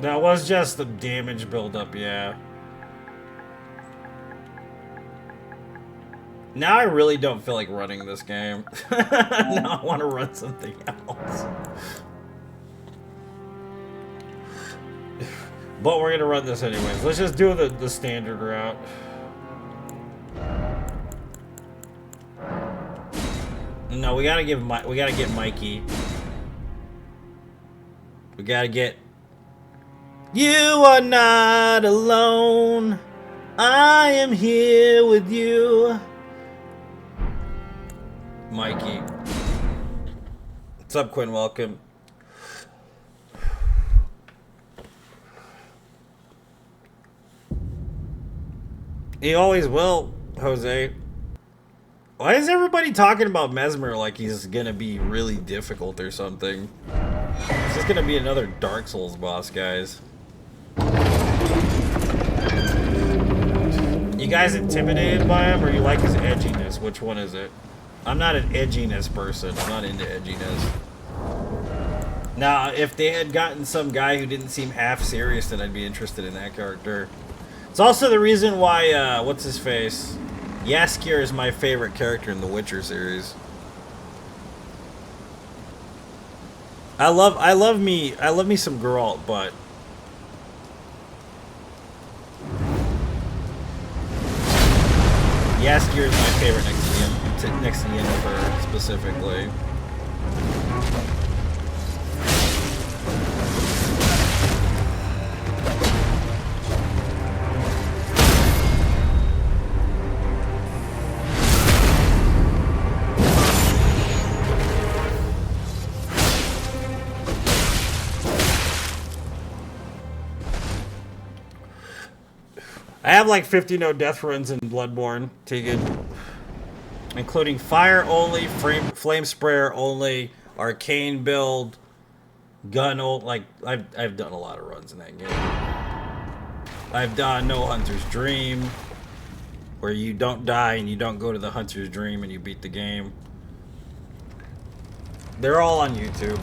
That was just the damage buildup, yeah. Now I really don't feel like running this game. Now I want to run something else. But we're gonna run this anyways. Let's just do the standard route. No, we gotta get Mikey. We gotta get. You are not alone. I am here with you. Mikey. What's up, Quinn? Welcome. He always will, Jose. Why is everybody talking about Mesmer like he's gonna be really difficult or something? Is this gonna be another Dark Souls boss, guys? You guys intimidated by him, or you like his edginess? Which one is it? I'm not an edginess person. I'm not into edginess. Now, if they had gotten some guy who didn't seem half serious, then I'd be interested in that character. It's also the reason why, what's his face? Jaskier is my favorite character in the Witcher series. I love me some Geralt, but Jaskier is my favorite next to Yennefer specifically. I have like 50 no death runs in Bloodborne, Tegan. Including fire only, flame sprayer only, arcane build, gun ult. Like I've done a lot of runs in that game. I've done No Hunter's Dream, where you don't die and you don't go to the Hunter's Dream and you beat the game. They're all on YouTube.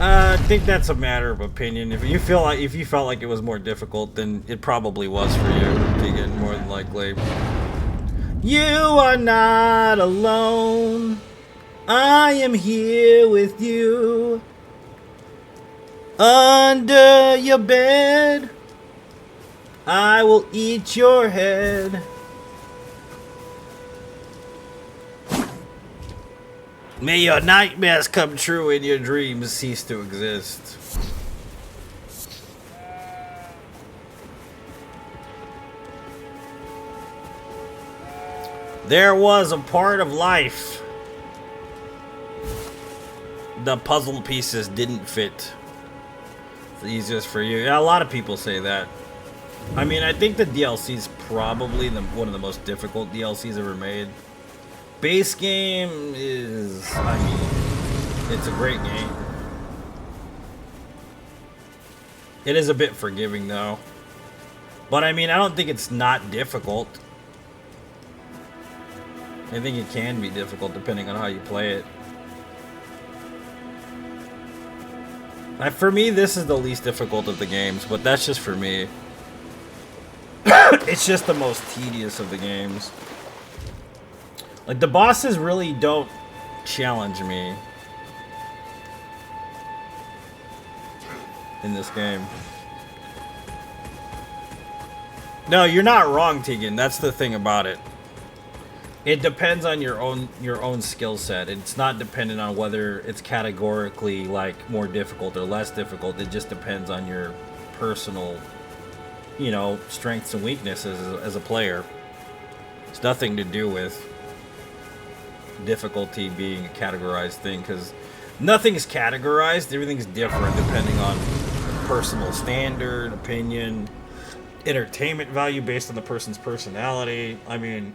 I think that's a matter of opinion. If you felt like it was more difficult, then it probably was for you, Tegan, more than likely. You are not alone. I am here with you. Under your bed, I will eat your head. May your nightmares come true and your dreams cease to exist. There was a part of life. The puzzle pieces didn't fit. It's the easiest for you. Yeah, a lot of people say that. I mean, I think the DLC is probably one of the most difficult DLCs ever made. Base game is, I mean, it's a great game. It is a bit forgiving though. But I mean, I don't think it's not difficult. I think it can be difficult depending on how you play it. For me, this is the least difficult of the games, but that's just for me. It's just the most tedious of the games. Like, the bosses really don't challenge me in this game. No, you're not wrong, Tegan. That's the thing about it. It depends on your own skill set. It's not dependent on whether it's categorically like more difficult or less difficult. It just depends on your personal, you know, strengths and weaknesses as a player. It's nothing to do with difficulty being a categorized thing, because nothing is categorized. Everything's different depending on personal standard, opinion, entertainment value based on the person's personality. I mean,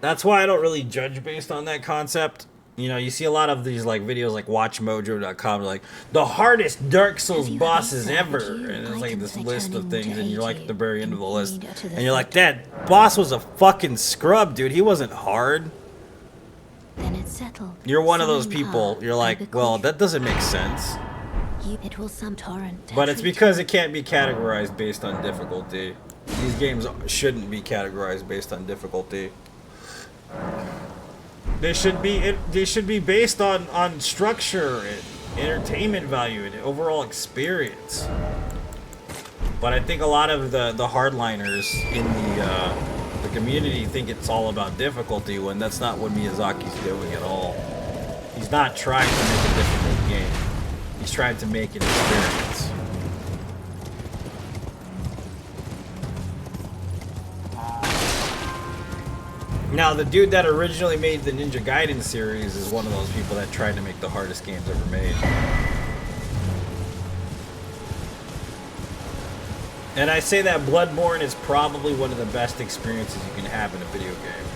that's why I don't really judge based on that concept. You know, you see a lot of these like videos like watchmojo.com like the hardest Dark Souls bosses ever, and it's like this list of things, and you're like at the very end of the list and you're like, that boss was a fucking scrub, dude. He wasn't hard. Then it's settled. You're one of those people. You're like, well, that doesn't make sense. It will some torrent. But it's because it can't be categorized based on difficulty. These games shouldn't be categorized based on difficulty. They should be based on structure and entertainment value and overall experience. But I think a lot of the hardliners in the community think it's all about difficulty, when that's not what Miyazaki's doing at all. He's not trying to make a difficult game. He's trying to make an experience. Now, the dude that originally made the Ninja Gaiden series is one of those people that tried to make the hardest games ever made. And I say that Bloodborne is probably one of the best experiences you can have in a video game,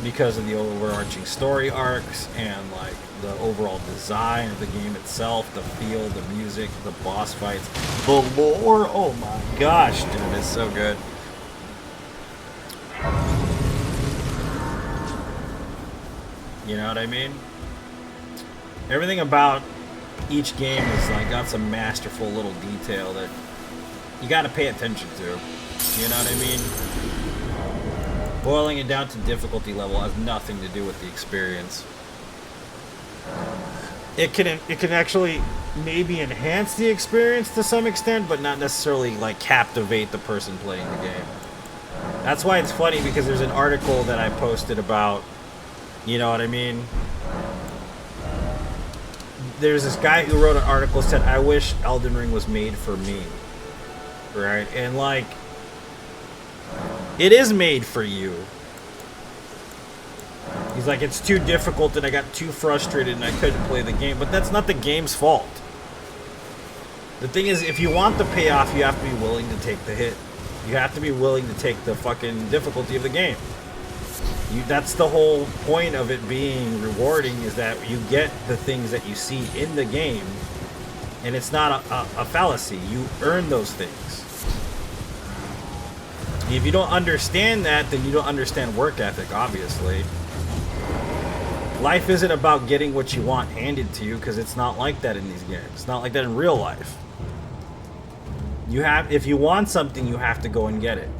because of the overarching story arcs and like the overall design of the game itself, the feel, the music, the boss fights, the lore. Oh my gosh, dude, it's so good. You know what I mean? Everything about each game is like got some masterful little detail that you got to pay attention to. You know what I mean? Boiling it down to difficulty level has nothing to do with the experience. It can actually maybe enhance the experience to some extent, but not necessarily like captivate the person playing the game. That's why it's funny, because there's an article that I posted about, you know what I mean? There's this guy who wrote an article, said, I wish Elden Ring was made for me. Right? And like, it is made for you. He's like, it's too difficult and I got too frustrated and I couldn't play the game. But that's not the game's fault. The thing is, if you want the payoff, you have to be willing to take the hit. You have to be willing to take the fucking difficulty of the game. That's the whole point of it being rewarding, is that you get the things that you see in the game, and it's not a fallacy. You earn those things. If you don't understand that, then you don't understand work ethic, obviously. Life isn't about getting what you want handed to you, because it's not like that in these games. It's not like that in real life. If you want something, you have to go and get it.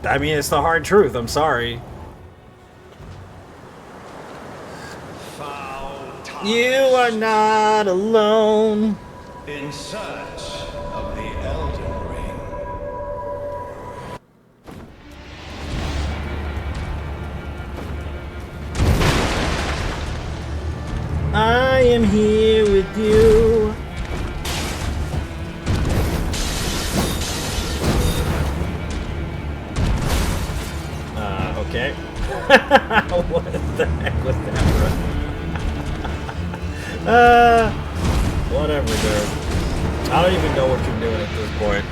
I mean, it's the hard truth. I'm sorry. You are not alone. In search of the Elden Ring. I am here with you. Okay. What the heck was that, bro? Whatever, dude. I don't even know what you're doing at this point.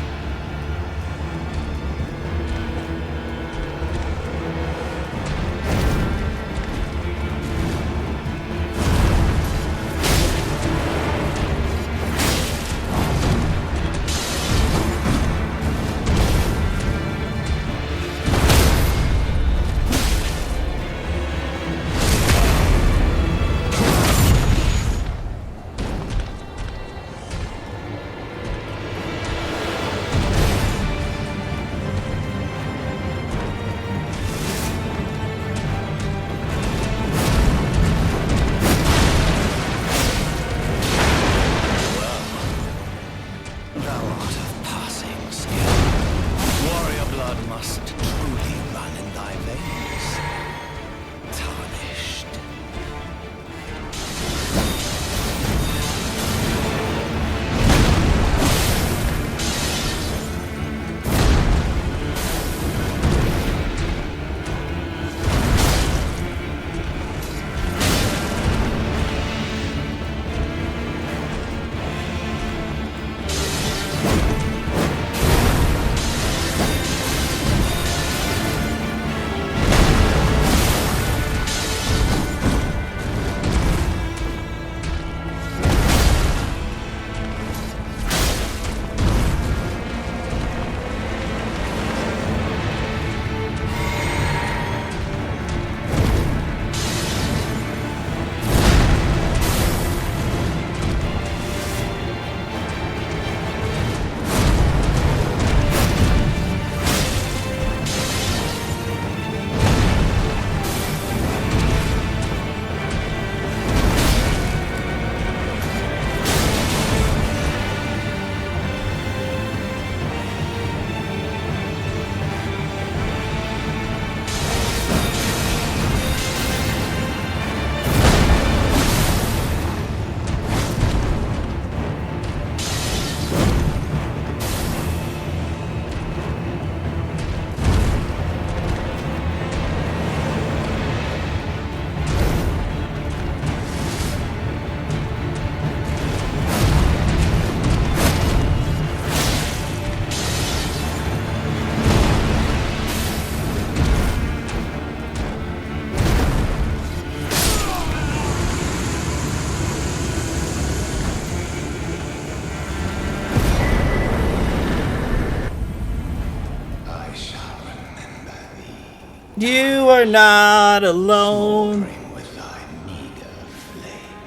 You are not alone. Smoldering with thy meager flame.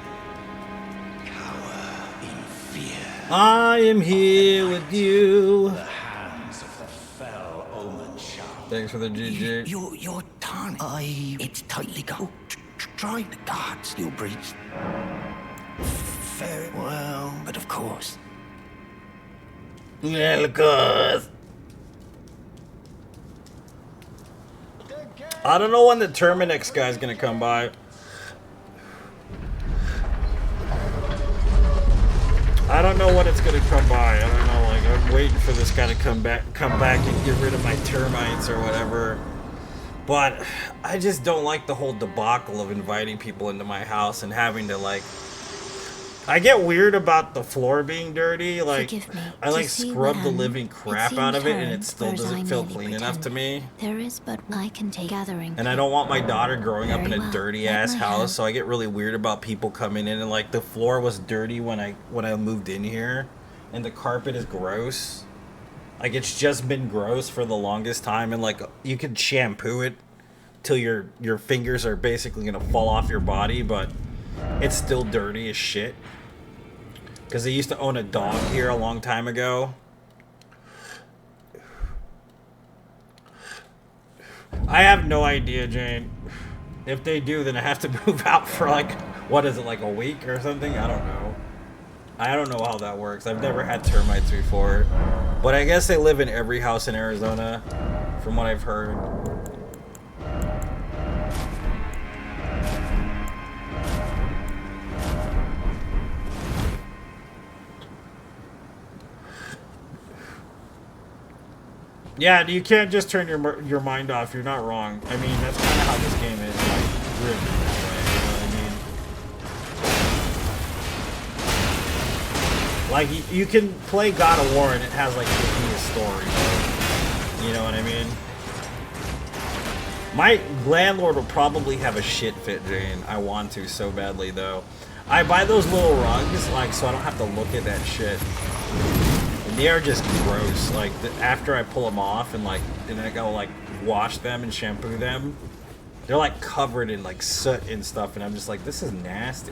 Cower in fear. I am here with you. The hands of the fell omen shall. Thanks for the GG. Your tongue. It's tightly go. Try the guard still breathes. Very well, but of course. Yeah, of course. I don't know when the Terminix guy's gonna come by. I don't know when it's gonna come by. I don't know. Like, I'm waiting for this guy to come back and get rid of my termites or whatever. But I just don't like the whole debacle of inviting people into my house and having to like. I get weird about the floor being dirty. Like, Forgive me. I like To see scrub what the am, living it crap seems out of it, and hard, it still whereas doesn't I feel merely clean enough to me. There is but I can take gathering. And I don't want my daughter growing up in Very a well. dirty Let ass my house, hand- so I get really weird about people coming in and like the floor was dirty when I moved in here, and the carpet is gross. Like, it's just been gross for the longest time, and like you could shampoo it till your fingers are basically gonna fall off your body, but it's still dirty as shit. Because I used to own a dog here a long time ago. I have no idea, Jane. If they do, then I have to move out for like, what is it, like a week or something? I don't know. I don't know how that works. I've never had termites before. But I guess they live in every house in Arizona, from what I've heard. Yeah, you can't just turn your mind off. You're not wrong. I mean, that's kind of how this game is, like, written that way. You know what I mean? Like, you can play God of War and it has, like, a story. You know what I mean? My landlord will probably have a shit fit, Jane. I want to so badly, though. I buy those little rugs, like, so I don't have to look at that shit. And they are just gross. Like, after I pull them off and, like, and then I go, like, wash them and shampoo them, they're, like, covered in, like, soot and stuff. And I'm just like, this is nasty.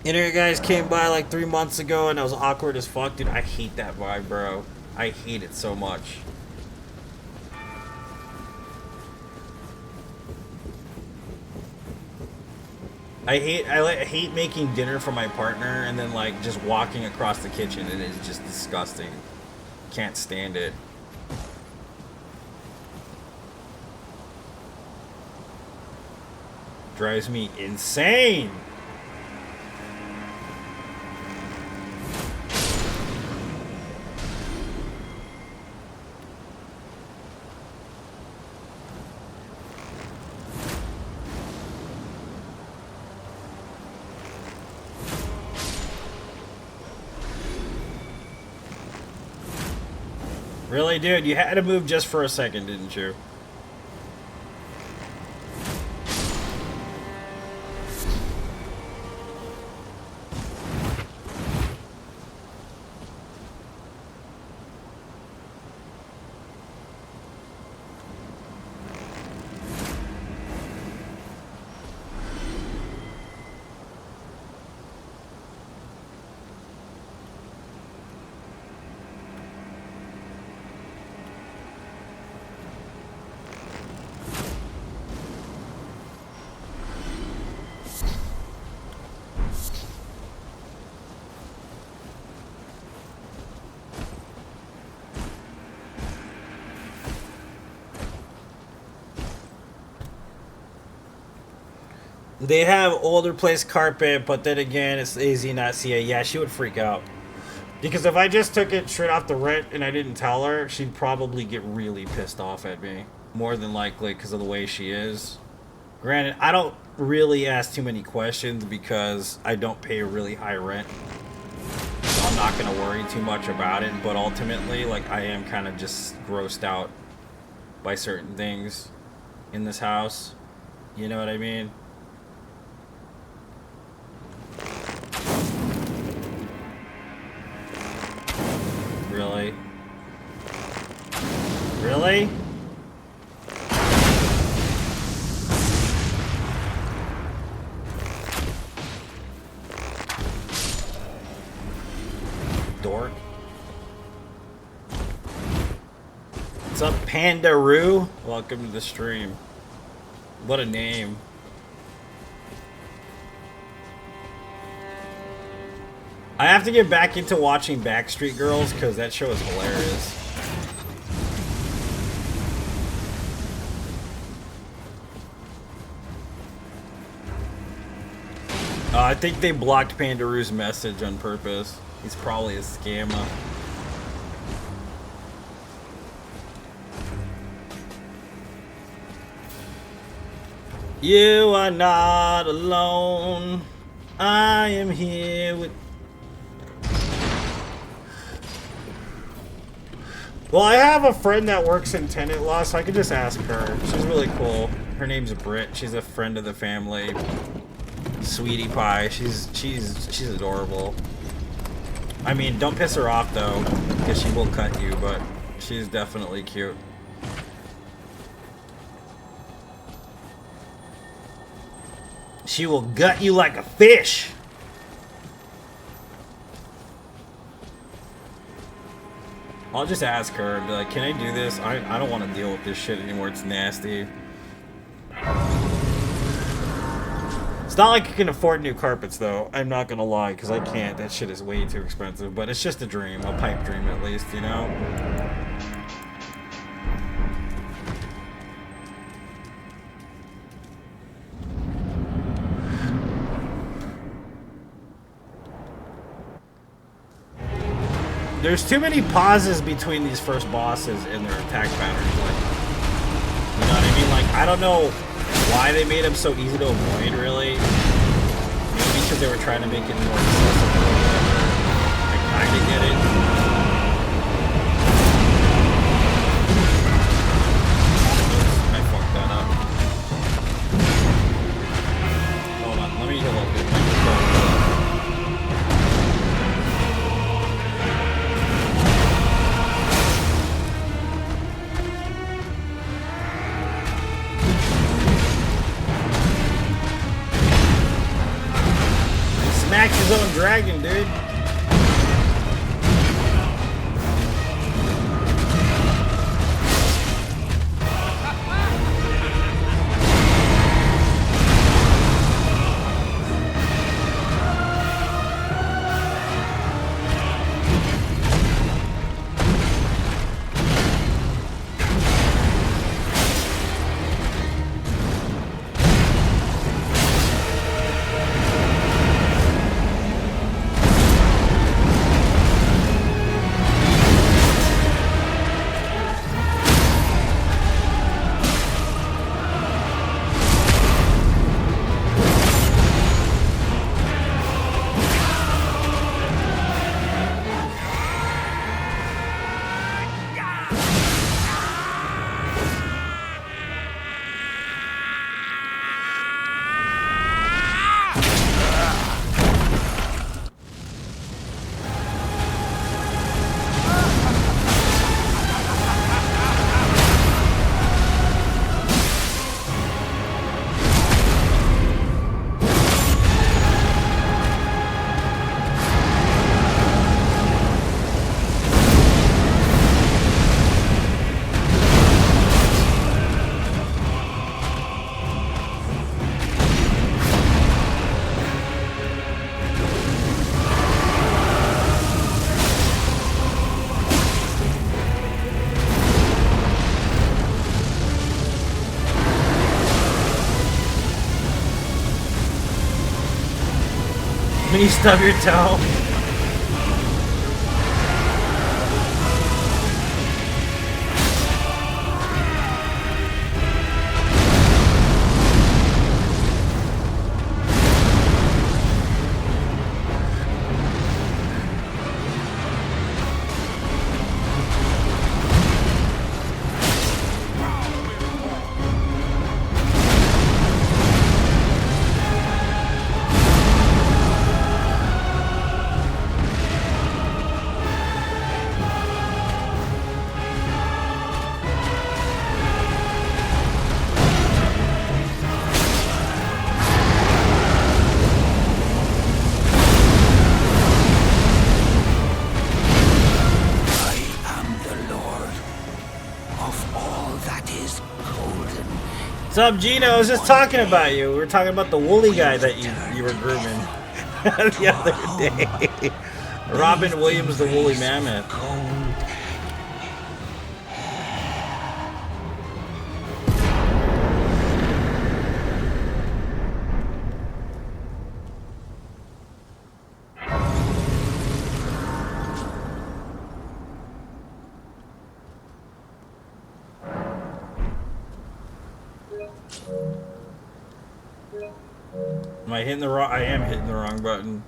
You guys came by like 3 months ago and I was awkward as fuck. Dude, I hate that vibe, bro. I hate it so much. I hate making dinner for my partner and then like just walking across the kitchen. It is just disgusting. Can't stand it. Drives me insane. Really, dude? You had to move just for a second, didn't you? They have older place carpet, but then again, it's easy not see it. Yeah, she would freak out. Because if I just took it straight off the rent and I didn't tell her, she'd probably get really pissed off at me. More than likely because of the way she is. Granted, I don't really ask too many questions because I don't pay a really high rent. So I'm not going to worry too much about it. But ultimately, like, I am kind of just grossed out by certain things in this house. You know what I mean? Really? Dork. What's up, Pandaroo? Welcome to the stream. What a name. I have to get back into watching Backstreet Girls because that show is hilarious. I think they blocked Pandaroo's message on purpose. He's probably a scammer. You are not alone. I am here with... Well, I have a friend that works in tenant law, so I could just ask her. She's really cool. Her name's Britt. She's a friend of the family. Sweetie pie. She's adorable. I mean, don't piss her off though, because she will cut you, but she's definitely cute. She will gut you like a fish. I'll just ask her and be like, can I do this? I don't want to deal with this shit anymore. It's nasty. It's not like I can afford new carpets, though. I'm not gonna lie, because I can't. That shit is way too expensive. But it's just a dream. A pipe dream, at least, you know? There's too many pauses between these first bosses and their attack patterns. Like, you know what I mean? Like, I don't know why they made them so easy to avoid, really. Maybe because they were trying to make it more accessible. I kinda get it. I fucked that up. Hold on, let me heal up this. Smacks his own dragon, dude. When you stub your toe. up, Gino? I was just talking about you. We were talking about the woolly guy that you were grooming the other day. Robin Williams, the woolly mammoth. Am I hitting the wrong? I am hitting the wrong button.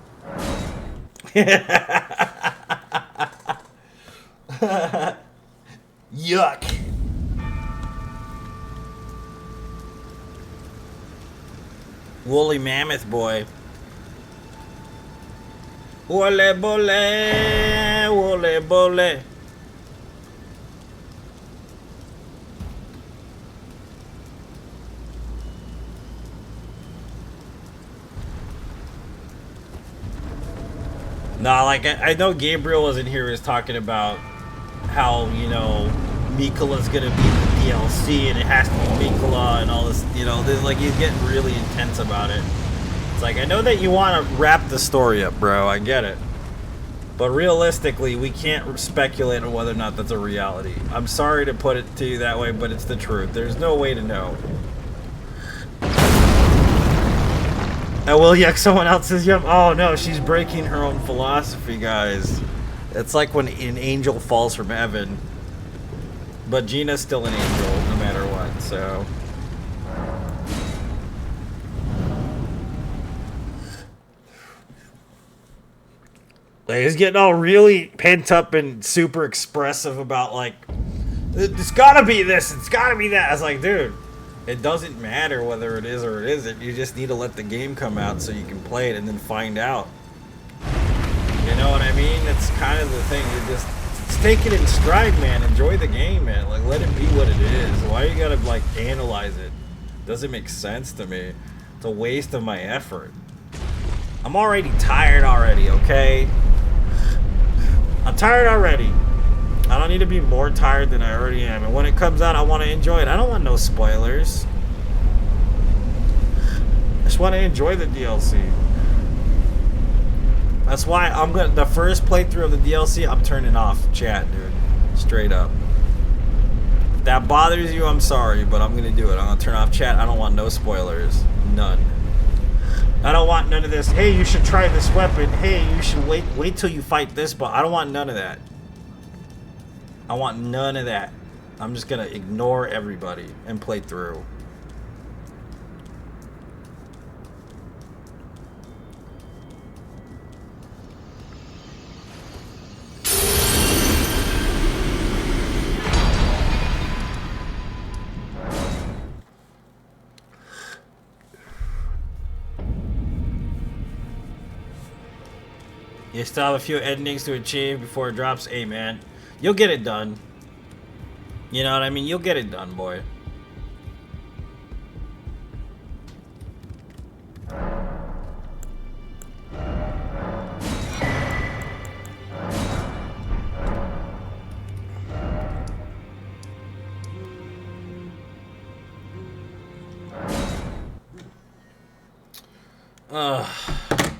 Yuck. Woolly mammoth boy. Wole bole, wole bole. Nah, like I know Gabriel was in here was talking about how, you know, Mikola's gonna be the DLC and it has to be Mikola and all this, you know, this, like he's getting really intense about it. It's like, I know that you want to wrap the story up, bro, I get it. But realistically, we can't speculate on whether or not that's a reality. I'm sorry to put it to you that way, but it's the truth. There's no way to know. Oh, well, yeah, someone else says, yep. Oh, no, she's breaking her own philosophy, guys. It's like when an angel falls from heaven. But Gina's still an angel, no matter what, so... Like, he's getting all really pent up and super expressive about, like, it's gotta be this, it's gotta be that. I was like, dude... It doesn't matter whether it is or it isn't. You just need to let the game come out so you can play it and then find out. You know what I mean? That's kind of the thing. You just take it in stride, man. Enjoy the game, man. Like, let it be what it is. Why you gotta, like, analyze it? Doesn't make sense to me. It's a waste of my effort. I'm already tired already, okay? I'm tired already. I don't need to be more tired than I already am. And when it comes out, I want to enjoy it. I don't want no spoilers. I just want to enjoy the DLC. That's why I'm gonna... The first playthrough of the DLC, I'm turning off chat, dude. Straight up. If that bothers you, I'm sorry, but I'm gonna do it. I'm gonna turn off chat. I don't want no spoilers. None. I don't want none of this. Hey, you should try this weapon. Hey, you should wait till you fight this boss. I don't want none of that. I want none of that. I'm just gonna ignore everybody and play through. You still have a few endings to achieve before it drops. Hey, man. You'll get it done. You know what I mean? You'll get it done, boy.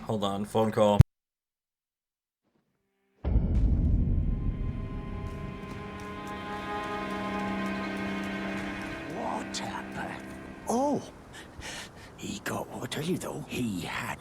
Hold on. Phone call. Oh, he got, I'll tell you though, he had.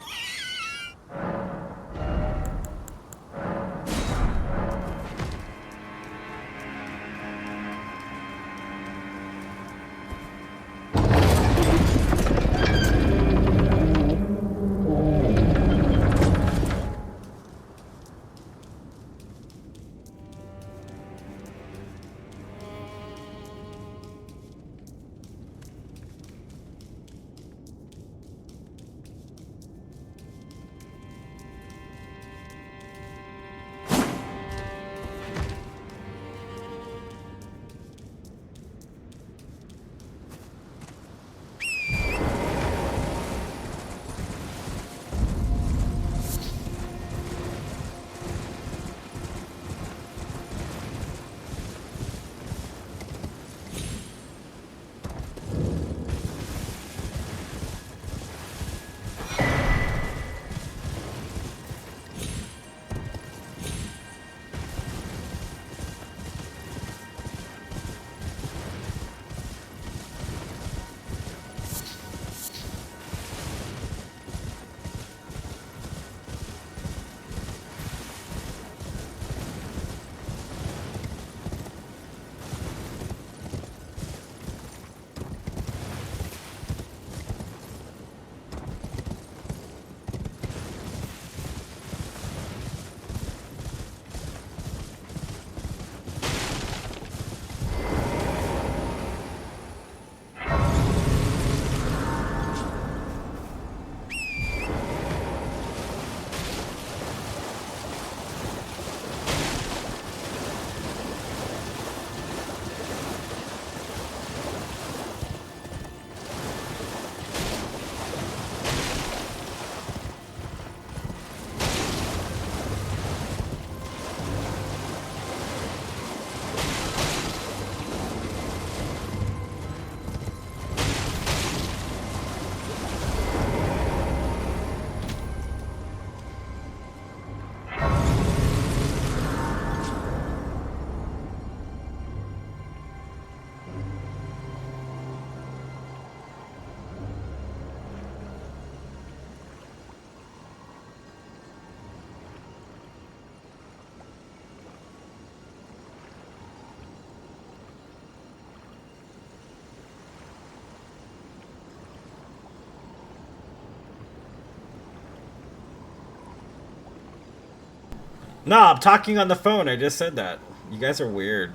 No, I'm talking on the phone. I just said that. You guys are weird.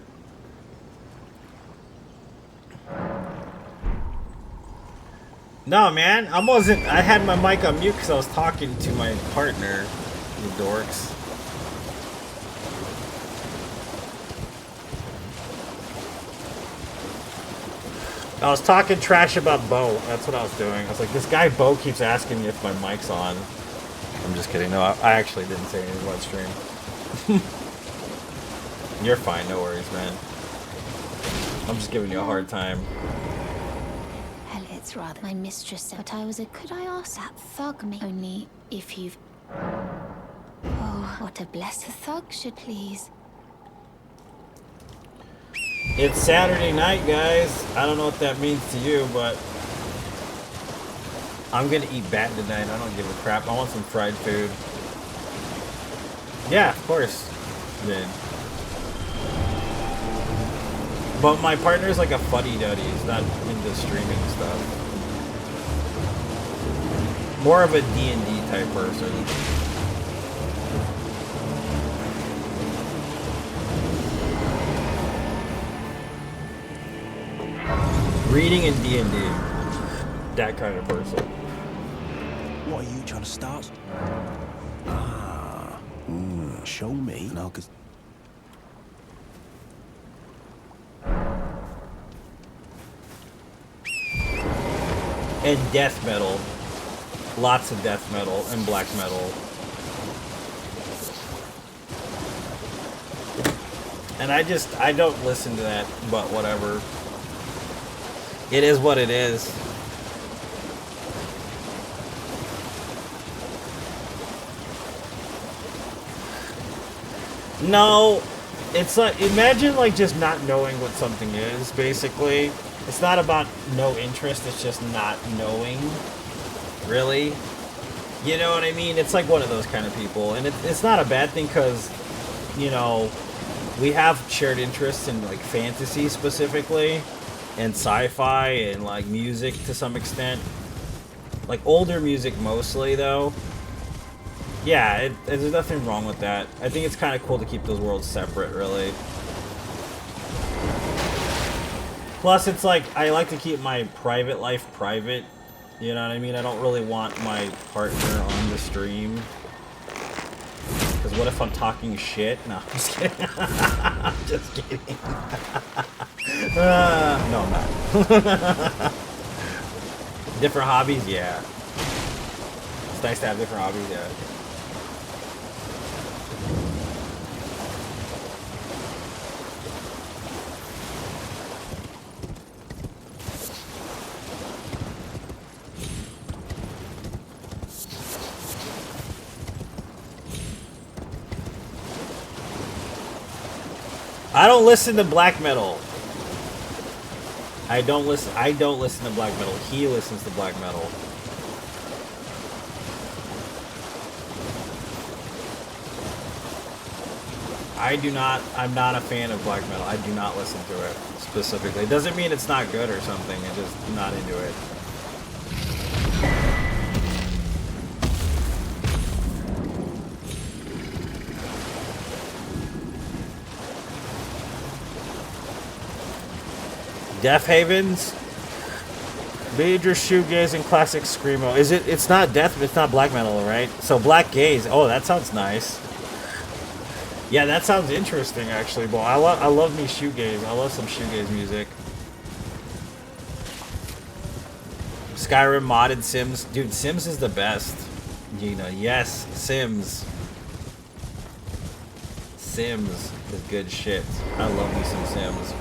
No, man. I had my mic on mute because I was talking to my partner. You dorks. I was talking trash about Bo. That's what I was doing. I was like, this guy Bo keeps asking me if my mic's on. I'm just kidding. No, I actually didn't say anything about stream. You're fine. No worries, man. I'm just giving you a hard time. Hell, it's rather my mistress said, but I was a... Could I ask that thug me? Only if you've... Oh, what a blessed thug should please. It's Saturday night, guys. I don't know what that means to you, but... I'm gonna eat bat tonight. I don't give a crap. I want some fried food. Yeah, of course. Then. But my partner's like a fuddy-duddy. He's not into streaming stuff. More of a D&D type person. Reading and D&D. That kind of person. What are you trying to start? Show me. No, because... And death metal. Lots of death metal and black metal. And I don't listen to that, but whatever. It is what it is. No, it's like, imagine like just not knowing what something is, basically. It's not about no interest, it's just not knowing, really. You know what I mean? It's like one of those kind of people. And it's not a bad thing because, you know, we have shared interests in like fantasy specifically, and sci-fi, and like music to some extent. Like older music mostly, though. Yeah, there's nothing wrong with that. I think it's kind of cool to keep those worlds separate, really. Plus, it's like, I like to keep my private life private. You know what I mean? I don't really want my partner on the stream. Because what if I'm talking shit? No, I'm just kidding. I'm just kidding. No, I'm not. Different hobbies? Yeah. It's nice to have different hobbies, yeah. I don't listen to black metal. I don't listen to black metal. He listens to black metal. I'm not a fan of black metal. I do not listen to it specifically. It doesn't mean it's not good or something. I'm just not into it. Death Havens, major shoegaze and classic screamo. It's not death. It's not black metal, right? So black gaze. Oh, that sounds nice. Yeah, that sounds interesting, actually. Boy, I love me shoegaze. I love some shoegaze music. Skyrim modded Sims, dude. Sims is the best. You know, yes, Sims. Sims is good shit. I love me some Sims.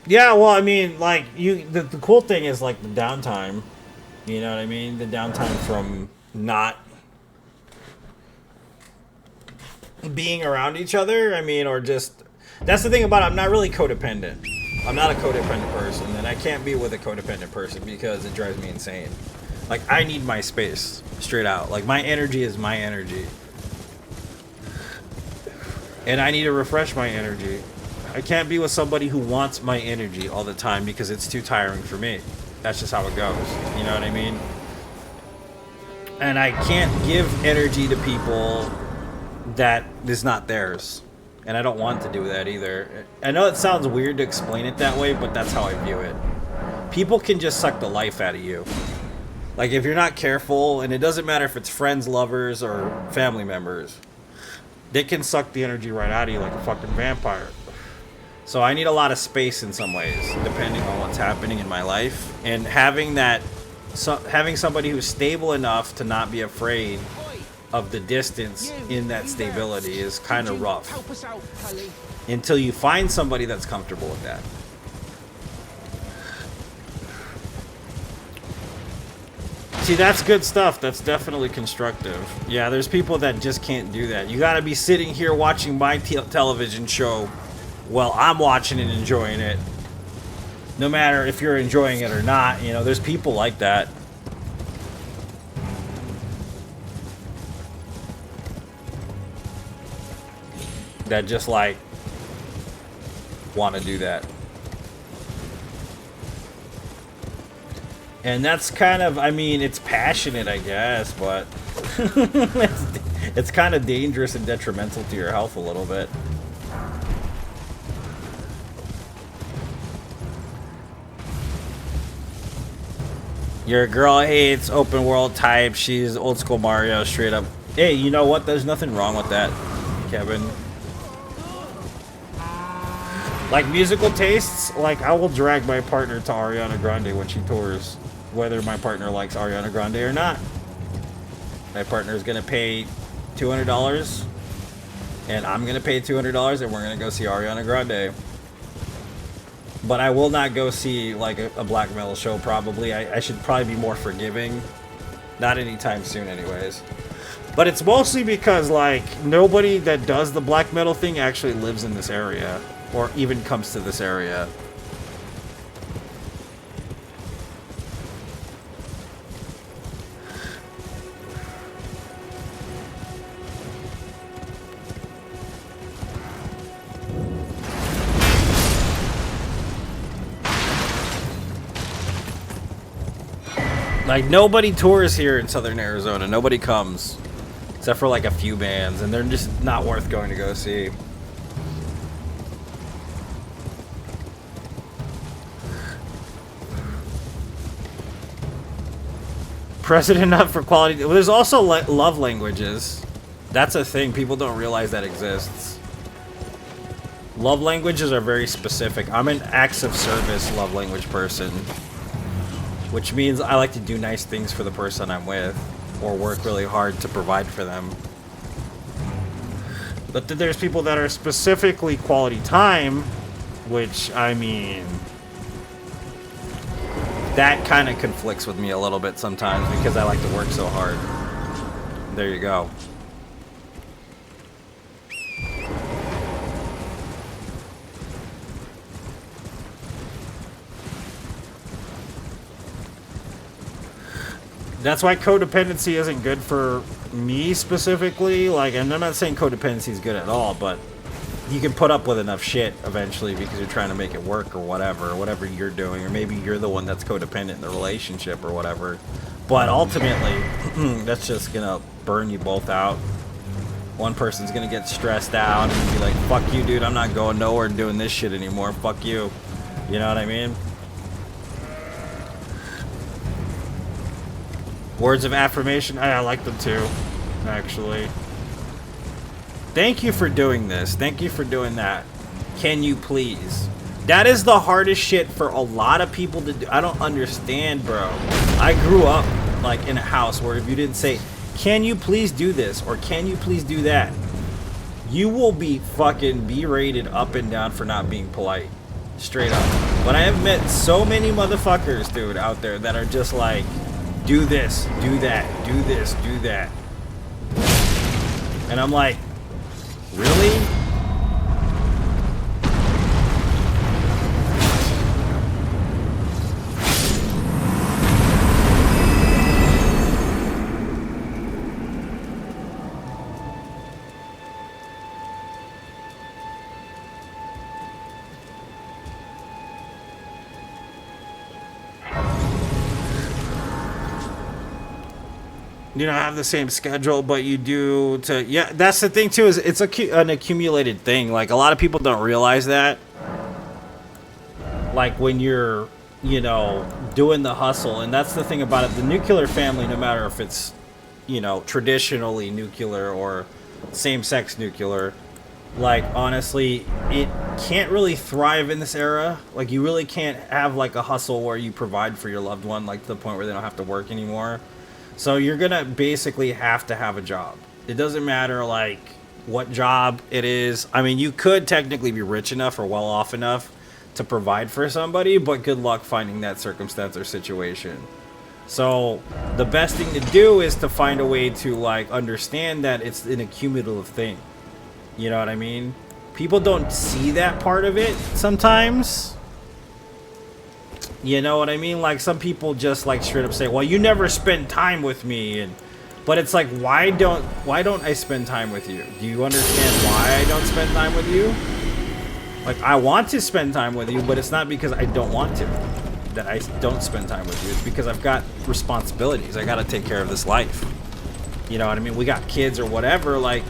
Yeah, well, I mean, like, the cool thing is, like, the downtime. You know what I mean? The downtime from not being around each other. I mean, or just... That's the thing about it. I'm not really codependent. I'm not a codependent person, and I can't be with a codependent person because it drives me insane. Like, I need my space, straight out. Like, my energy is my energy. And I need to refresh my energy. I can't be with somebody who wants my energy all the time because it's too tiring for me. That's just how it goes. You know what I mean? And I can't give energy to people that is not theirs. And I don't want to do that either. I know it sounds weird to explain it that way, but that's how I view it. People can just suck the life out of you. Like, if you're not careful, and it doesn't matter if it's friends, lovers, or family members, they can suck the energy right out of you like a fucking vampire. So I need a lot of space in some ways, depending on what's happening in my life. And having that, having somebody who's stable enough to not be afraid of the distance in that stability is kind of rough. Until you find somebody that's comfortable with that. See, that's good stuff. That's definitely constructive. Yeah, there's people that just can't do that. You gotta be sitting here watching my television show while I'm watching and enjoying it. No matter if you're enjoying it or not, you know, there's people like that. That just, like, want to do that. And that's kind of, I mean, it's passionate, I guess, but it's kind of dangerous and detrimental to your health a little bit. Your girl hates open world type. She's old school Mario, straight up. Hey, you know what? There's nothing wrong with that, Kevin. Like, musical tastes, like, I will drag my partner to Ariana Grande when she tours, whether my partner likes Ariana Grande or not. My partner is going to pay $200, and I'm going to pay $200, and we're going to go see Ariana Grande. But I will not go see, like, a black metal show, probably. I should probably be more forgiving. Not anytime soon, anyways. But it's mostly because, like, nobody that does the black metal thing actually lives in this area. Or even comes to this area. Like, nobody tours here in Southern Arizona. Nobody comes. Except for, like, a few bands. And they're just not worth going to go see. Precedent enough for quality. Well, there's also love languages. That's a thing. People don't realize that exists. Love languages are very specific. I'm an acts of service love language person. Which means I like to do nice things for the person I'm with. Or work really hard to provide for them. But then there's people that are specifically quality time. Which, I mean... that kind of conflicts with me a little bit sometimes because I like to work so hard. There you go. That's why codependency isn't good for me specifically. Like, and I'm not saying codependency is good at all, but you can put up with enough shit eventually because you're trying to make it work or whatever you're doing, or maybe you're the one that's codependent in the relationship or whatever. But ultimately, that's just gonna burn you both out. One person's gonna get stressed out and be like, fuck you, dude, I'm not going nowhere and doing this shit anymore, fuck you. You know what I mean? Words of affirmation, I like them too, actually. Thank you for doing this. Thank you for doing that. Can you please? That is the hardest shit for a lot of people to do. I don't understand, bro. I grew up, like, in a house where if you didn't say, can you please do this? Or can you please do that? You will be fucking berated up and down for not being polite. Straight up. But I have met so many motherfuckers, dude, out there that are just like, do this, do that, do this, do that. And I'm like, really? you don't have the same schedule, but you do to, yeah, that's the thing too, is it's an accumulated thing. Like, a lot of people don't realize that. Like, when you're, you know, doing the hustle, and that's the thing about it. The nuclear family, no matter if it's, you know, traditionally nuclear or same-sex nuclear, like, honestly, it can't really thrive in this era. Like, you really can't have, like, a hustle where you provide for your loved one, like, to the point where they don't have to work anymore. So you're gonna basically have to have a job. It doesn't matter, like, what job it is. I mean, you could technically be rich enough or well off enough to provide for somebody, but good luck finding that circumstance or situation. So the best thing to do is to find a way to, like, understand that it's an accumulative thing. You know what I mean? People don't see that part of it sometimes. You know what I mean? Like, some people just, like, straight up say, well, you never spend time with me. And but it's like, why don't I spend time with you? Do you understand why I don't spend time with you? Like, I want to spend time with you, but it's not because I don't want to that I don't spend time with you. It's because I've got responsibilities. I gotta take care of this life. You know what I mean? We got kids or whatever. Like,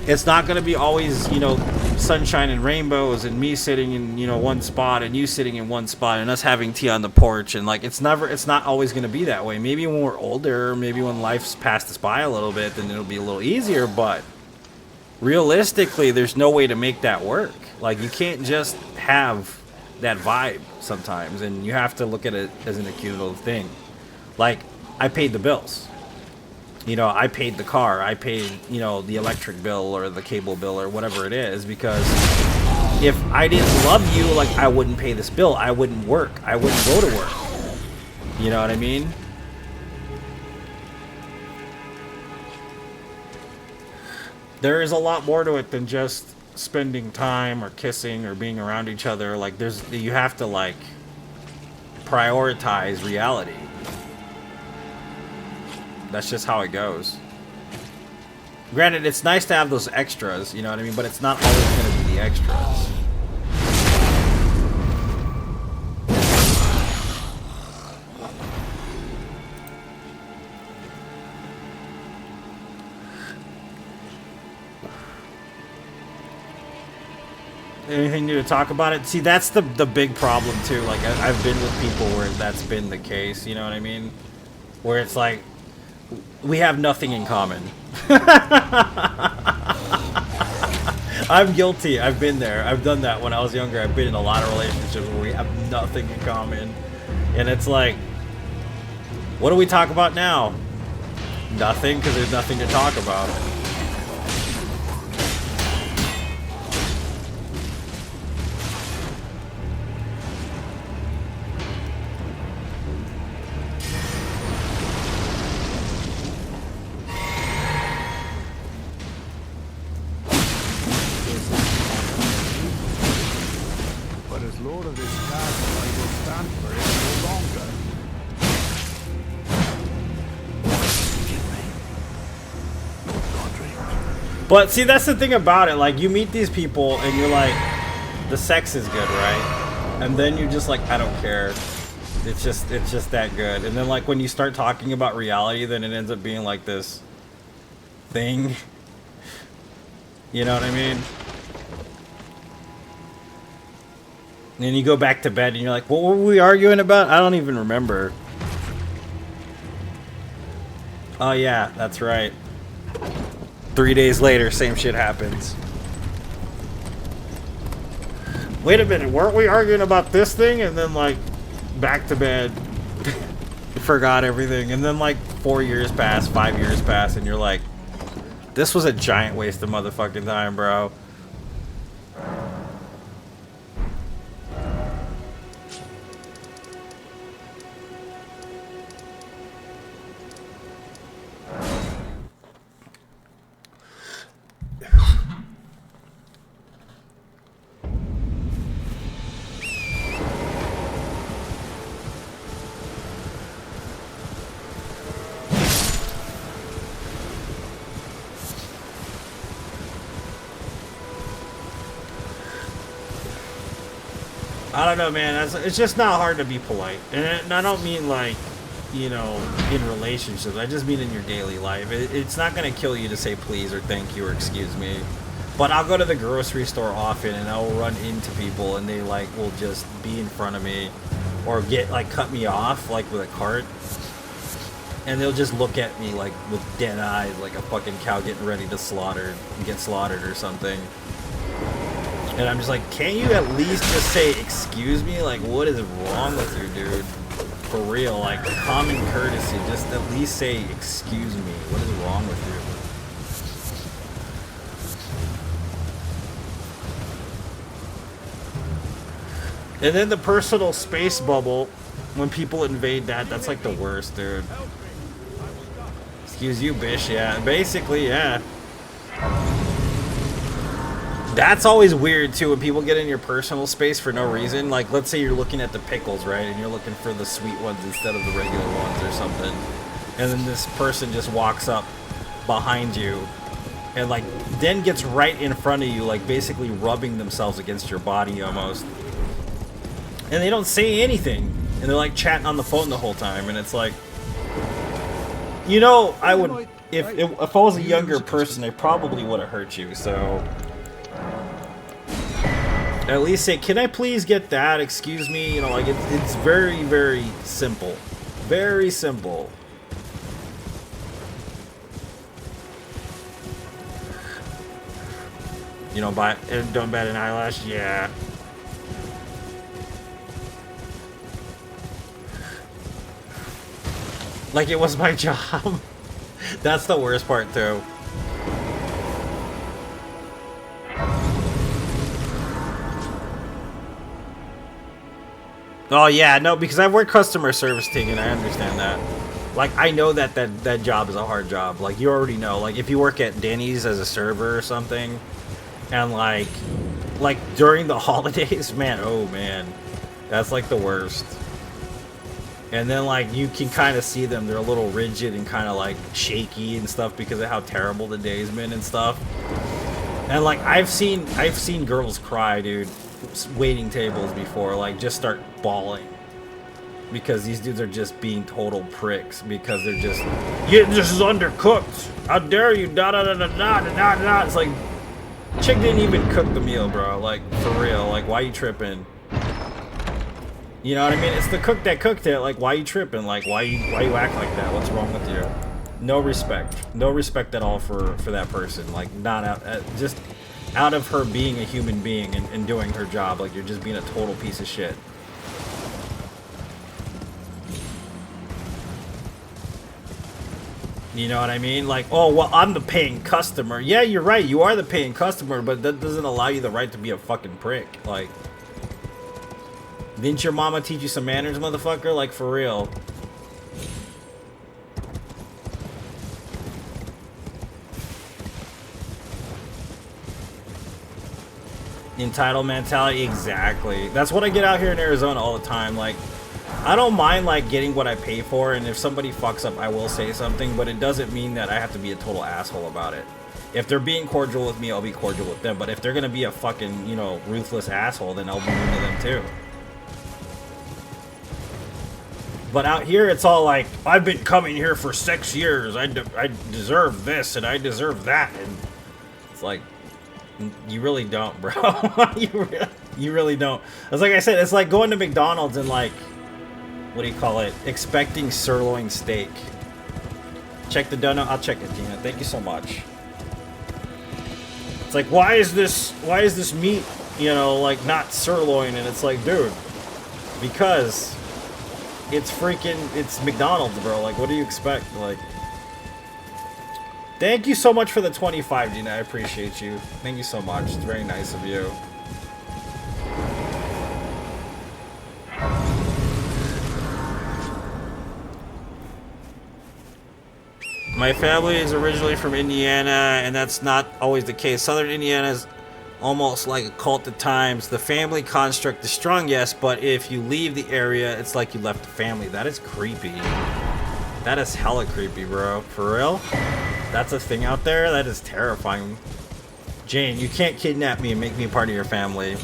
it's not gonna be always, you know, sunshine and rainbows and me sitting in, you know, one spot and you sitting in one spot and us having tea on the porch. And, like, it's not always gonna be that way. Maybe when we're older, maybe when life's passed us by a little bit, then it'll be a little easier, but realistically, there's no way to make that work. Like, you can't just have that vibe sometimes, and you have to look at it as an accumulative thing. Like, I paid the bills. You know, I paid the car. I paid, you know, the electric bill or the cable bill or whatever it is, because if I didn't love you, like, I wouldn't pay this bill. I wouldn't work. I wouldn't go to work. You know what I mean? There is a lot more to it than just spending time or kissing or being around each other. Like, you have to, like, prioritize reality. That's just how it goes. Granted, it's nice to have those extras, you know what I mean? But it's not always going to be the extras. Anything new to talk about it? See, that's the big problem too. Like, I've been with people where that's been the case, you know what I mean? Where it's like, we have nothing in common. I'm guilty. I've been there. I've done that when I was younger. I've been in a lot of relationships where we have nothing in common. And it's like, what do we talk about now? Nothing, because there's nothing to talk about. But see, that's the thing about it. Like, you meet these people and you're like, the sex is good, right? And then you're just like, I don't care. It's just that good. And then, like, when you start talking about reality, then it ends up being like this thing. You know what I mean? And then you go back to bed and you're like, what were we arguing about? I don't even remember. Oh yeah, that's right. 3 days later, same shit happens. Wait a minute, weren't we arguing about this thing? And then, like, back to bed. Forgot everything. And then, like, 4 years pass, 5 years pass, and you're like, this was a giant waste of motherfucking time, bro. I don't know, man. It's just not hard to be polite. And I don't mean, like, you know, in relationships. I just mean in your daily life. It's not gonna kill you to say please or thank you or excuse me. But I'll go to the grocery store often and I'll run into people and they like will just be in front of me or get like cut me off like with a cart. And they'll just look at me like with dead eyes like a fucking cow getting ready to get slaughtered or something. And I'm just like, can't you at least just say excuse me? Like, what is wrong with you, dude? For real, like common courtesy, just at least say excuse me. What is wrong with you? And then the personal space bubble, when people invade that, that's like the worst, dude. Excuse you, bish, yeah. Basically, yeah. That's always weird, too, when people get in your personal space for no reason. Like, let's say you're looking at the pickles, right? And you're looking for the sweet ones instead of the regular ones or something. And then this person just walks up behind you and, like, then gets right in front of you, like, basically rubbing themselves against your body almost. And they don't say anything. And they're, like, chatting on the phone the whole time. And it's like, you know, I would... If I was a younger person, I probably would have hurt you, so... At least say, can I please get that? Excuse me. You know, like, it's very, very simple. Very simple. You know, don't bat an eyelash? Yeah. Like it was my job. That's the worst part, too. Oh yeah, no, because I've worked customer service, Tegan, I understand that. Like, I know that job is a hard job. Like, you already know. Like, if you work at Denny's as a server or something, and like during the holidays, man, oh man, that's like the worst. And then like you can kind of see them, they're a little rigid and kind of like shaky and stuff because of how terrible the day's been and stuff. And like I've seen girls cry, dude, waiting tables before, like just start bawling because these dudes are just being total pricks because they're just, yeah, this is undercooked. How dare you? Da da da da da da da. It's like, chick didn't even cook the meal, bro. Like for real. Like why you tripping? You know what I mean? It's the cook that cooked it. Like why you tripping? Like why you act like that? What's wrong with you? No respect. No respect at all for that person. Like not out, just out of her being a human being and doing her job. Like you're just being a total piece of shit. You know what I mean? Like, oh, well, I'm the paying customer. Yeah, you're right. You are the paying customer, but that doesn't allow you the right to be a fucking prick. Like, didn't your mama teach you some manners, motherfucker? Like, for real. Entitled mentality, exactly. That's what I get out here in Arizona all the time. Like, I don't mind like getting what I pay for, and if somebody fucks up, I will say something, but it doesn't mean that I have to be a total asshole about it. If they're being cordial with me, I'll be cordial with them, but if they're gonna be a fucking, you know, ruthless asshole, then I'll be mean to them too. But out here, it's all like, I've been coming here for 6 years, I deserve this, and I deserve that, and it's like, you really don't, bro. you really don't. It's like I said, it's like going to McDonald's and like, what do you call it? Expecting sirloin steak. Check the donut. I'll check it, Tina. Thank you so much. It's like, why is this meat, you know, like not sirloin? And it's like, dude, because it's McDonald's, bro. Like, what do you expect? Like, thank you so much for the 25, Gina. I appreciate you. Thank you so much. It's very nice of you. My family is originally from Indiana, and that's not always the case. Southern Indiana is almost like a cult at times. The family construct is strong, yes, but if you leave the area, it's like you left the family. That is creepy. That is hella creepy, bro. For real? That's a thing out there? That is terrifying. Jane, you can't kidnap me and make me part of your family.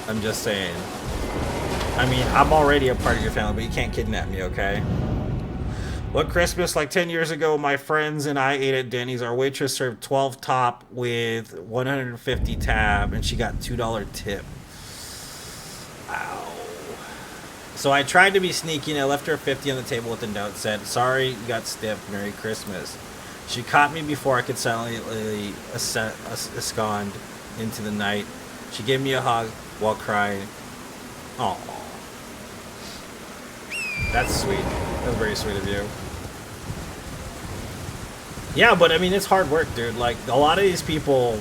I'm just saying. I mean, I'm already a part of your family, but you can't kidnap me, okay? One Christmas, like 10 years ago, my friends and I ate at Denny's. Our waitress served 12 top with 150 tab, and she got $2 tip. Wow. So I tried to be sneaky, and I left her 50 on the table with a note said, "Sorry, you got stiffed. Merry Christmas." She caught me before I could silently abscond into the night. She gave me a hug while crying. Oh, that's sweet. That's very sweet of you. Yeah, but I mean, it's hard work, dude. Like, a lot of these people,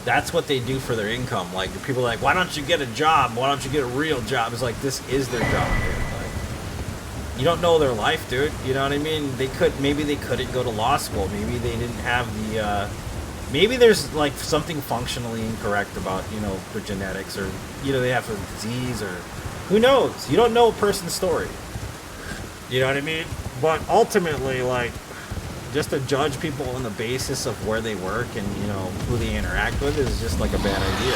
that's what they do for their income. Like, people are like, why don't you get a job? Why don't you get a real job? It's like, this is their job, dude. Like, you don't know their life, dude. You know what I mean? Maybe they couldn't go to law school. Maybe they didn't have the, maybe there's, like, something functionally incorrect about, you know, their genetics, or, you know, they have a disease, or who knows? You don't know a person's story. You know what I mean? But ultimately, like, just to judge people on the basis of where they work and, you know, who they interact with is just like a bad idea.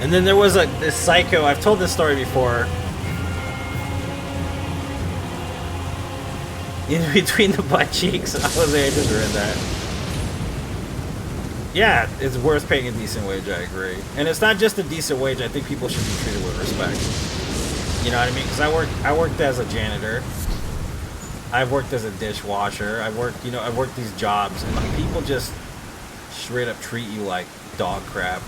And then there was this psycho. I've told this story before. In between the butt cheeks. I just read that. Yeah, it's worth paying a decent wage. I agree. And it's not just a decent wage. I think people should be treated with respect. You know what I mean? Because I worked as a janitor. I've worked as a dishwasher. I've worked these jobs, and like, people just straight up treat you like dog crap.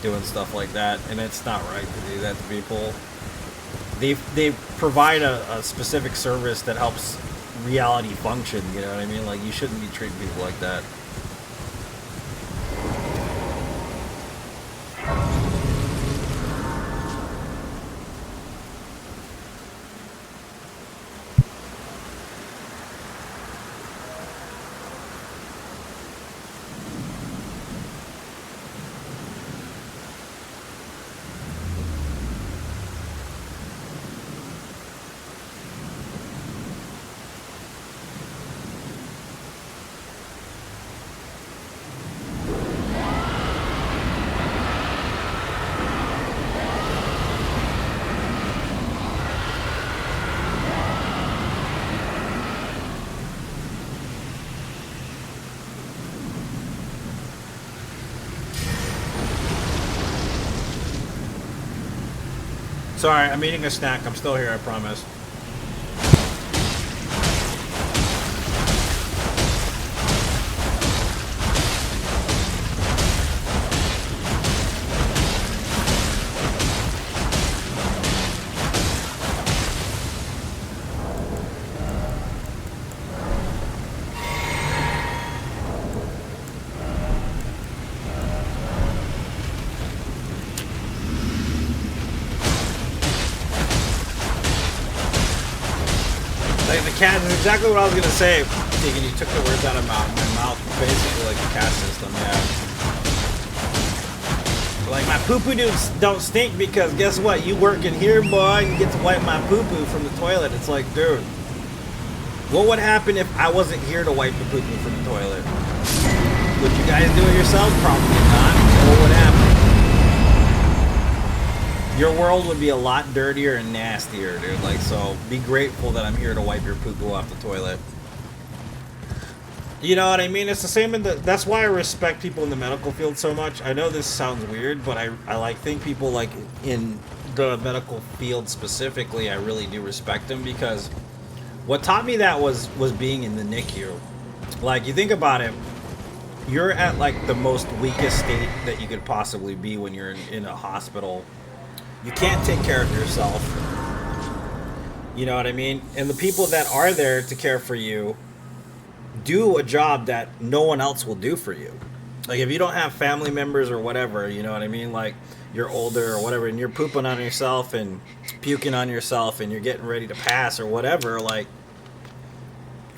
Doing stuff like that, and it's not right to do that to people. They provide a specific service that helps reality function, you know what I mean? Like, you shouldn't be treating people like that. Sorry, I'm eating a snack. I'm still here, I promise. Cat is exactly what I was gonna say. Thinking you took the words out of my mouth, basically like the caste system, yeah. Like, my poo-poo don't stink because guess what? You work in here, boy, and you get to wipe my poo-poo from the toilet. It's like, dude, what would happen if I wasn't here to wipe the poo-poo from the toilet? Would you guys do it yourselves? Probably not. What would happen? Your world would be a lot dirtier and nastier, dude. Like, so be grateful that I'm here to wipe your poo-poo off the toilet. You know what I mean? It's the same that's why I respect people in the medical field so much. I know this sounds weird, but I like think people like in the medical field specifically, I really do respect them, because what taught me that was being in the NICU. Like, you think about it, you're at like the most weakest state that you could possibly be when you're in a hospital. You can't take care of yourself. You know what I mean? And the people that are there to care for you do a job that no one else will do for you. Like, if you don't have family members or whatever, you know what I mean? Like, you're older or whatever, and you're pooping on yourself and puking on yourself and you're getting ready to pass or whatever, like,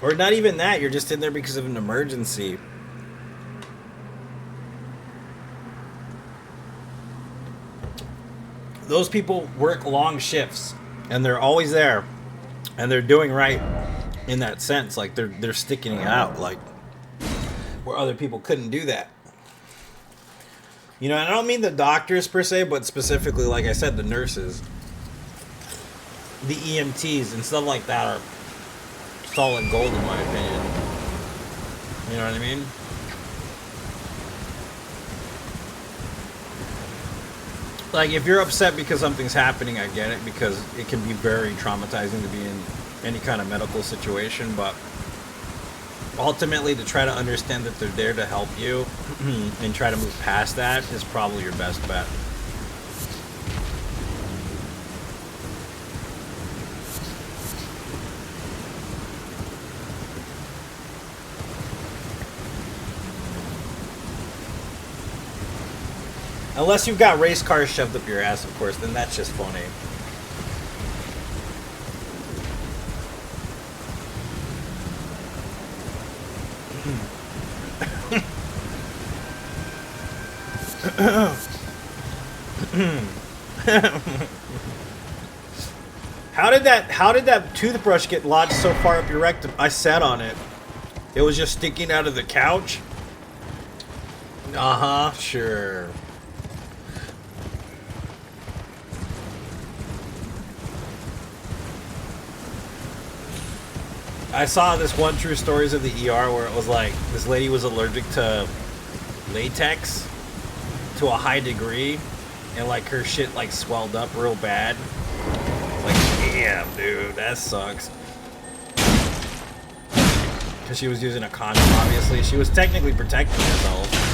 Or not even that, you're just in there because of an emergency. Those people work long shifts, and they're always there, and they're doing right in that sense. Like, they're sticking it out, like, where other people couldn't do that. You know, and I don't mean the doctors per se, but specifically, like I said, the nurses. The EMTs and stuff like that are solid gold in my opinion. You know what I mean? Like, if you're upset because something's happening, I get it, because it can be very traumatizing to be in any kind of medical situation, but ultimately to try to understand that they're there to help you and try to move past that is probably your best bet. Unless you've got race cars shoved up your ass, of course, then that's just funny. How did that toothbrush get lodged so far up your rectum? I sat on it. It was just sticking out of the couch? Uh-huh, sure. I saw this one true stories of the ER where it was like this lady was allergic to latex to a high degree, and like her shit like swelled up real bad. Like, damn, dude, that sucks. Because she was using a condom, obviously. She was technically protecting herself.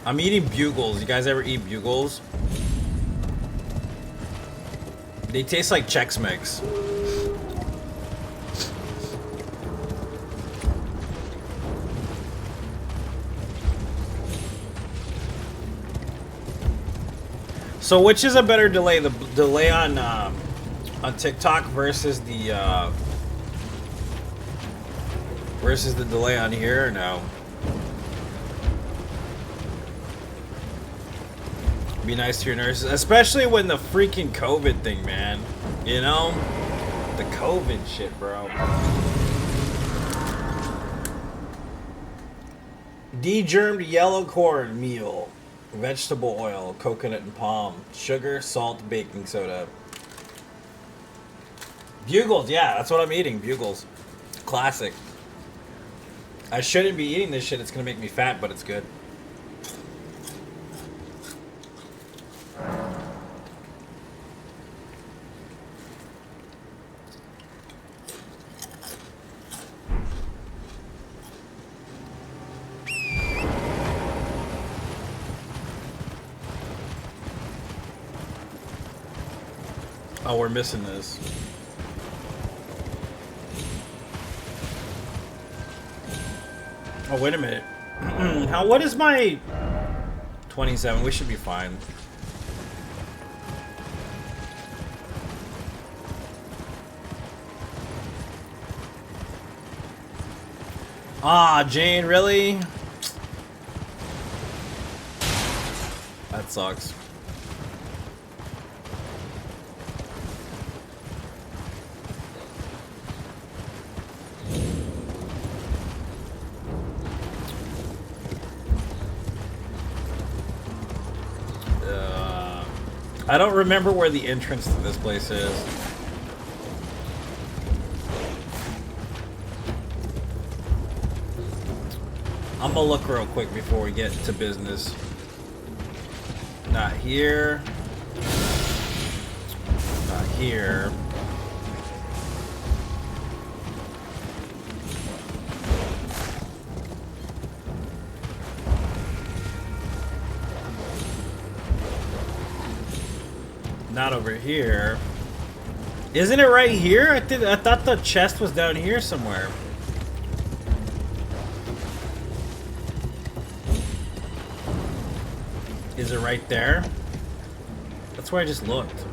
I'm eating bugles. You guys ever eat bugles? They taste like Chex Mix. So which is a better delay? The delay on TikTok versus the delay on here, or no? Be nice to your nurses, especially when the freaking COVID thing, man. You know? The COVID shit, bro. De-germed yellow corn meal, vegetable oil, coconut and palm, sugar, salt, baking soda. Bugles, yeah, that's what I'm eating. Bugles. Classic. I shouldn't be eating this shit. It's gonna make me fat, but it's good. Oh, we're missing this. Oh, wait a minute. What is my 27? We should be fine. Ah, Jane, really? That sucks. I don't remember where the entrance to this place is. I'm gonna look real quick before we get to business. Not here. Not here. Not over here. Isn't it right here? I thought the chest was down here somewhere. Is it right there? That's where I just looked.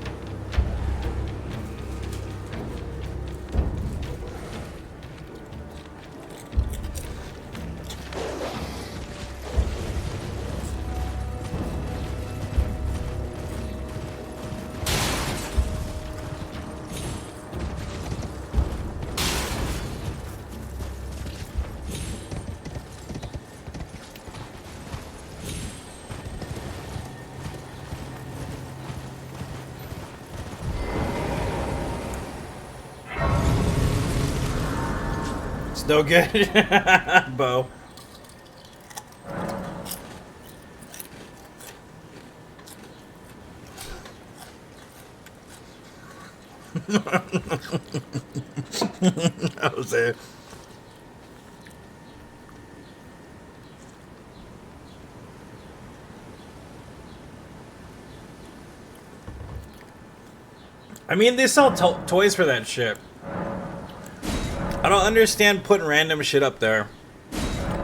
It's no good. Bo. That was it. I mean, they sell toys for that shit. I don't understand putting random shit up there.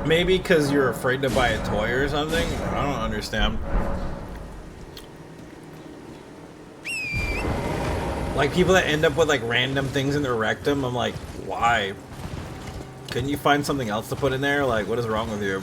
Maybe because you're afraid to buy a toy or something? I don't understand. Like, people that end up with, like, random things in their rectum, I'm like, why? Couldn't you find something else to put in there? Like, what is wrong with you?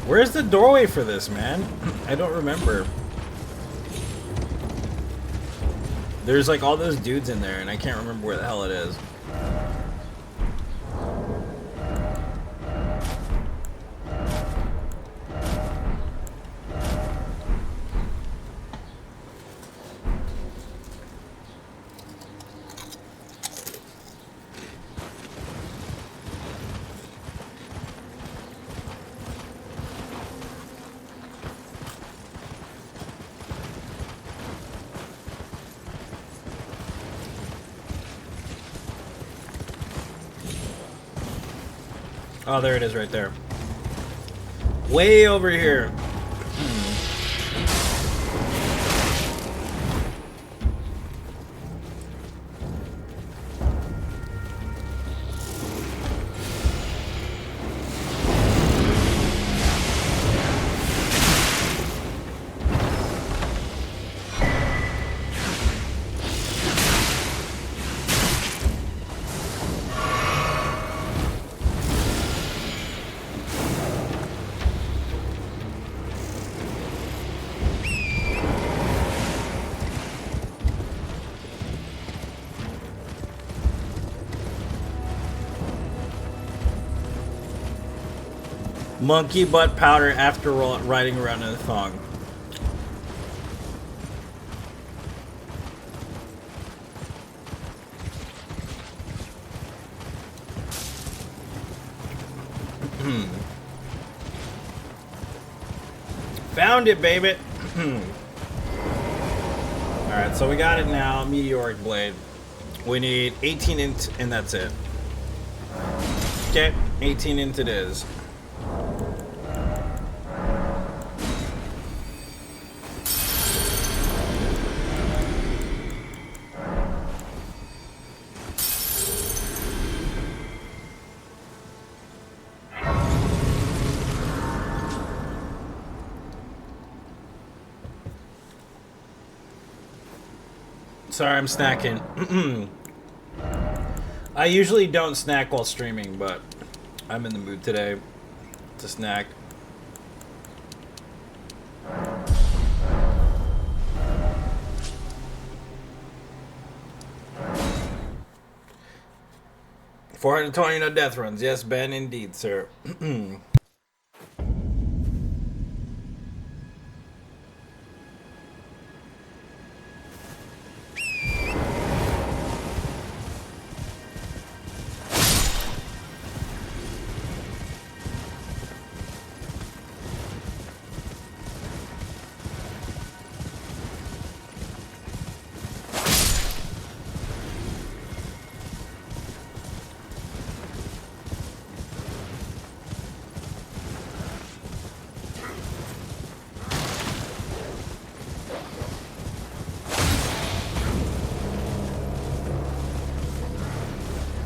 Where's the doorway for this, man? I don't remember. There's like all those dudes in there, and I can't remember where the hell it is. Oh, there it is right there. Way over here. Monkey butt powder after riding around in a thong. Found it, baby. Alright, so we got it now. Meteoric blade. We need 18 int, and that's it. Okay, 18 int it is. Sorry, I'm snacking. I usually don't snack while streaming, but I'm in the mood today to snack. 420 no death runs. Yes, Ben, indeed, sir.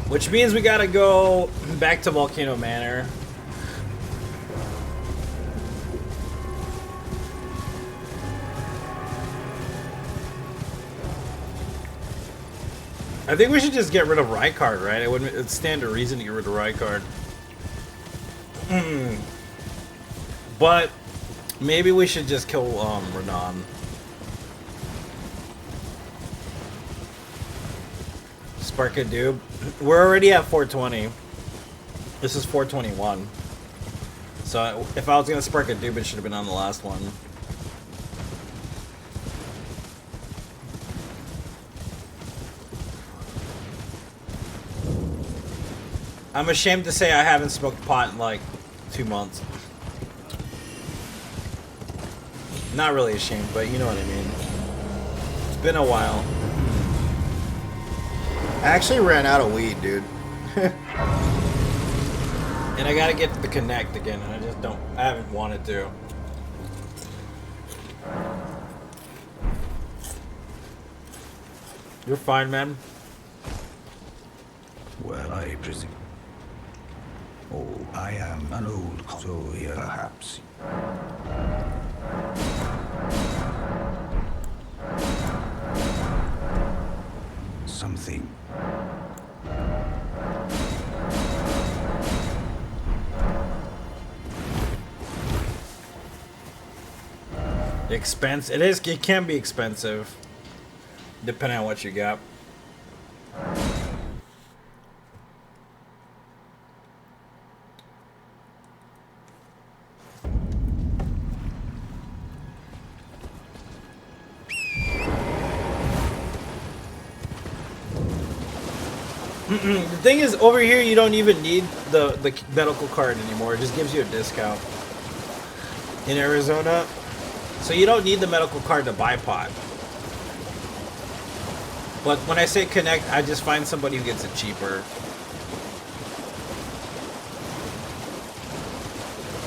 Which means we gotta go back to Volcano Manor. I think we should just get rid of Rykard, right? It'd stand to reason to get rid of Rykard. But maybe we should just kill Renan. Sparkadoob. We're already at 420. This is 421. So if I was gonna Sparkadoob, it should have been on the last one. I'm ashamed to say I haven't smoked pot in like 2 months. Not really ashamed, but you know what I mean. It's been a while. I actually ran out of weed, dude. And I gotta get the Connect again, and I haven't wanted to. You're fine, man. Well, I presume. Oh, I am an old so here, perhaps. Something. It can be expensive. Depending on what you got. The thing is, over here you don't even need the medical card anymore. It just gives you a discount. In Arizona. So you don't need the medical card to buy pot. But when I say Connect, I just find somebody who gets it cheaper.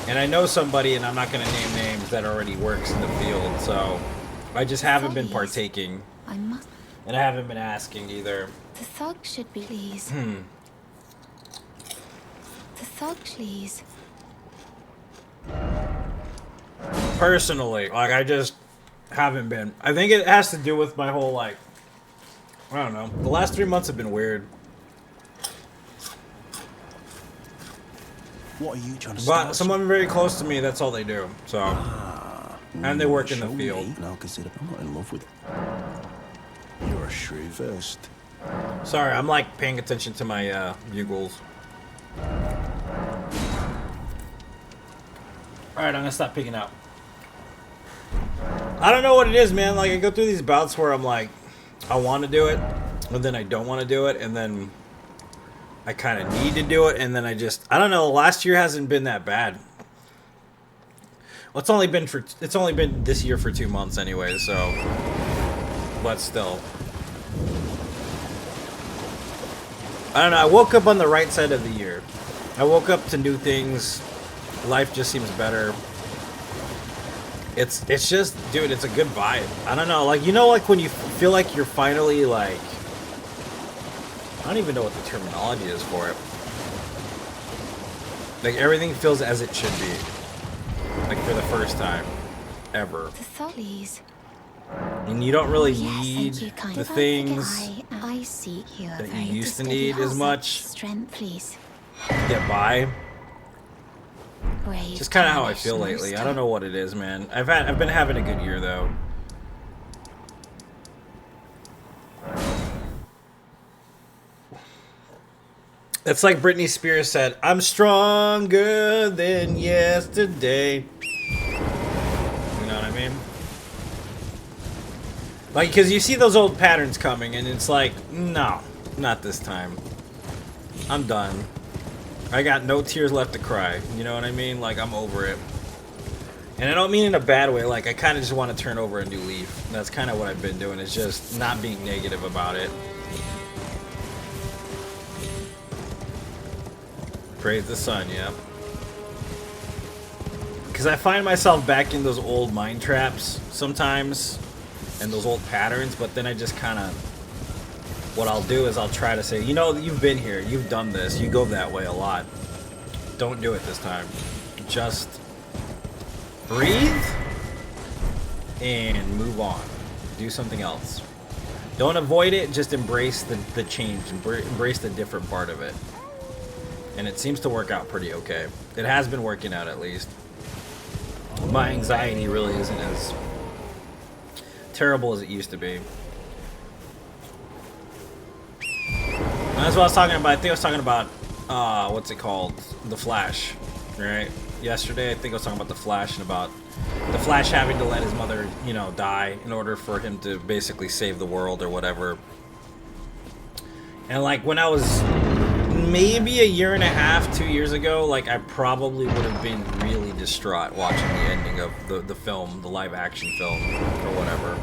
And I know somebody, and I'm not going to name names, that already works in the field, so I just haven't been partaking. And I haven't been asking either. The thug should be please. The thug, please. Personally, like, I just haven't been. I think it has to do with my whole, like, I don't know. The last 3 months have been weird. What are you trying to But someone very close to me, that's all they do. So, and they work in the field. And I'll consider I'm not in love with it. You're a shrew first. Sorry, I'm like paying attention to my bugles. Alright, I'm gonna stop picking up. I don't know what it is, man. Like, I go through these bouts where I'm like, I want to do it, and then I don't want to do it, and then I kind of need to do it, and then I don't know. Last year hasn't been that bad. Well, it's only been this year for 2 months anyway, so, but still. I don't know. I woke up on the right side of the year. I woke up to new things. Life just seems better. It's just, dude, it's a good vibe. I don't know, like, you know, like when you feel like you're finally, like, I don't even know what the terminology is for it. Like, everything feels as it should be. Like, for the first time ever. The thug, please. And you don't really Yes, need thank you, kind the of. things I seek your that you very used to steady need as heart, much strength, please. to get by. Brave, Just kind of how I tarnished feel lately. monster. I don't know what it is, man. I've been having a good year though. It's like Britney Spears said, I'm stronger than yesterday. You know what I mean? Like, because you see those old patterns coming, and it's like, no, not this time. I'm done. I got no tears left to cry. You know what I mean? Like, I'm over it. And I don't mean in a bad way. Like, I kind of just want to turn over a new leaf. That's kind of what I've been doing, is just not being negative about it. Praise the sun, yeah. Because I find myself back in those old mind traps sometimes, and those old patterns, but then I just kind of, what I'll do is I'll try to say, you know, you've been here, you've done this, you go that way a lot. Don't do it this time. Just breathe and move on. Do something else. Don't avoid it, just embrace the change, embrace the different part of it. And it seems to work out pretty okay. It has been working out, at least. My anxiety really isn't as terrible as it used to be. And that's what I was talking about. I think I was talking about, what's it called? The Flash, right? Yesterday, I think I was talking about the Flash and about the Flash having to let his mother, you know, die in order for him to basically save the world or whatever. And like when I was maybe a year and a half, 2 years ago, like I probably would have been really distraught watching the ending of the film, the live action film or whatever.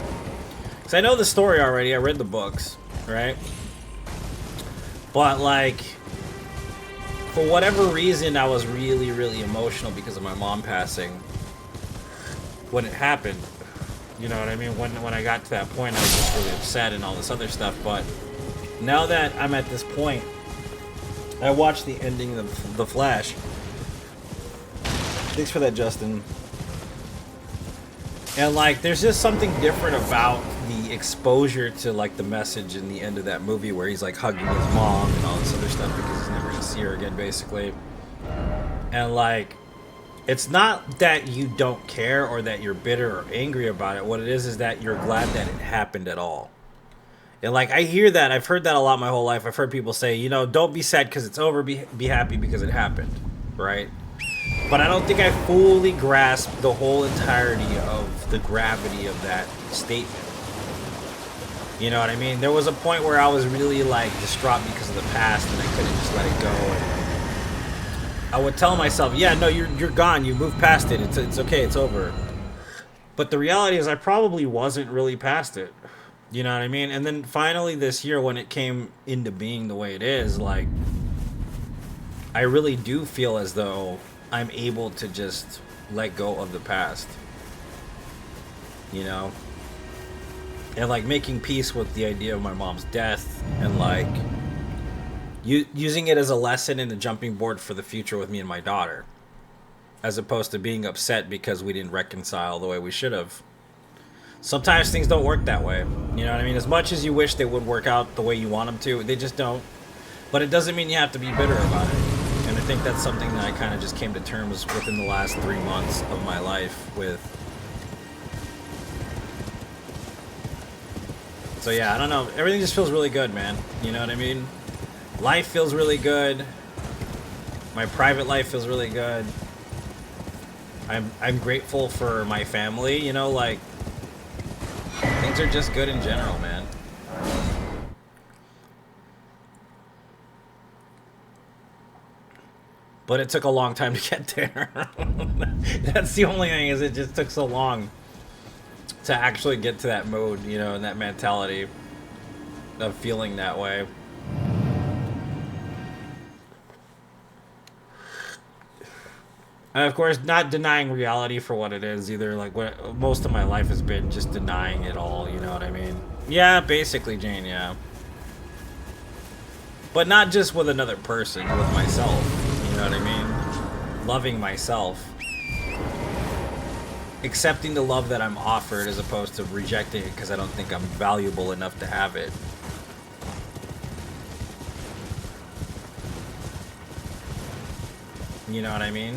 Because I know the story already, I read the books, right? But like, for whatever reason, I was really, really emotional because of my mom passing when it happened. You know what I mean? When I got to that point, I was just really upset and all this other stuff. But now that I'm at this point, I watched the ending of The Flash. Thanks for that, Justin. And like, there's just something different about the exposure to like the message in the end of that movie where he's like hugging his mom and all this other stuff because he's never gonna see her again, basically. And like, it's not that you don't care or that you're bitter or angry about it. What it is that you're glad that it happened at all. And like, I hear that, I've heard that a lot my whole life. I've heard people say, you know, don't be sad because it's over, be happy because it happened, right? But I don't think I fully grasped the whole entirety of the gravity of that statement. You know what I mean? There was a point where I was really like distraught because of the past and I couldn't just let it go. And I would tell myself, yeah, no, you're gone, you moved past it, it's okay, it's over. But the reality is I probably wasn't really past it. You know what I mean? And then finally this year when it came into being the way it is, like, I really do feel as though I'm able to just let go of the past. You know? And like making peace with the idea of my mom's death and like using it as a lesson and a jumping board for the future with me and my daughter. As opposed to being upset because we didn't reconcile the way we should have. Sometimes things don't work that way. You know what I mean? As much as you wish they would work out the way you want them to, they just don't. But it doesn't mean you have to be bitter about it. And I think that's something that I kind of just came to terms within the last 3 months of my life with. So yeah, I don't know. Everything just feels really good, man. You know what I mean? Life feels really good. My private life feels really good. I'm grateful for my family, you know, like, things are just good in general, man. But it took a long time to get there. That's the only thing, is it just took so long to actually get to that mode, you know, and that mentality of feeling that way. And of course, not denying reality for what it is either. Like, what most of my life has been just denying it all, you know what I mean? Yeah, basically, Jane, yeah. But not just with another person, with myself, you know what I mean? Loving myself. Accepting the love that I'm offered as opposed to rejecting it because I don't think I'm valuable enough to have it. You know what I mean?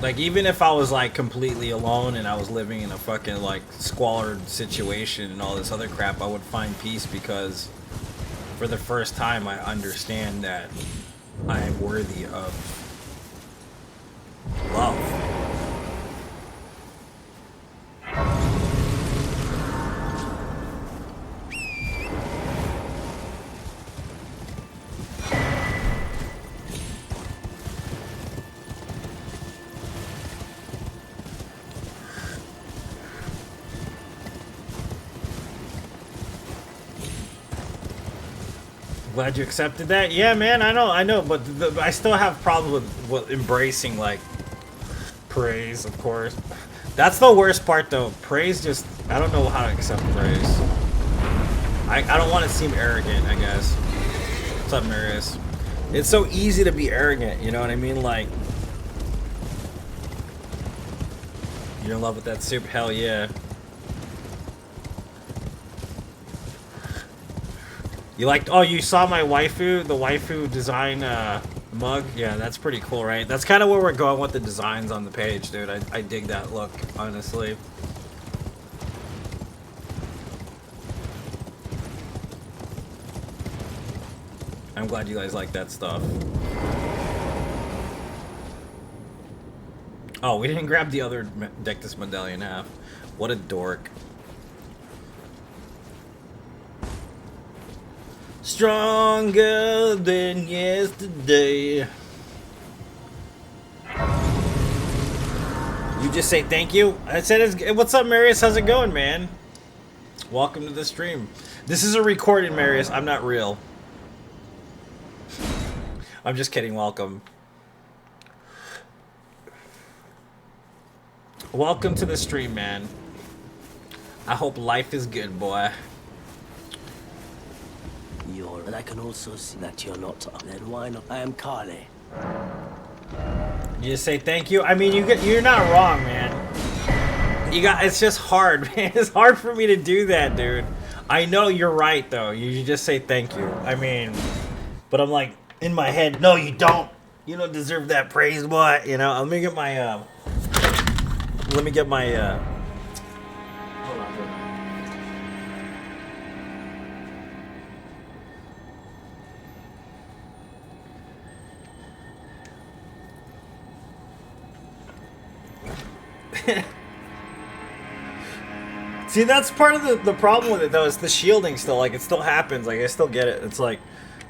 Like, even if I was, like, completely alone and I was living in a fucking, like, squalid situation and all this other crap, I would find peace because For the first time, I understand that I am worthy of love. Glad you accepted that. Yeah, man, I know, but I still have problems with embracing, like, praise, of course. That's the worst part, though. Praise just... I don't know how to accept praise. I don't want to seem arrogant, I guess. What's up, Marius? It's so easy to be arrogant, you know what I mean? Like... You're in love with that soup? Hell yeah. You liked... Oh, you saw my waifu? The waifu design mug? Yeah, that's pretty cool, right? That's kind of where we're going with the designs on the page, dude. I dig that look, honestly. I'm glad you guys like that stuff. Oh, we didn't grab the other deck this medallion half. What a dork. Stronger than yesterday. You just say thank you? I said, what's up, Marius? How's it going, man? Welcome to the stream. This is a recorded, Marius. I'm not real. I'm just kidding. Welcome. Welcome to the stream, man. I hope life is good, boy. And I can also see that you're not. Then why not? I am Carly. You just say thank you. I mean, you're not wrong, man. It's just hard, man. It's hard for me to do that, dude. I know you're right, though. You just say thank you. I mean, but I'm like in my head. No, you don't. You don't deserve that praise, boy. You know. Let me get my. Hold on. See, that's part of the problem with it, though, is the shielding still. Like, it still happens. Like, I still get it. It's like,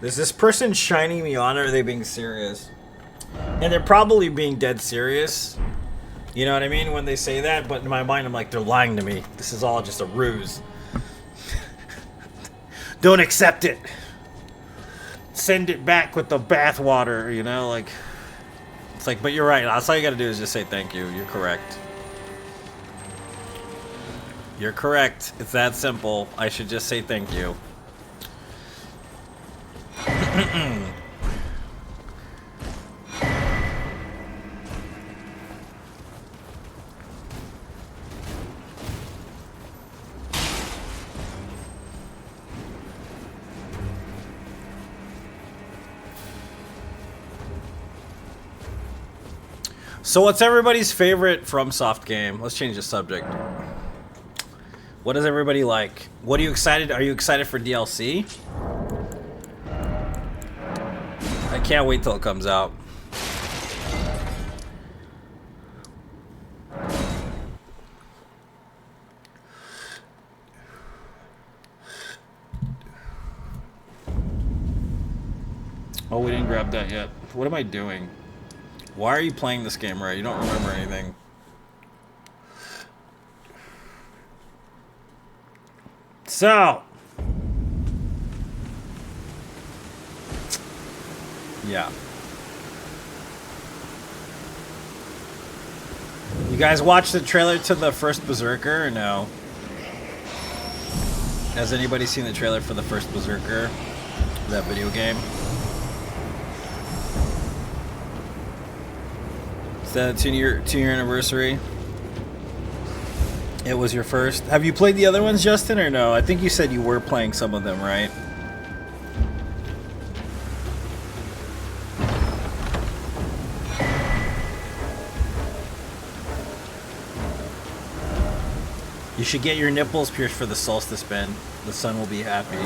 is this person shining me on, or are they being serious? And they're probably being dead serious. You know what I mean? When they say that, but in my mind, I'm like, they're lying to me. This is all just a ruse. Don't accept it. Send it back with the bathwater, you know? Like, it's like, but you're right. That's all you gotta do is just say thank you. You're correct. You're correct. It's that simple. I should just say thank you. So what's everybody's favorite FromSoft game? Let's change the subject. What does everybody like? What are you excited? Are you excited for DLC? I can't wait till it comes out. Oh, we didn't grab that yet. What am I doing? Why are you playing this game, right? You don't remember anything. So. Yeah. You guys watched the trailer to the first Berserker or no? Has anybody seen the trailer for the first Berserker? That video game? Is that a two-year anniversary? It was your first. Have you played the other ones, Justin, or no? I think you said you were playing some of them, right? You should get your nipples pierced for the solstice, Ben. The sun will be happy.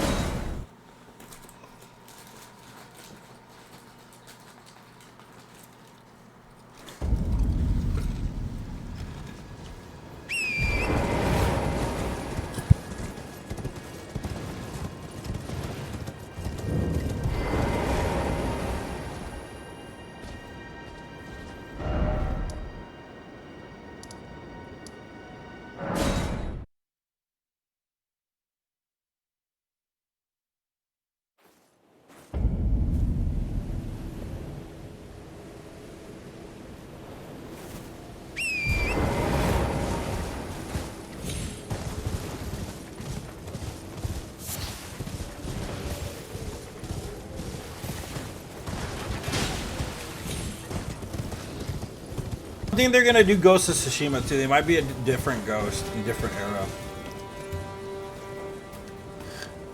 think they're gonna do Ghost of Tsushima 2. They might be a different Ghost, a different era.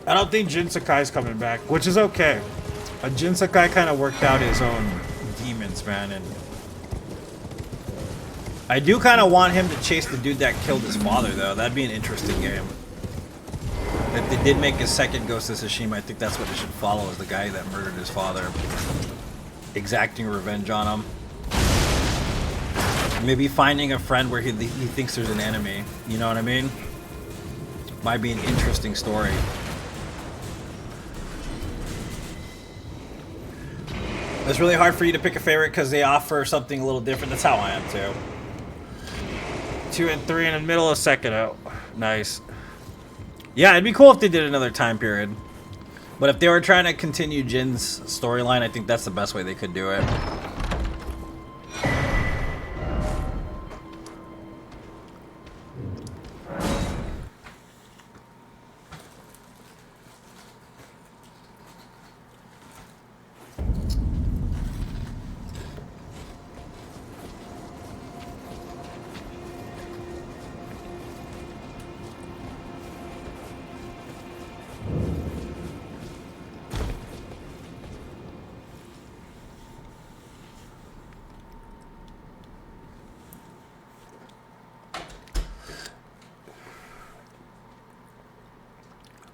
I don't think Jin Sakai's coming back, which is okay. Jin Sakai kind of worked out his own demons, man, and I do kind of want him to chase the dude that killed his father, though. That'd be an interesting game. If they did make a second Ghost of Tsushima, I think that's what it should follow, is the guy that murdered his father, exacting revenge on him. Maybe finding a friend where he thinks there's an enemy. You know what I mean? Might be an interesting story. It's really hard for you to pick a favorite because they offer something a little different. That's how I am too. 2 and 3 in the middle of Sekiro. Nice. Yeah, it'd be cool if they did another time period. But if they were trying to continue Jin's storyline, I think that's the best way they could do it.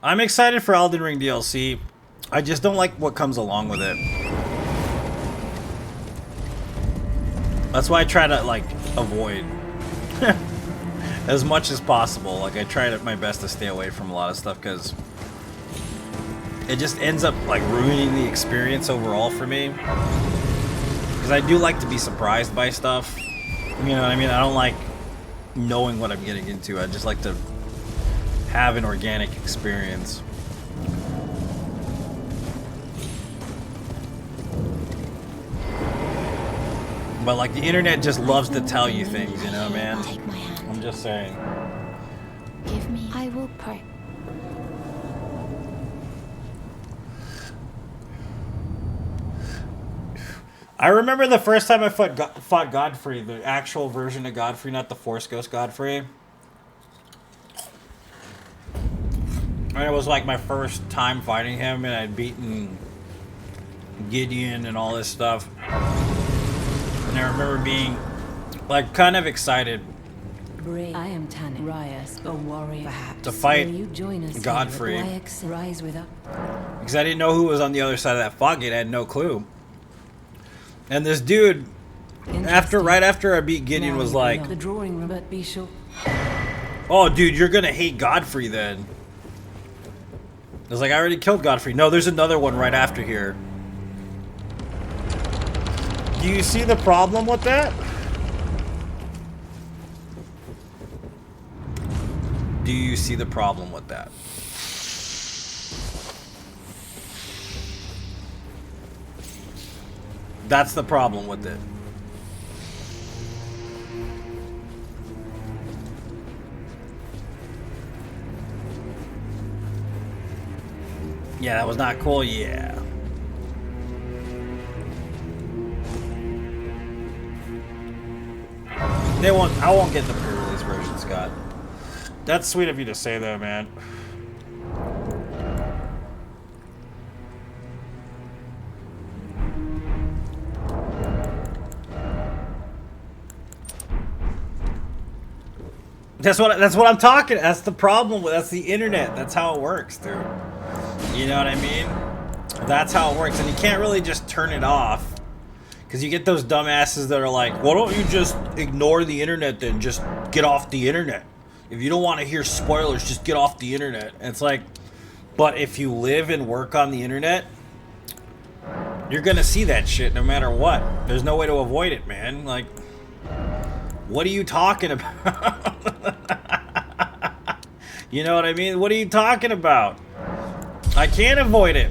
I'm excited for Elden Ring DLC. I just don't like what comes along with it. That's why I try to, like, avoid as much as possible. Like, I try my best to stay away from a lot of stuff because it just ends up, like, ruining the experience overall for me. Because I do like to be surprised by stuff. You know what I mean? I don't like knowing what I'm getting into. I just like to have an organic experience. But like the internet just loves to tell you things, you know, man. Take my hand. I'm just saying. Give me. I will pray. I remember the first time I fought Godfrey, the actual version of Godfrey, not the Force Ghost Godfrey. And it was like my first time fighting him, and I'd beaten Gideon and all this stuff. And I remember being like kind of excited I am Tanit Rias, a warrior. Perhaps to fight will you join us Godfrey. Rise with us. Because I didn't know who was on the other side of that fog gate. I had no clue. And this dude, right after I beat Gideon, was like, the drawing room, but be sure. "Oh, dude, you're gonna hate Godfrey then." I was like, "I already killed Godfrey." No, there's another one right after here. Do you see the problem with that? Do you see the problem with that? That's the problem with it. Yeah, that was not cool. Yeah. I won't get the pre-release version, Scott. That's sweet of you to say, though, man. That's what I'm talking. That's the problem with. That's the internet. That's how it works, dude. You know what I mean? That's how it works, and you can't really just turn it off. Because you get those dumbasses that are like, why don't you just ignore the internet then? Just get off the internet. If you don't want to hear spoilers, just get off the internet. And it's like, but if you live and work on the internet, you're going to see that shit no matter what. There's no way to avoid it, man. Like, what are you talking about? You know what I mean? What are you talking about? I can't avoid it.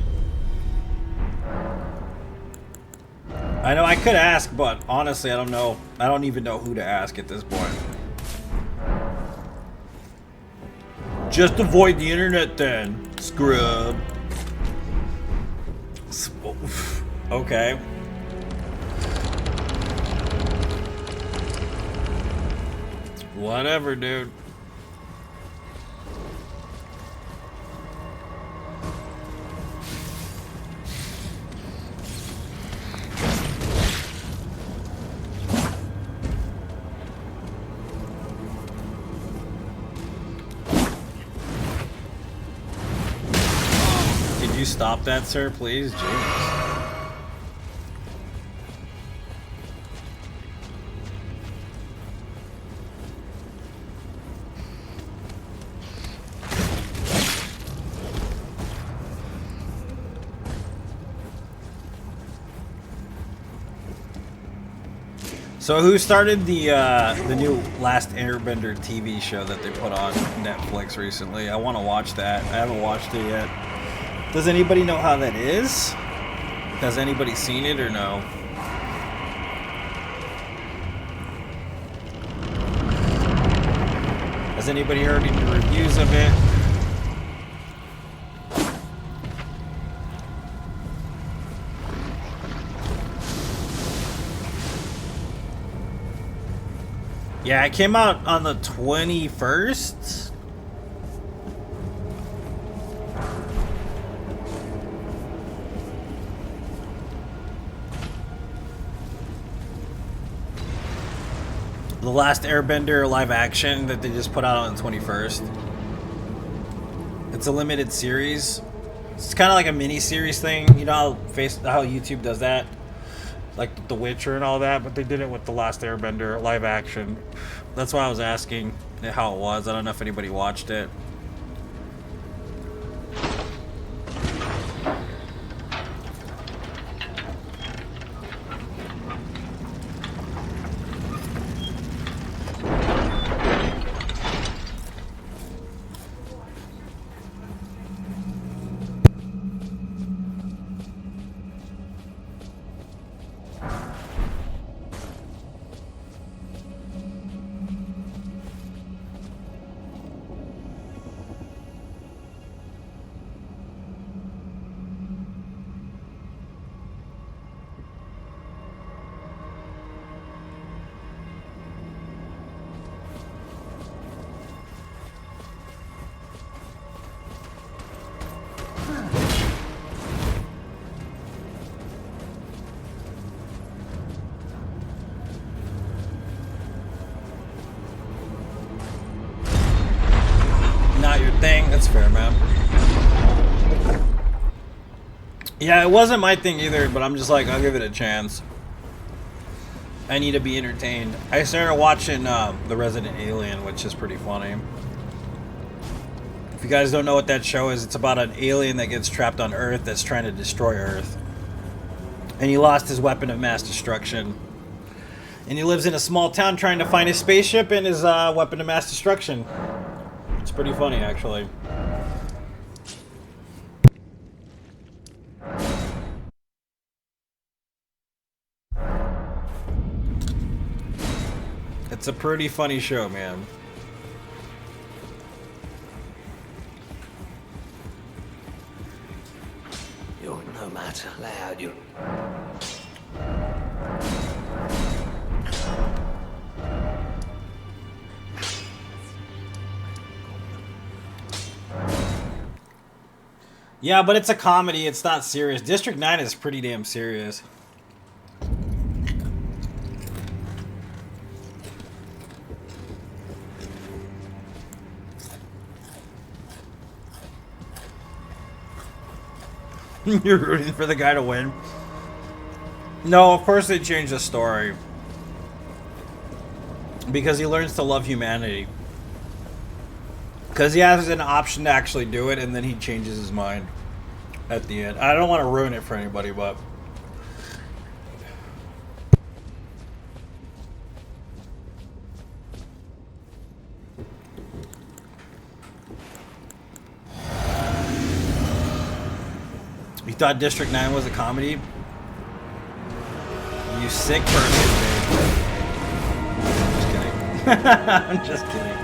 I know I could ask, but honestly, I don't know. I don't even know who to ask at this point. Just avoid the internet then, scrub. Okay. Whatever, dude. Could you stop that, sir, please? Jeez. So who started the new Last Airbender TV show that they put on Netflix recently? I want to watch that. I haven't watched it yet. Does anybody know how that is? Has anybody seen it or no? Has anybody heard any reviews of it? Yeah, it came out on the 21st. The Last Airbender live action that they just put out on the 21st. It's a limited series. It's kind of like a mini series thing. You know how YouTube does that? Like The Witcher and all that, but they did it with The Last Airbender live action. That's why I was asking how it was. I don't know if anybody watched it. That's fair, man. Yeah, it wasn't my thing either, but I'm just like, I'll give it a chance. I need to be entertained. I started watching The Resident Alien, which is pretty funny. If you guys don't know what that show is, it's about an alien that gets trapped on Earth that's trying to destroy Earth. And he lost his weapon of mass destruction. And he lives in a small town trying to find his spaceship and his weapon of mass destruction. It's pretty funny, actually. It's a pretty funny show, man. You're no matter loud, you're... Yeah, but it's a comedy. It's not serious. District 9 is pretty damn serious. You're rooting for the guy to win? No, of course they changed the story. Because he learns to love humanity. Because he has an option to actually do it, and then he changes his mind at the end. I don't want to ruin it for anybody, but... You thought District 9 was a comedy? You sick person, dude. I'm just kidding. I'm just kidding.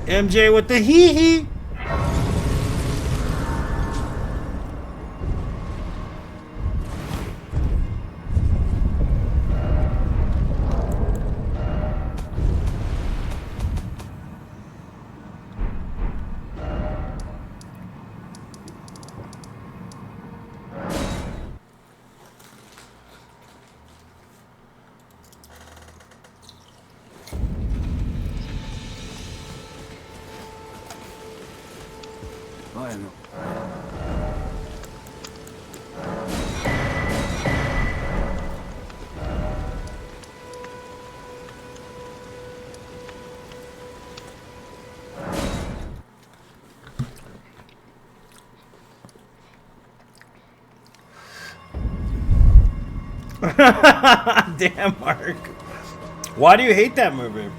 MJ with the hee hee. Bueno. Damn, Mark. Why do you hate that movie?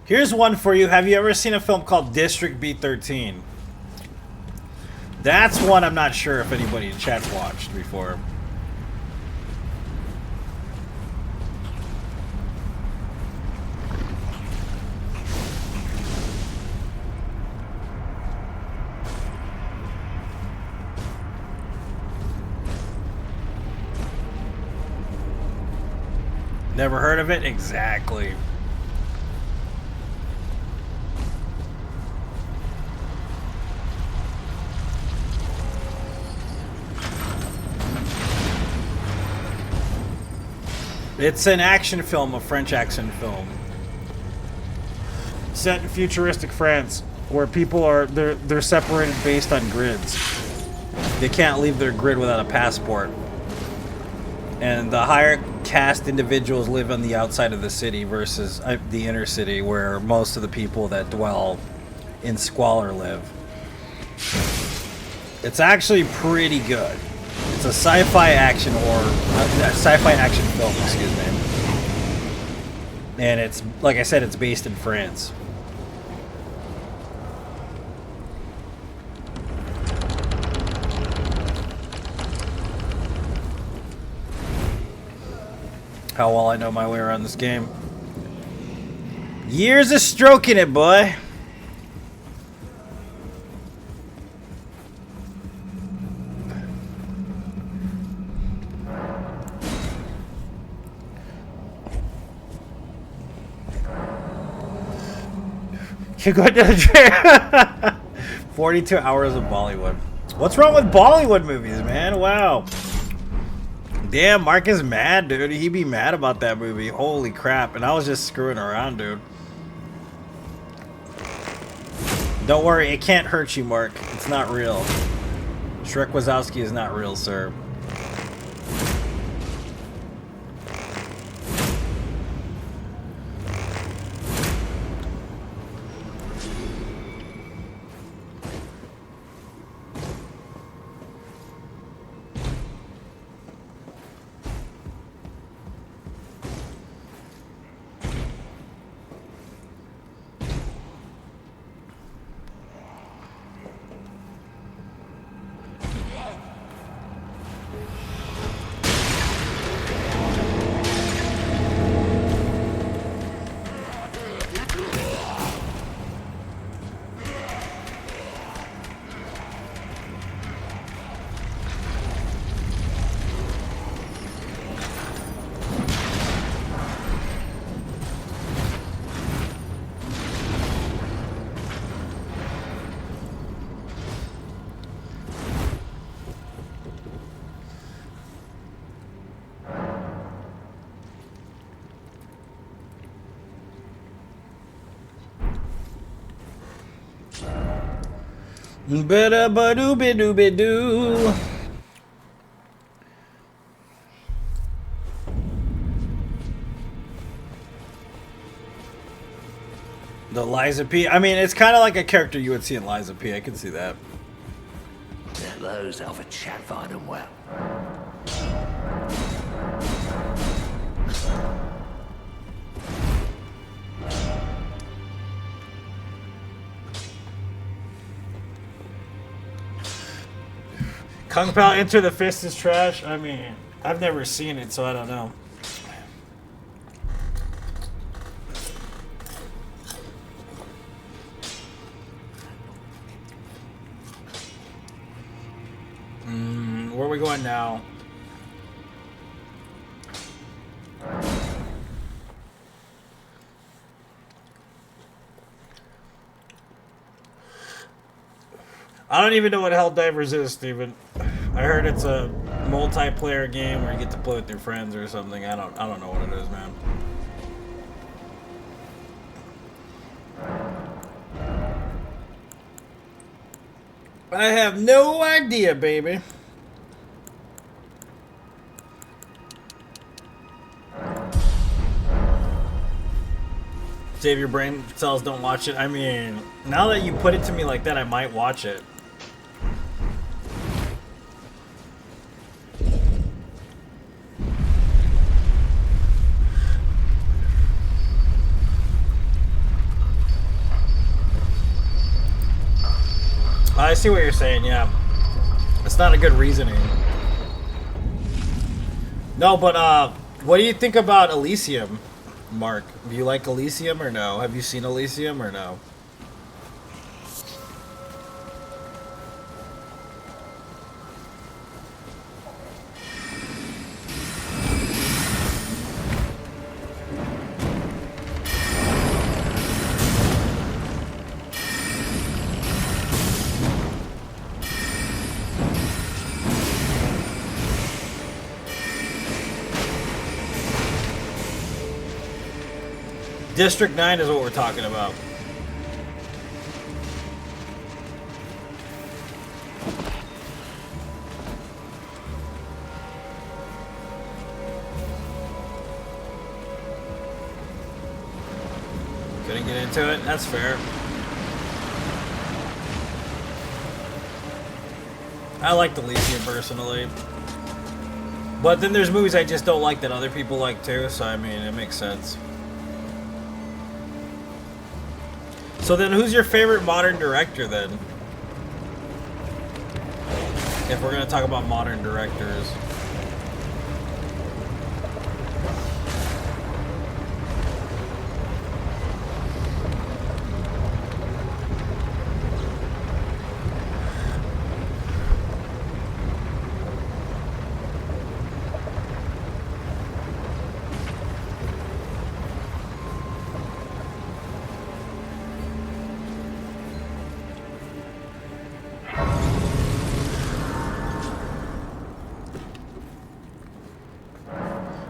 Here's one for you. Have you ever seen a film called District B13? That's one I'm not sure if anybody in chat's watched before. Never heard of it? Exactly. It's an action film, a French action film. Set in futuristic France, where people are they're separated based on grids. They can't leave their grid without a passport. And the higher caste individuals live on the outside of the city versus the inner city, where most of the people that dwell in squalor live. It's actually pretty good. It's a sci-fi action sci-fi action film, excuse me. And it's, like I said, it's based in France. How well I know my way around this game. Years of stroking it, boy. You go to the 42 hours of Bollywood. What's wrong with Bollywood movies, man? Wow. Damn, Mark is mad, dude. He'd be mad about that movie. Holy crap. And I was just screwing around, dude. Don't worry, it can't hurt you, Mark. It's not real. Shrek Wazowski is not real, sir. Ba-da-ba-doo-ba-doo-ba-doo. The Liza P. I mean, it's kind of like a character you would see in Liza P. I can see that. Those of a chat find them well. Kung Pao Enter the Fist is trash? I mean, I've never seen it, so I don't know. Where are we going now? I don't even know what Helldivers is, Steven. I heard it's a multiplayer game where you get to play with your friends or something. I don't know what it is, man. I have no idea, baby. Save your brain cells, don't watch it. I mean, now that you put it to me like that, I might watch it. I see what you're saying, yeah. It's not a good reasoning. No, but what do you think about Elysium, Mark? Do you like Elysium or no? Have you seen Elysium or no? District 9 is what we're talking about. Couldn't get into it? That's fair. I like Elysium personally. But then there's movies I just don't like that other people like too, so I mean, it makes sense. So then who's your favorite modern director then? If we're going to talk about modern directors.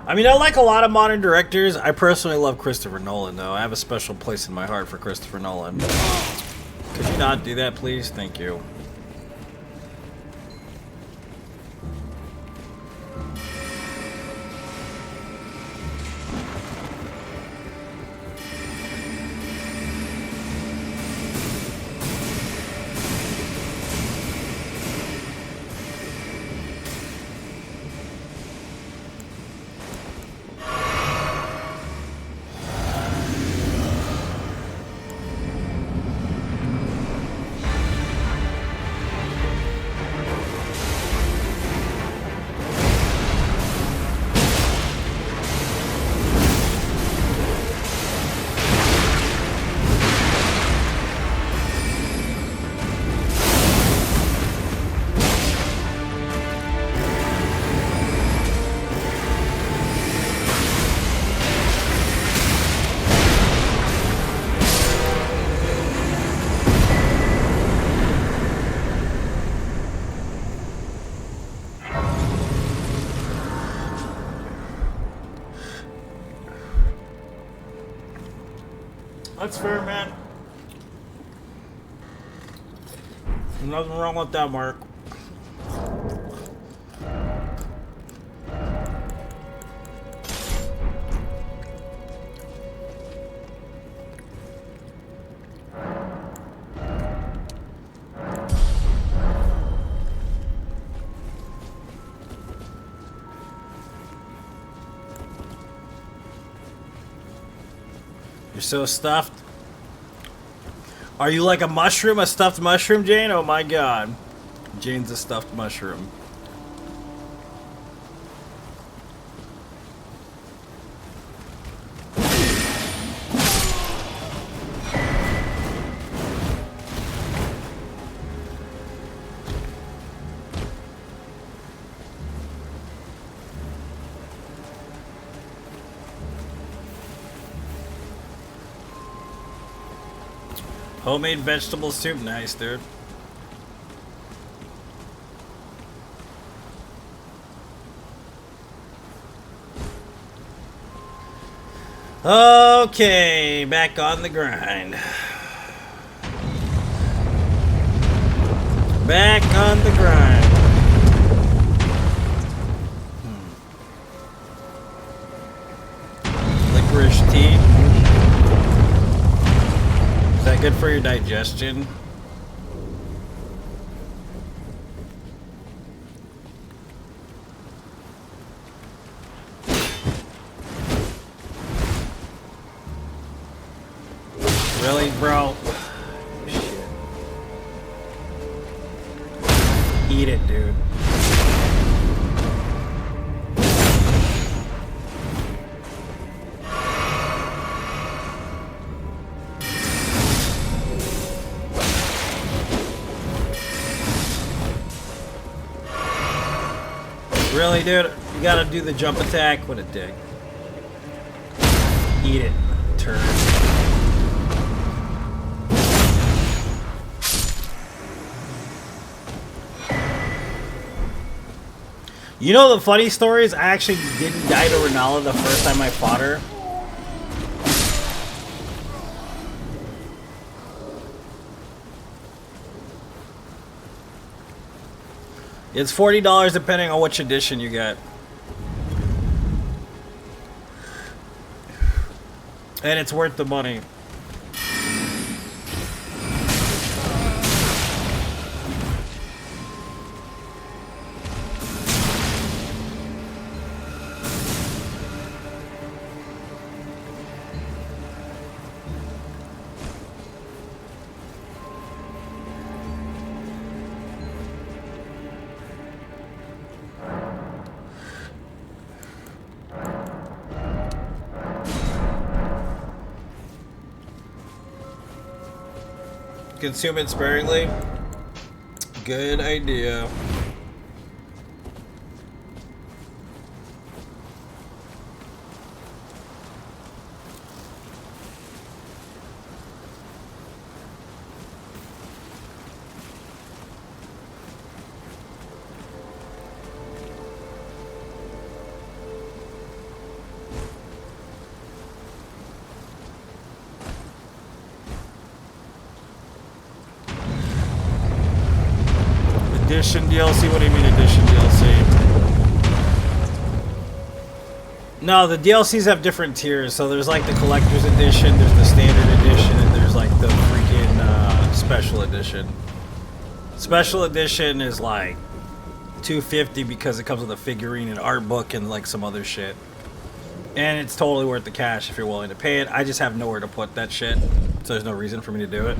I mean, I like a lot of modern directors. I personally love Christopher Nolan, though. I have a special place in my heart for Christopher Nolan. Could you not do that, please? Thank you. That's fair, man. Nothing wrong with that, Mark. You're so stuffed. Are you like a mushroom, a stuffed mushroom, Jane? Oh my god. Jane's a stuffed mushroom. Homemade vegetable soup, nice, dude. Okay, back on the grind. Back on the grind. Licorice tea. Is that good for your digestion? Really, bro? Shit. Eat it, dude. Really, dude? You gotta do the jump attack? What a dick. Eat it, turd. You know the funny story is I actually didn't die to Renala the first time I fought her. It's $40 depending on which edition you get. And it's worth the money. Consume it sparingly. Good idea. Edition DLC? What do you mean edition DLC? No, the DLCs have different tiers. So there's like the collector's edition, there's the standard edition, and there's like the freaking special edition. Special edition is like $250 because it comes with a figurine and art book and like some other shit. And it's totally worth the cash if you're willing to pay it. I just have nowhere to put that shit, so there's no reason for me to do it.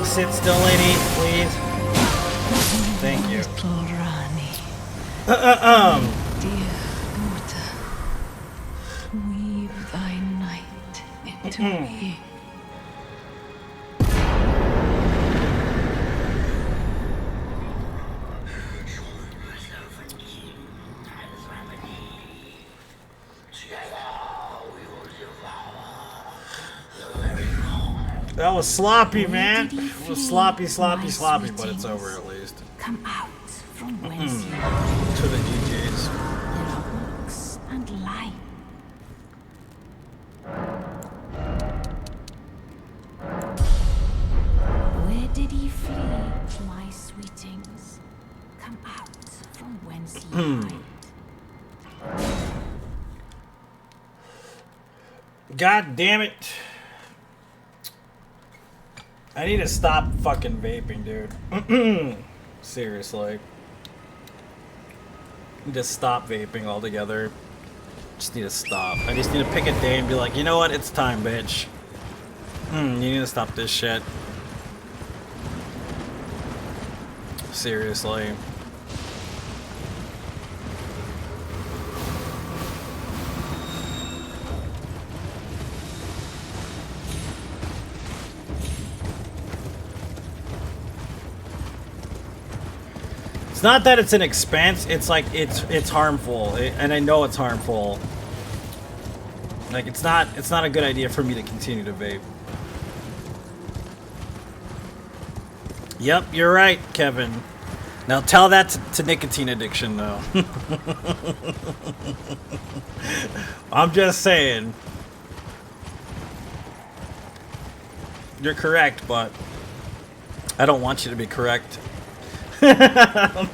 sit still, lady, please. Thank you. Dear daughter, weave thy night into me. That was sloppy, man. It was sloppy, but it's over at least. Come out from whence you To the GGs. there are hooks and light. Where did ye flee, my sweetings? Come out from whence ye light. God damn it. I need to stop fucking vaping, dude. Seriously. Just stop vaping altogether. Just need to stop. I just need to pick a day and be like, you know what? It's time, bitch. You need to stop this shit. Seriously. It's not that it's an expense, it's like it's harmful, and I know it's harmful. Like it's not a good idea for me to continue to vape. Yep, you're right, Kevin. Now tell that to nicotine addiction, though. I'm just saying. You're correct, but I don't want you to be correct. I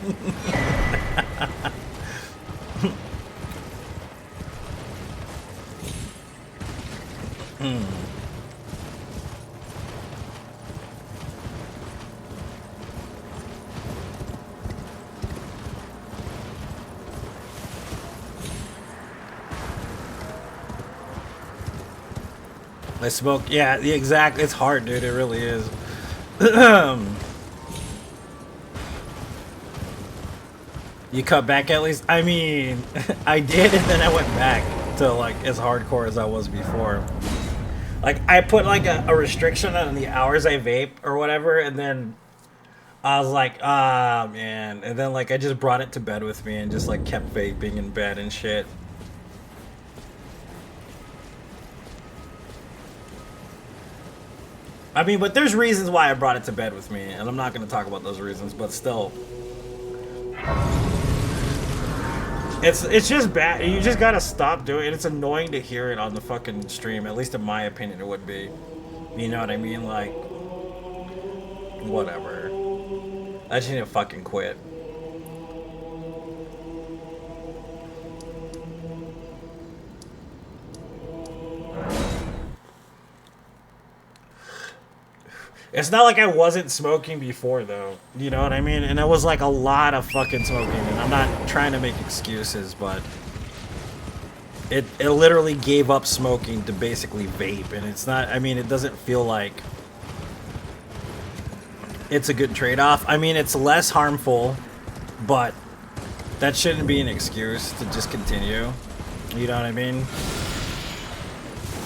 smoke, yeah, exactly. It's hard, dude. It really is. You cut back at least? I mean, I did, and then I went back to like as hardcore as I was before. Like I put like a restriction on the hours I vape or whatever, and then I was like, ah, man. And then like I just brought it to bed with me and just like kept vaping in bed and shit. I mean, but there's reasons why I brought it to bed with me, and I'm not going to talk about those reasons, but still. It's just bad. You just gotta stop doing it. It's annoying to hear it on the fucking stream. At least in my opinion, it would be. You know what I mean? Like, whatever. I just need to fucking quit. It's not like I wasn't smoking before, though. You know what I mean? And it was like a lot of fucking smoking. And I'm not trying to make excuses, but it literally gave up smoking to basically vape. And it's not, I mean, it doesn't feel like it's a good trade-off. I mean, it's less harmful, but that shouldn't be an excuse to just continue. You know what I mean?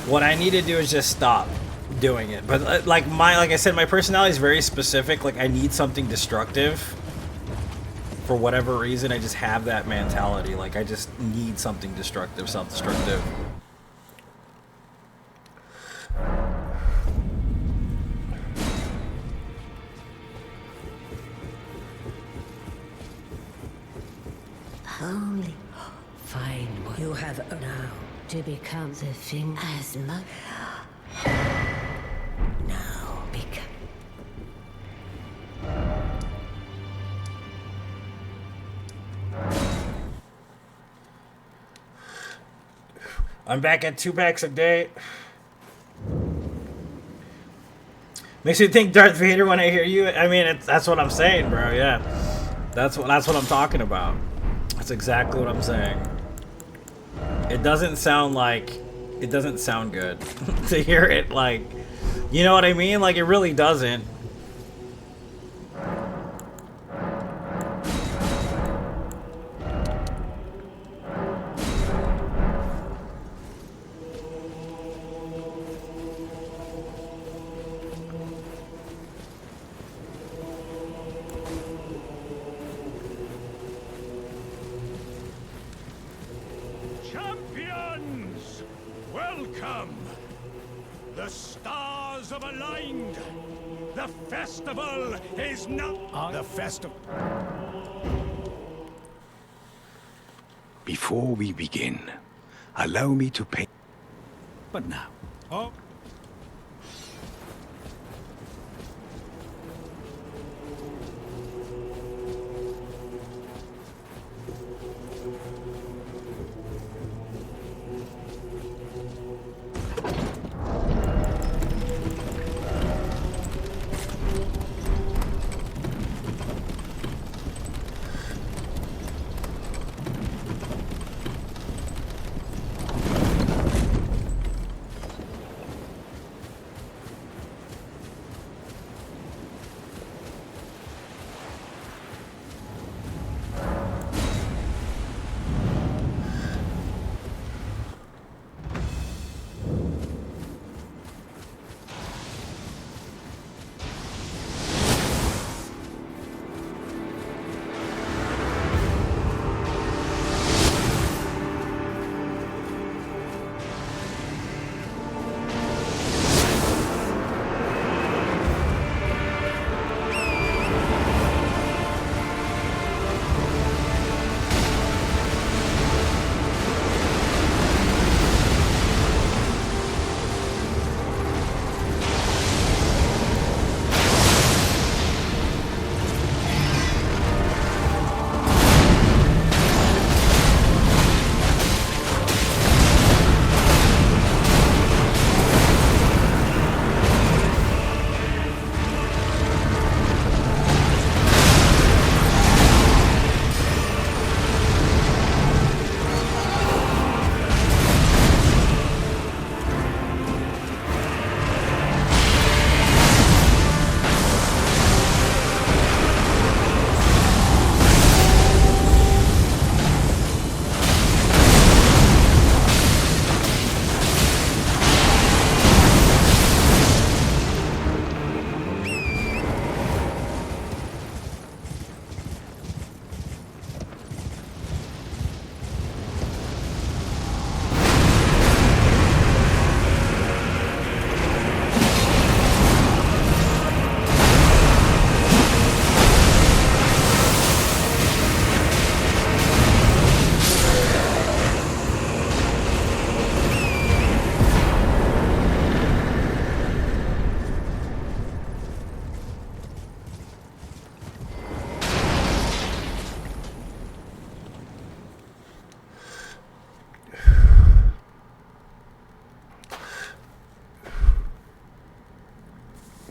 What I need to do is just stop doing it. But like I said, my personality is very specific. Like I need something destructive for whatever reason. I just have that mentality. Like I just need something destructive, self-destructive. Only find what you have now to become the thing as much. Now become. I'm back at 2 packs a day. Makes me think Darth Vader when I hear you. I mean, that's what I'm saying, bro. Yeah, that's what I'm talking about. That's exactly what I'm saying. It doesn't sound good to hear it. Like, you know what I mean? Like, it really doesn't. Welcome! The stars have aligned! The festival is now... The festival. Before we begin, allow me to pay. But now. Oh.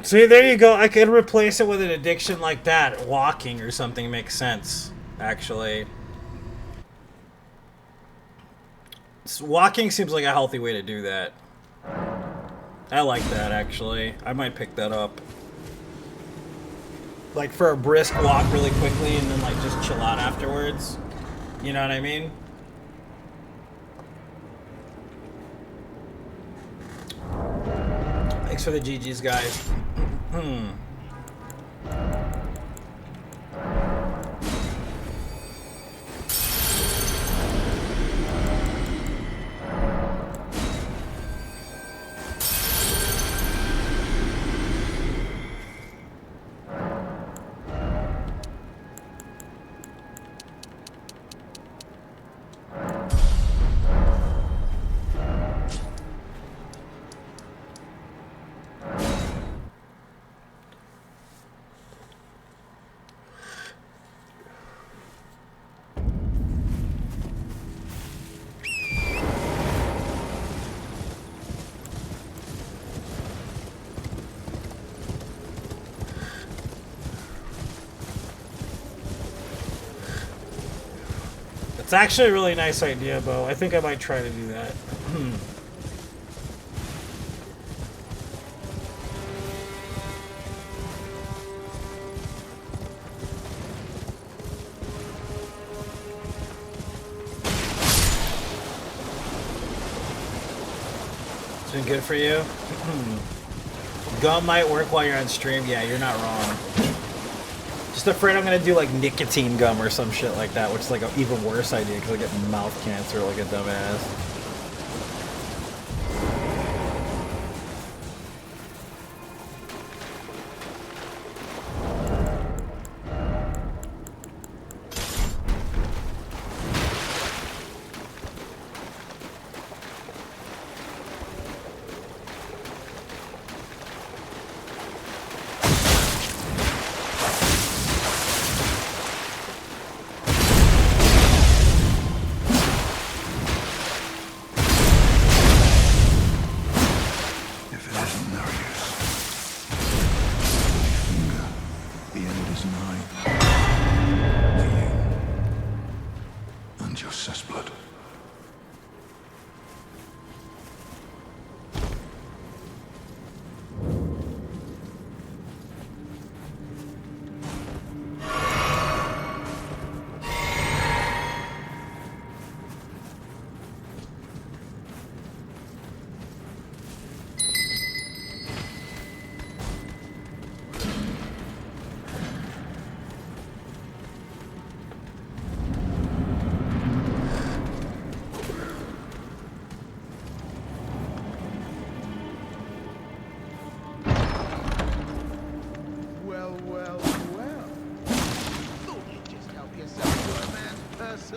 See, there you go. I could replace it with an addiction like that. Walking or something makes sense, actually. Walking seems like a healthy way to do that. I like that, actually. I might pick that up. Like, for a brisk walk really quickly and then, like, just chill out afterwards. You know what I mean? Thanks for the GGs, guys. It's actually a really nice idea, Bo. I think I might try to do that. It's been good for you? Gum might work while you're on stream. Yeah, you're not wrong. Just afraid I'm gonna do like nicotine gum or some shit like that, which is like an even worse idea because I get mouth cancer like a dumbass.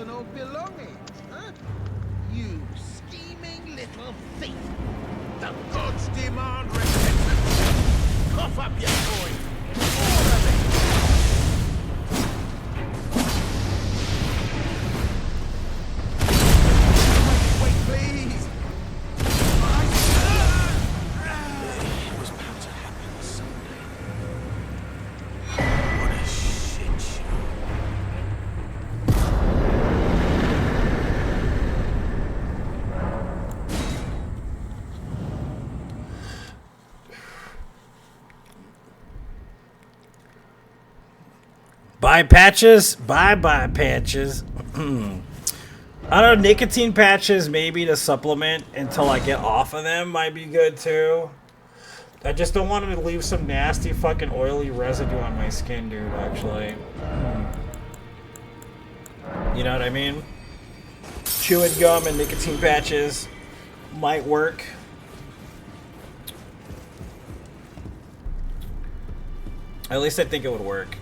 personal belongings, huh? You scheming little thief! The gods demand repentance! Cough up your coin! All of it! Wait, please! It was bound to happen someday. What a shit show. Buy patches? Buy patches. I don't know, nicotine patches maybe to supplement until I get off of them might be good too. I just don't want them to leave some nasty fucking oily residue on my skin, dude, actually. You know what I mean? Chewing gum and nicotine patches might work. At least I think it would work.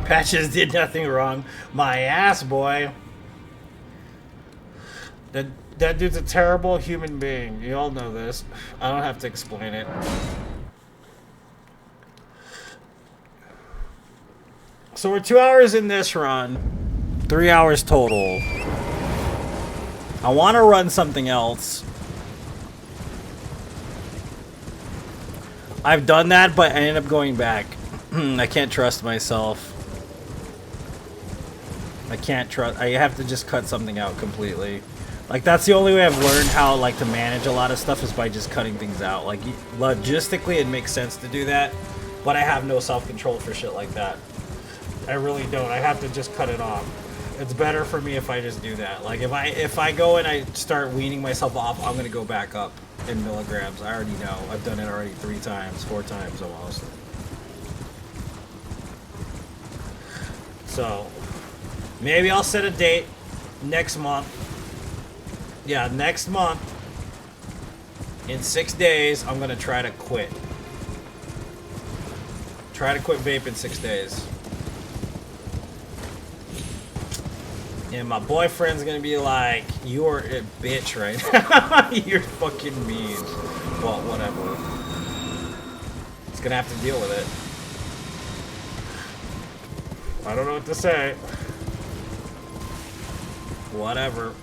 Patches did nothing wrong. My ass, boy. That dude's a terrible human being. You all know this. I don't have to explain it. So we're 2 hours in this run. 3 hours total. I want to run something else. I've done that, but I ended up going back. I can't trust myself. I can't trust. I have to just cut something out completely. Like, that's the only way I've learned how, like, to manage a lot of stuff is by just cutting things out. Like, logistically, it makes sense to do that, but I have no self-control for shit like that. I really don't. I have to just cut it off. It's better for me if I just do that. Like, if I go and I start weaning myself off, I'm gonna go back up in milligrams. I already know. I've done it already 3 times, 4 times almost. So, maybe I'll set a date next month. Yeah, next month. In 6 days, I'm gonna try to quit. Try to quit vape in 6 days. And my boyfriend's gonna be like, "You're a bitch right now." You're fucking mean. Well, whatever. He's gonna have to deal with it. I don't know what to say. Whatever.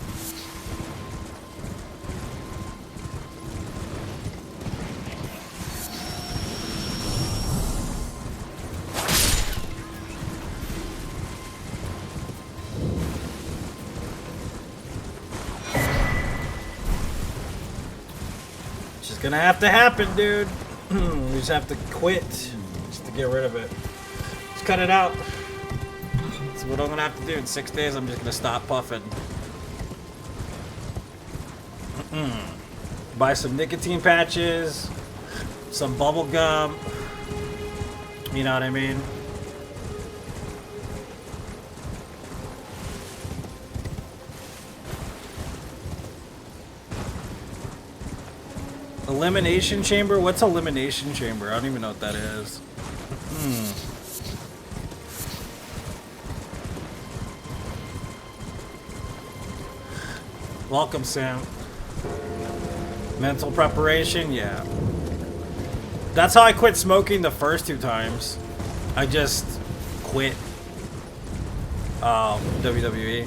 Gonna have to happen, dude. We just have to quit just to get rid of it. Just cut it out. That's what I'm gonna have to do. In 6 days, I'm just gonna stop puffing. Buy some nicotine patches, some bubble gum. You know what I mean? Elimination chamber? What's elimination chamber? I don't even know what that is. Welcome, Sam. Mental preparation? Yeah. That's how I quit smoking the first 2 times. I just quit. WWE.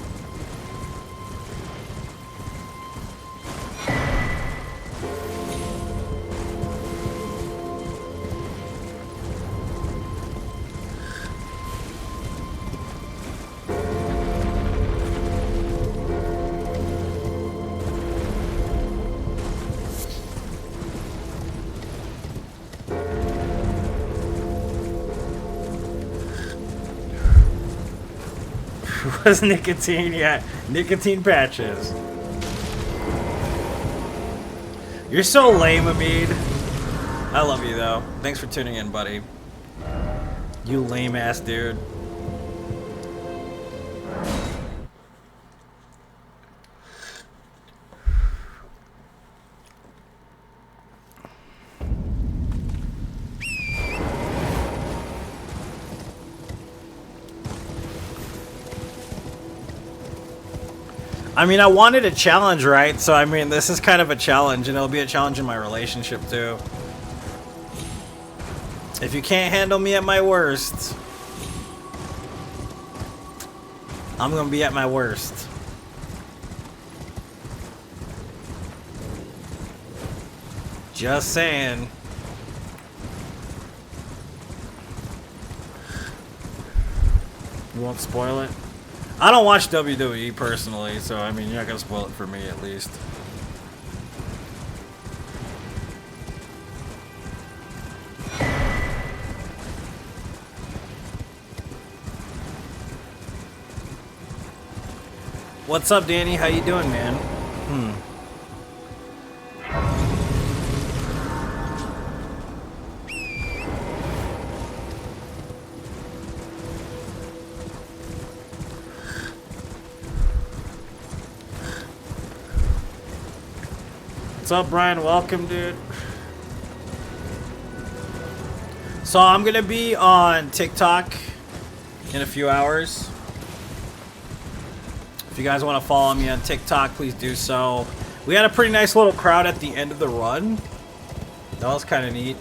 Was nicotine, yeah. Nicotine patches. You're so lame, Amid. I love you though. Thanks for tuning in, buddy. You lame ass dude. I mean, I wanted a challenge, right? So, I mean, this is kind of a challenge, and it'll be a challenge in my relationship, too. If you can't handle me at my worst, I'm gonna be at my worst. Just saying. You won't spoil it? I don't watch WWE personally, so I mean, you're not gonna spoil it for me at least. What's up, Danny? How you doing, man? What's up, Brian? Welcome, dude. So I'm gonna be on TikTok in a few hours. If you guys want to follow me on TikTok, please do so. We had a pretty nice little crowd at the end of the run. That was kind of neat.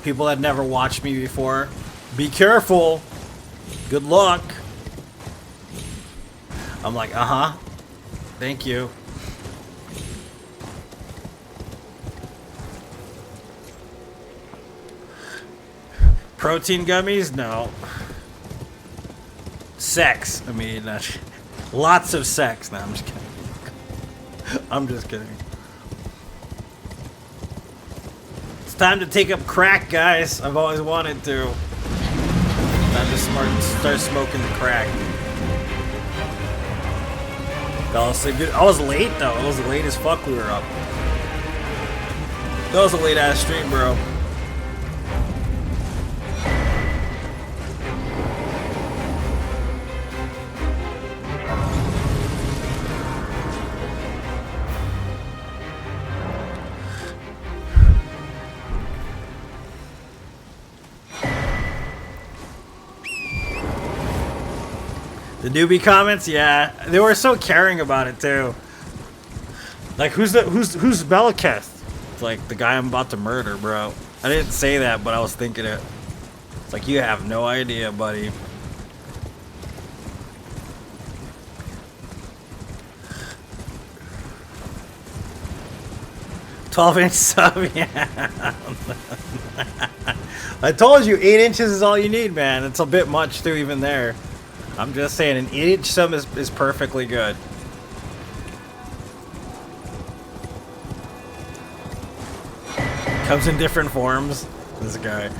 People that never watched me before. Be careful. Good luck. I'm like, uh-huh. Thank you. Protein gummies? No. Sex. I mean, lots of sex. No, I'm just kidding. I'm just kidding. It's time to take up crack, guys. I've always wanted to. Time to start smoking the crack. I was late, though. It was late as fuck we were up. That was a late-ass stream, bro. The newbie comments, yeah, they were so caring about it too. Like, who's Bellicast? It's like the guy I'm about to murder, bro. I didn't say that, but I was thinking it. It's like, you have no idea, buddy. $12-inch sub, yeah. I told you, 8 inches is all you need, man. It's a bit much too, even there. I'm just saying, an 8-inch sub is perfectly good. Comes in different forms. This guy.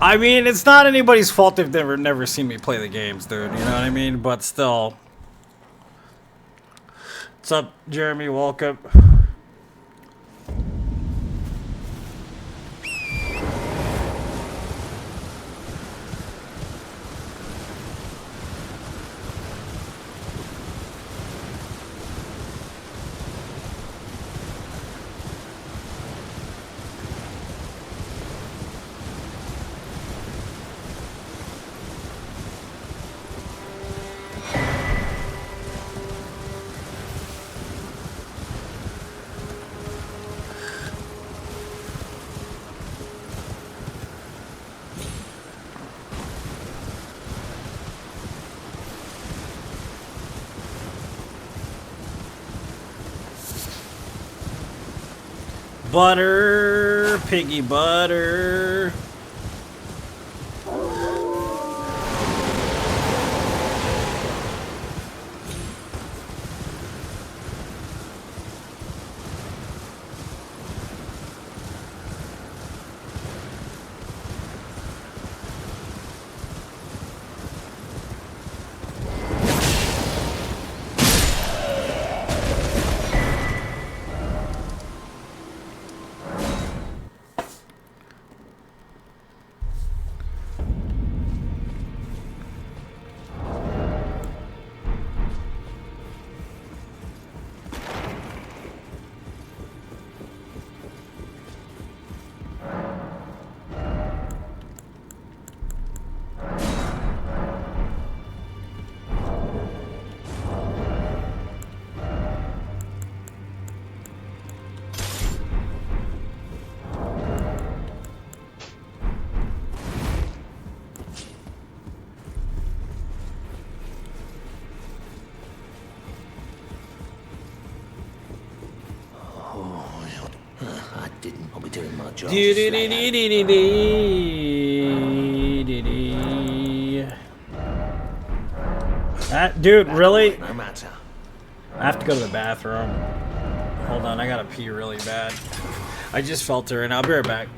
I mean, it's not anybody's fault if they've never seen me play the games, dude. You know what I mean? But still. What's up, Jeremy? Welcome. Butter, piggy butter. I didn't. I'll be doing my job. Dude, really? No matter. I have to go to the bathroom. Hold on, I gotta pee really bad. I just felt her, and I'll be right back.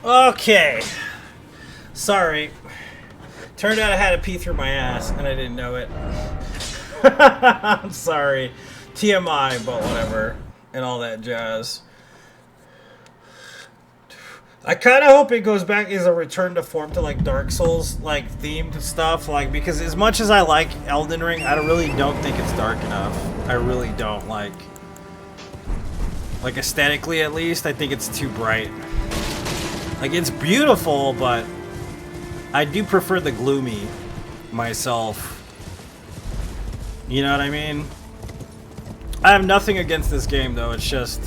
Okay. Sorry. Turned out I had to pee through my ass, and I didn't know it. I'm sorry. TMI, but whatever. And all that jazz. I kind of hope it goes back as a return to form to like Dark Souls like themed stuff, like because as much as I like Elden Ring, I really don't think it's dark enough. I really don't like. Like aesthetically, at least, I think it's too bright. Like it's beautiful, but I do prefer the gloomy myself. You know what I mean? I have nothing against this game, though. It's just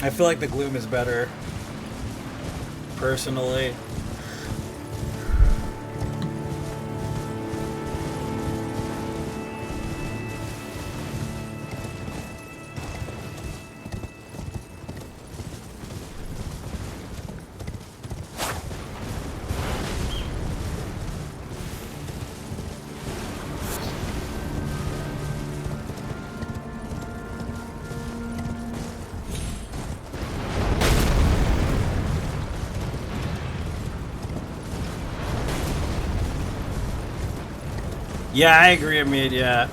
I feel like the gloom is better, personally. Yeah, I agree, Amit, yeah.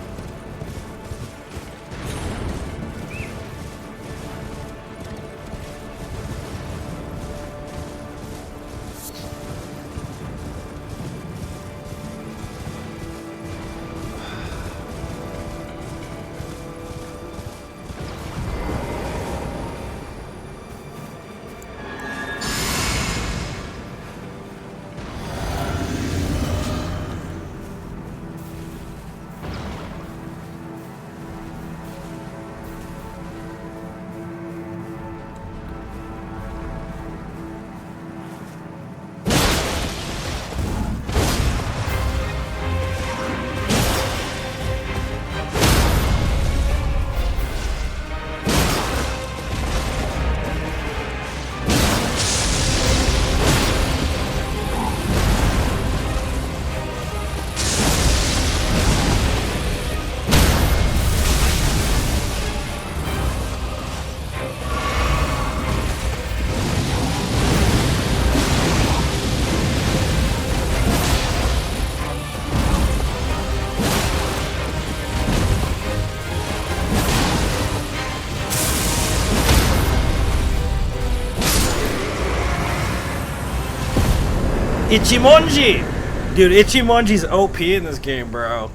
Ichimonji! Dude, Ichimonji's OP in this game, bro.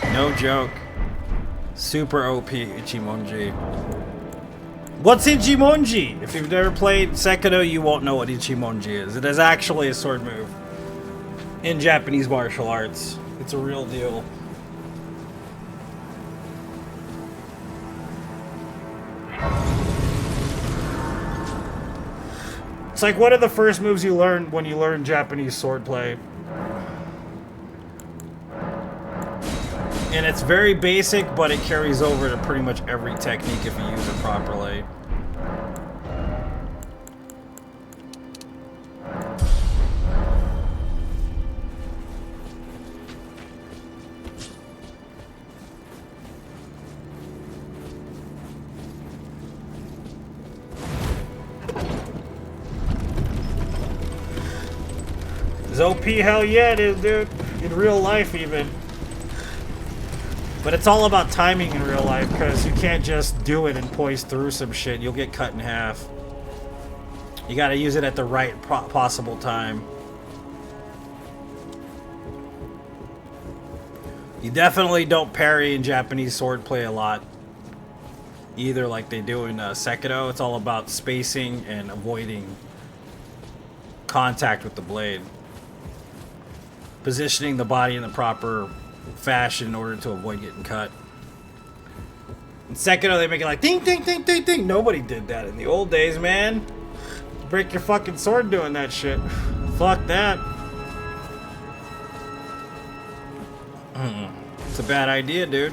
No joke. Super OP, Ichimonji. What's Ichimonji? If you've never played Sekiro, you won't know what Ichimonji is. It is actually a sword move in Japanese martial arts. It's a real deal. It's like one of the first moves you learn when you learn Japanese swordplay. And it's very basic, but it carries over to pretty much every technique if you use it properly. It's OP, hell yeah it is, dude. In real life, even. But it's all about timing in real life, because you can't just do it and poise through some shit. You'll get cut in half. You gotta use it at the right possible time. You definitely don't parry in Japanese swordplay a lot. Either like they do in Sekiro. It's all about spacing and avoiding contact with the blade. Positioning the body in the proper fashion in order to avoid getting cut. In Sekiro, they make it like ding, ding, ding, ding, ding. Nobody did that in the old days, man. Break your fucking sword doing that shit. Fuck that. It's a bad idea, dude.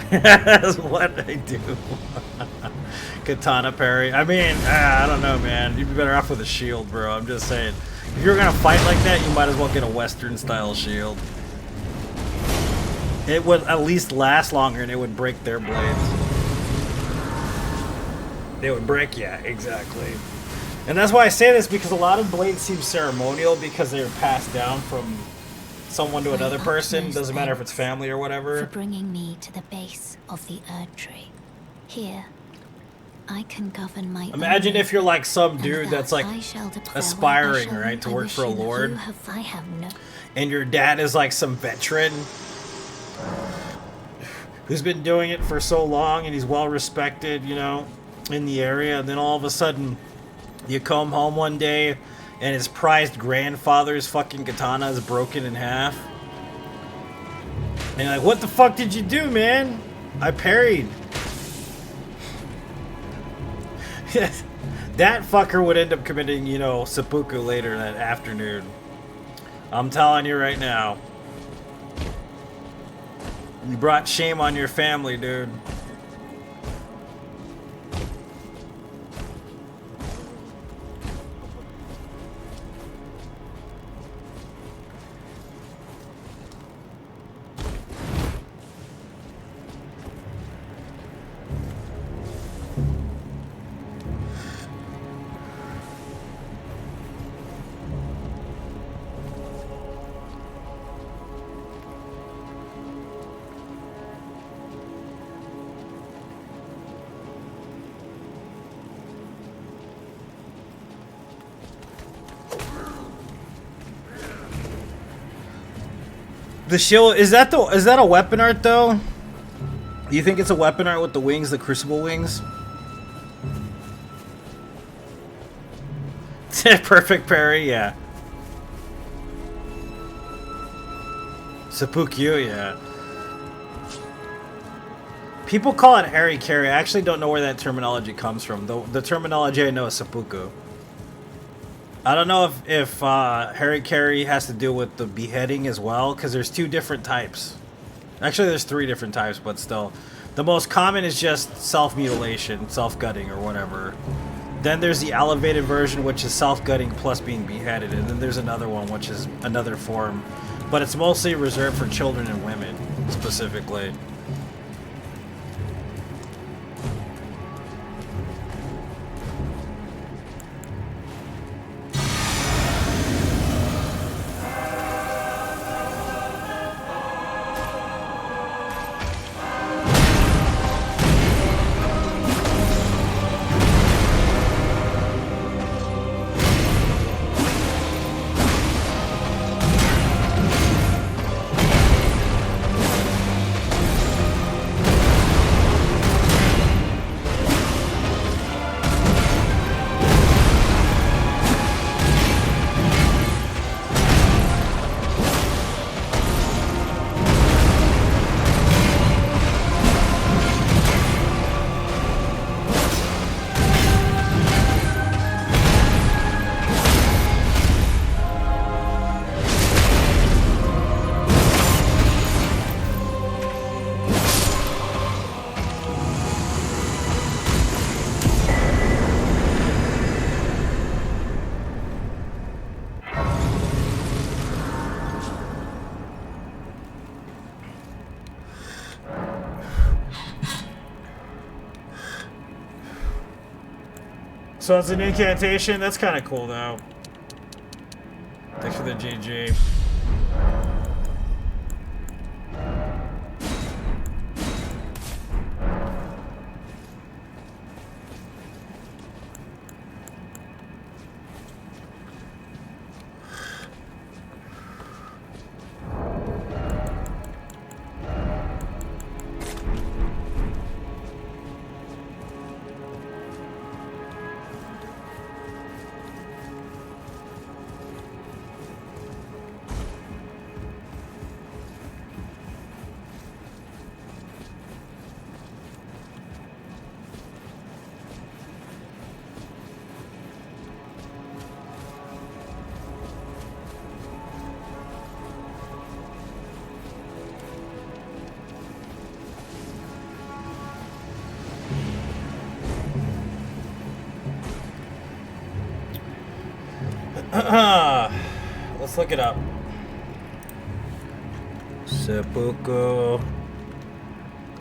That's what I do. Katana parry. I mean, I don't know, man. You'd be better off with a shield, bro. I'm just saying. If you're gonna fight like that, you might as well get a Western style shield. It would at least last longer, and it would break their blades. They would break, yeah, exactly. And that's why I say this, because a lot of blades seem ceremonial because they're passed down from someone to another person. Doesn't matter if it's family or whatever. For bringing me to the base of the Erd Tree. Here, I can govern my Imagine if you're like some dude that's like aspiring, farewell, right, to work for a lord, I have no... and your dad is like some veteran who's been doing it for so long and he's well respected, you know, in the area, and then all of a sudden you come home one day and his prized grandfather's fucking katana is broken in half. And you're like, what the fuck did you do, man? I parried. That fucker would end up committing, you know, seppuku later that afternoon. I'm telling you right now. You brought shame on your family, dude. The shield, is that a weapon art though? Do you think it's a weapon art with the wings, the crucible wings? Perfect parry, yeah. Seppuku, yeah. People call it Harry Carry. I actually don't know where that terminology comes from. The terminology I know is seppuku. I don't know if Harry Carry has to do with the beheading as well, because there's two different types. Actually, there's three different types, but still. The most common is just self-mutilation, self-gutting, or whatever. Then there's the elevated version, which is self-gutting plus being beheaded. And then there's another one, which is another form. But it's mostly reserved for children and women, specifically. So it's an incantation? That's kind of cool, though. Thanks for the GG. Let's look it up. Seppuku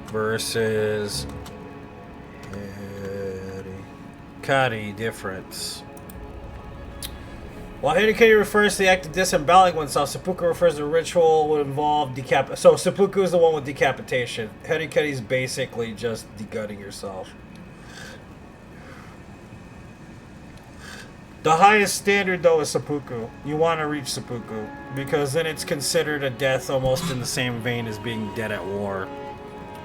versus Kari difference. While Hirikari refers to the act of disemboweling oneself, seppuku refers to a ritual would involve So seppuku is the one with decapitation. Hirikari is basically just degutting yourself. The highest standard, though, is seppuku. You want to reach seppuku, because then it's considered a death almost in the same vein as being dead at war.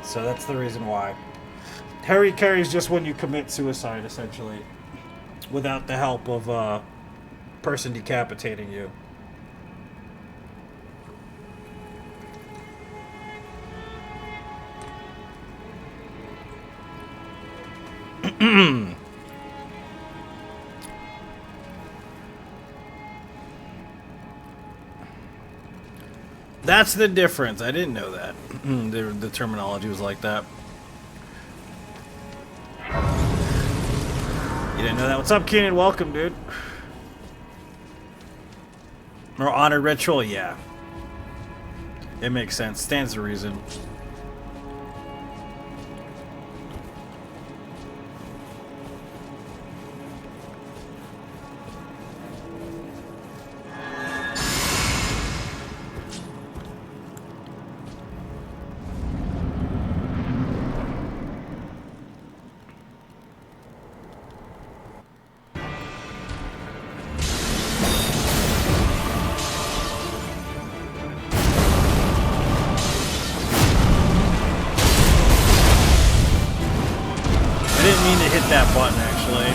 So that's the reason why. Harikari is just when you commit suicide, essentially, without the help of a person decapitating you. That's the difference. I didn't know that. The terminology was like that. You didn't know that? What's up, Keenan? Welcome, dude. Or honored ritual? Yeah. It makes sense. Stands to reason. That button actually.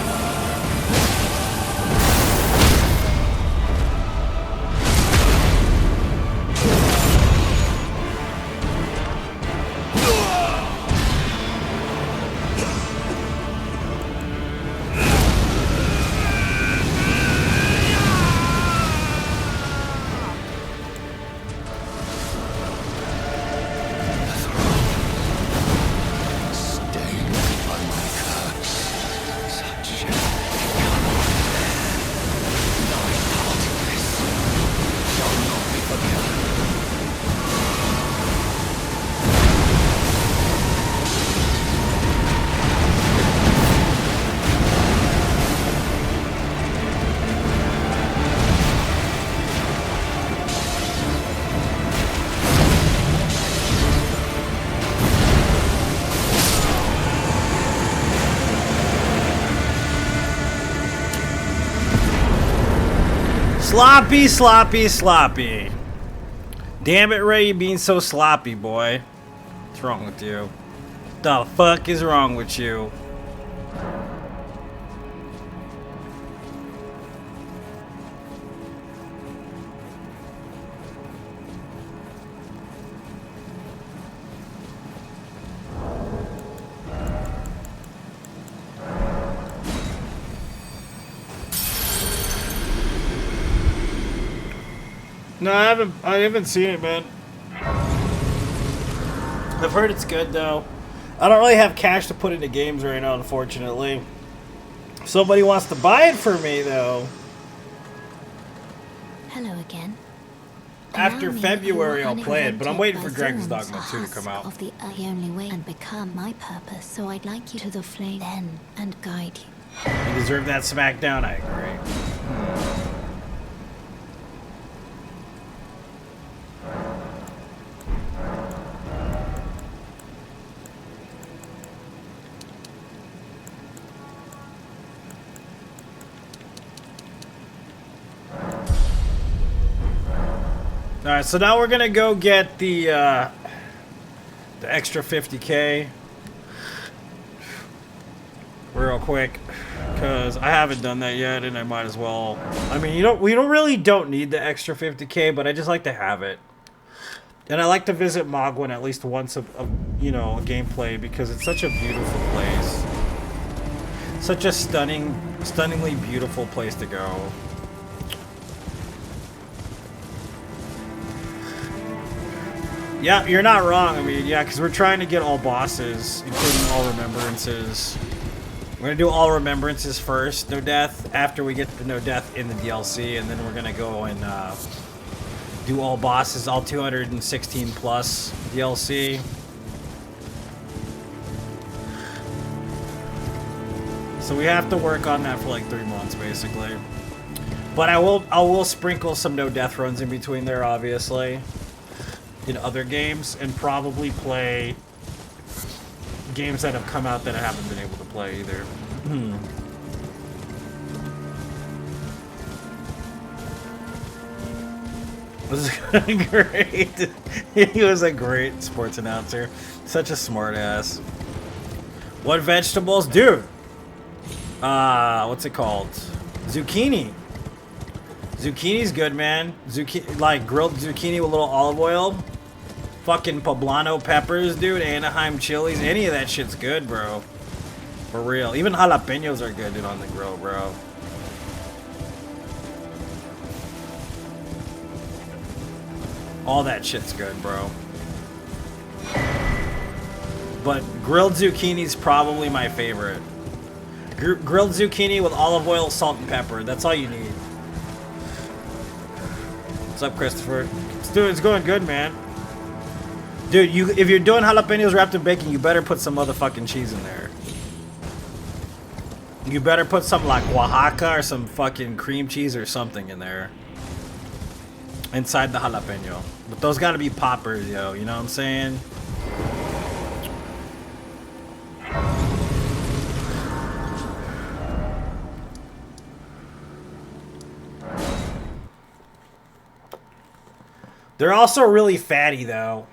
Sloppy, sloppy, sloppy. Damn it, Ray, you being so sloppy, boy. What's wrong with you? The fuck is wrong with you? No, I haven't seen it, man. I've heard it's good, though. I don't really have cash to put into games right now, unfortunately. If somebody wants to buy it for me, though. Hello again. After February, I'll play it, but I'm waiting for Dragon's Dogma 2 to come out. Of the only way and become my purpose, so I'd like you to the flame then and guide you. You deserve that smackdown, I agree. Alright, so now we're gonna go get the extra 50k real quick, because I haven't done that yet, and I might as well. I mean, we don't need the extra 50k, but I just like to have it. And I like to visit Mogwin at least once a gameplay, because it's such a beautiful place. Such a stunningly beautiful place to go. Yeah, you're not wrong. I mean, yeah, because we're trying to get all bosses, including all remembrances. We're gonna do all remembrances first, no death, after we get the no death in the DLC, and then we're gonna go and do all bosses, all 216 plus DLC. So we have to work on that for like 3 months, basically. But I will sprinkle some no death runs in between there, obviously, in other games, and probably play games that have come out that I haven't been able to play either. This is great. He was a great sports announcer. Such a smart ass. What vegetables? Dude. What's it called? Zucchini. Zucchini's good, man. Like grilled zucchini with a little olive oil. Fucking poblano peppers, dude. Anaheim chilies. Any of that shit's good, bro. For real. Even jalapenos are good, dude, on the grill, bro. All that shit's good, bro. But grilled zucchini's probably my favorite. Grilled zucchini with olive oil, salt, and pepper. That's all you need. What's up, Christopher? Dude, it's going good, man. Dude, if you're doing jalapenos wrapped in bacon, you better put some motherfucking cheese in there. You better put some like Oaxaca or some fucking cream cheese or something in there. Inside the jalapeno. But those gotta be poppers, yo. You know what I'm saying? They're also really fatty, though.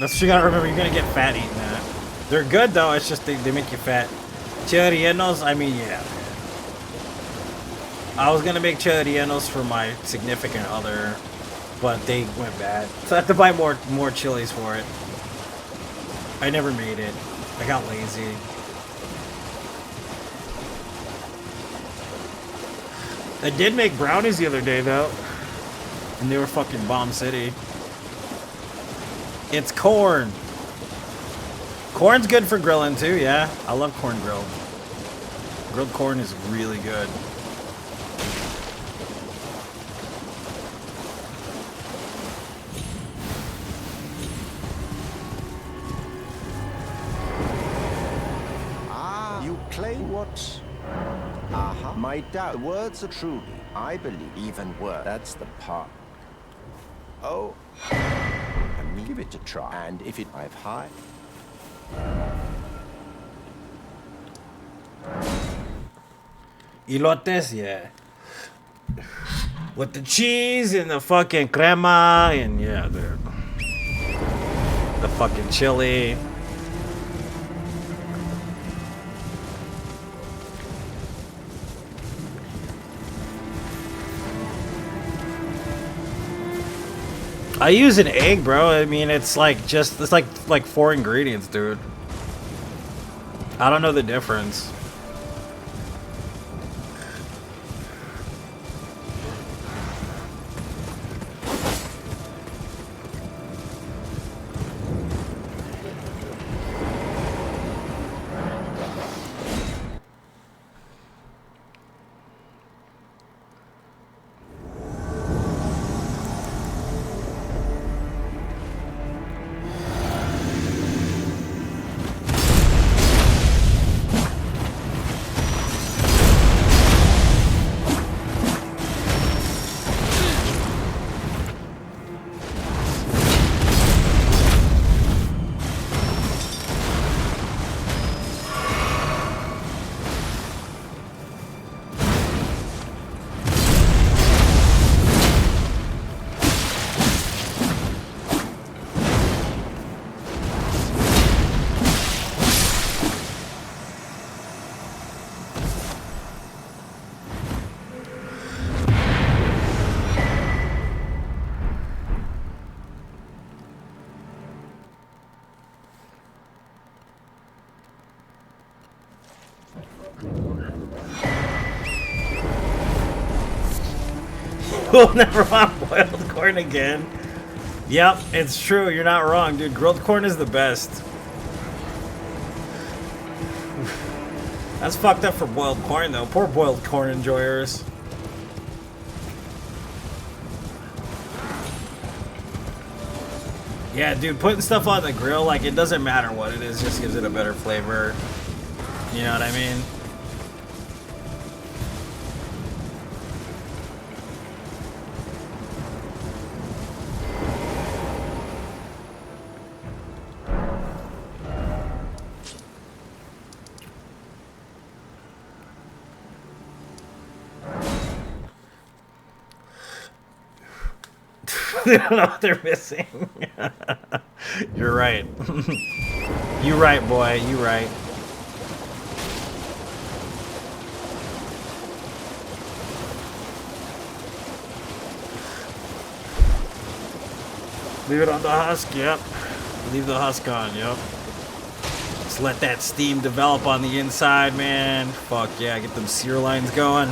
That's what you gotta remember. You're gonna get fat eating that. They're good, though. It's just they make you fat. Chile rellenos, I mean, yeah. I was gonna make chile rellenos for my significant other, but they went bad. So I have to buy more chilies for it. I never made it. I got lazy. I did make brownies the other day, though. And they were fucking bomb city. It's corn. Corn's good for grilling, too, yeah. I love corn grilled. Grilled corn is really good. You claim what? My doubt. Words are truly, I believe, even worse. That's the part. Oh, let me give it a try. And if it, I've high. Elotes, yeah. With the cheese and the fucking crema and yeah, the fucking chili. I use an egg, bro. I mean, it's like it's like 4 ingredients, dude. I don't know the difference. We'll never want boiled corn again. Yep, it's true. You're not wrong, dude. Grilled corn is the best. That's fucked up for boiled corn, though. Poor boiled corn enjoyers. Yeah, dude, putting stuff on the grill, like, it doesn't matter what it is, just gives it a better flavor. You know what I mean? They don't know what they're missing. You're right. You right, boy. You right. Leave it on the husk, yep. Leave the husk on, yep. Just let that steam develop on the inside, man. Fuck yeah, get them sear lines going.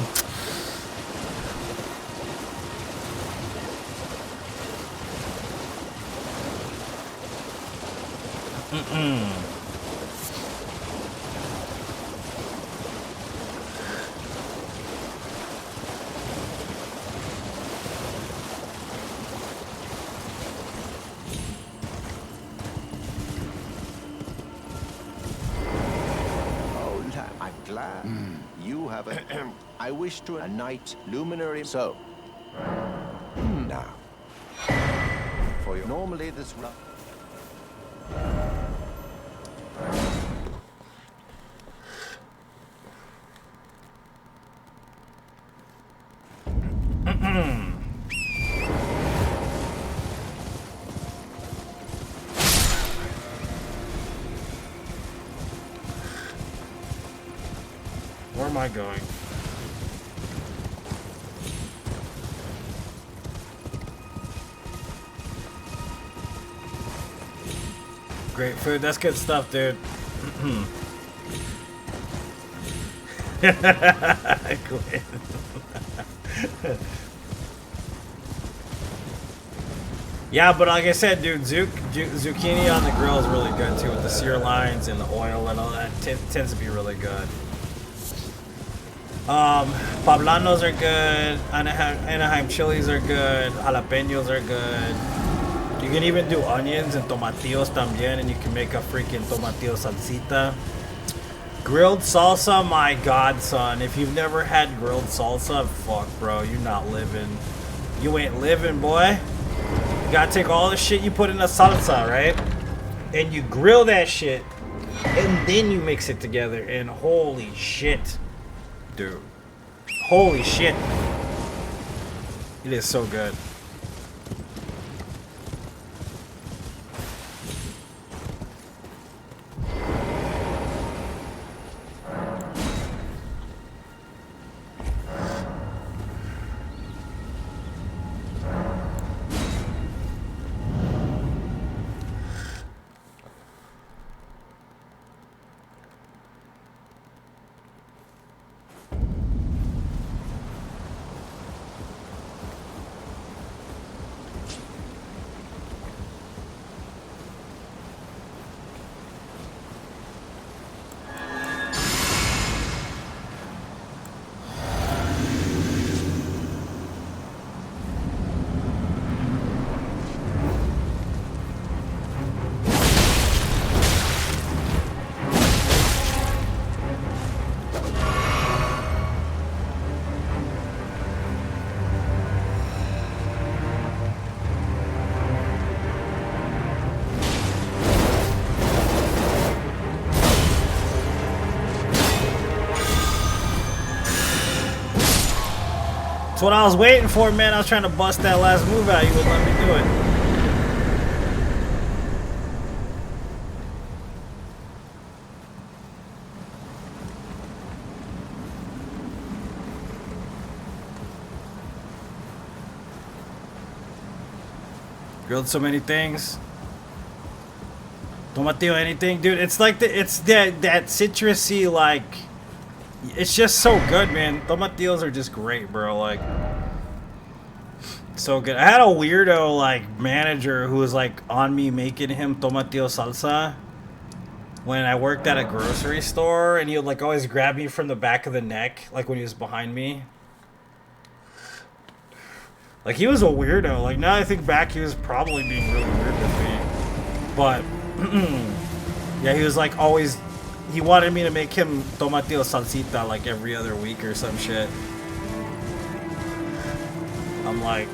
I'm glad you have a. I wish to a night luminary. So now, for you. Normally this. Where am I going? Great food. That's good stuff, dude. Quit. Yeah, but like I said, dude, zucchini on the grill is really good too, with the sear lines and the oil and all that. Tends to be really good. Poblanos are good. Anaheim chilies are good. Jalapenos are good. You can even do onions and tomatillos también, and you can make a freaking tomatillo salsita. Grilled salsa, my god, son. If you've never had grilled salsa, fuck, bro, you're not living. You ain't living, boy. You gotta take all the shit you put in a salsa, right? And you grill that shit, and then you mix it together, and holy shit. Dude. Holy shit. It is so good. That's what I was waiting for, man. I was trying to bust that last move out. You wouldn't let me do it. Grilled so many things. Tomatillo anything, dude. It's like that citrusy, like, it's just so good, man. Tomatillos are just great, bro. Like, so good. I had a weirdo, like, manager who was, like, on me making him tomatillo salsa. when I worked at a grocery store, and he would like always grab me from the back of the neck, like when he was behind me. Like, he was a weirdo. Like, now I think back, he was probably being really weird with me. But, yeah, he was like always, he wanted me to make him tomatillo salsita like every other week or some shit. I'm like,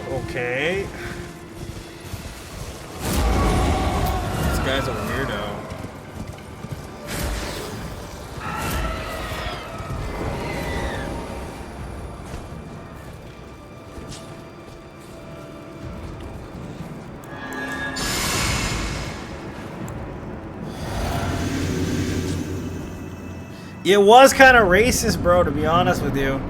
okay. This guy's a weirdo. It was kind of racist, bro, to be honest with you.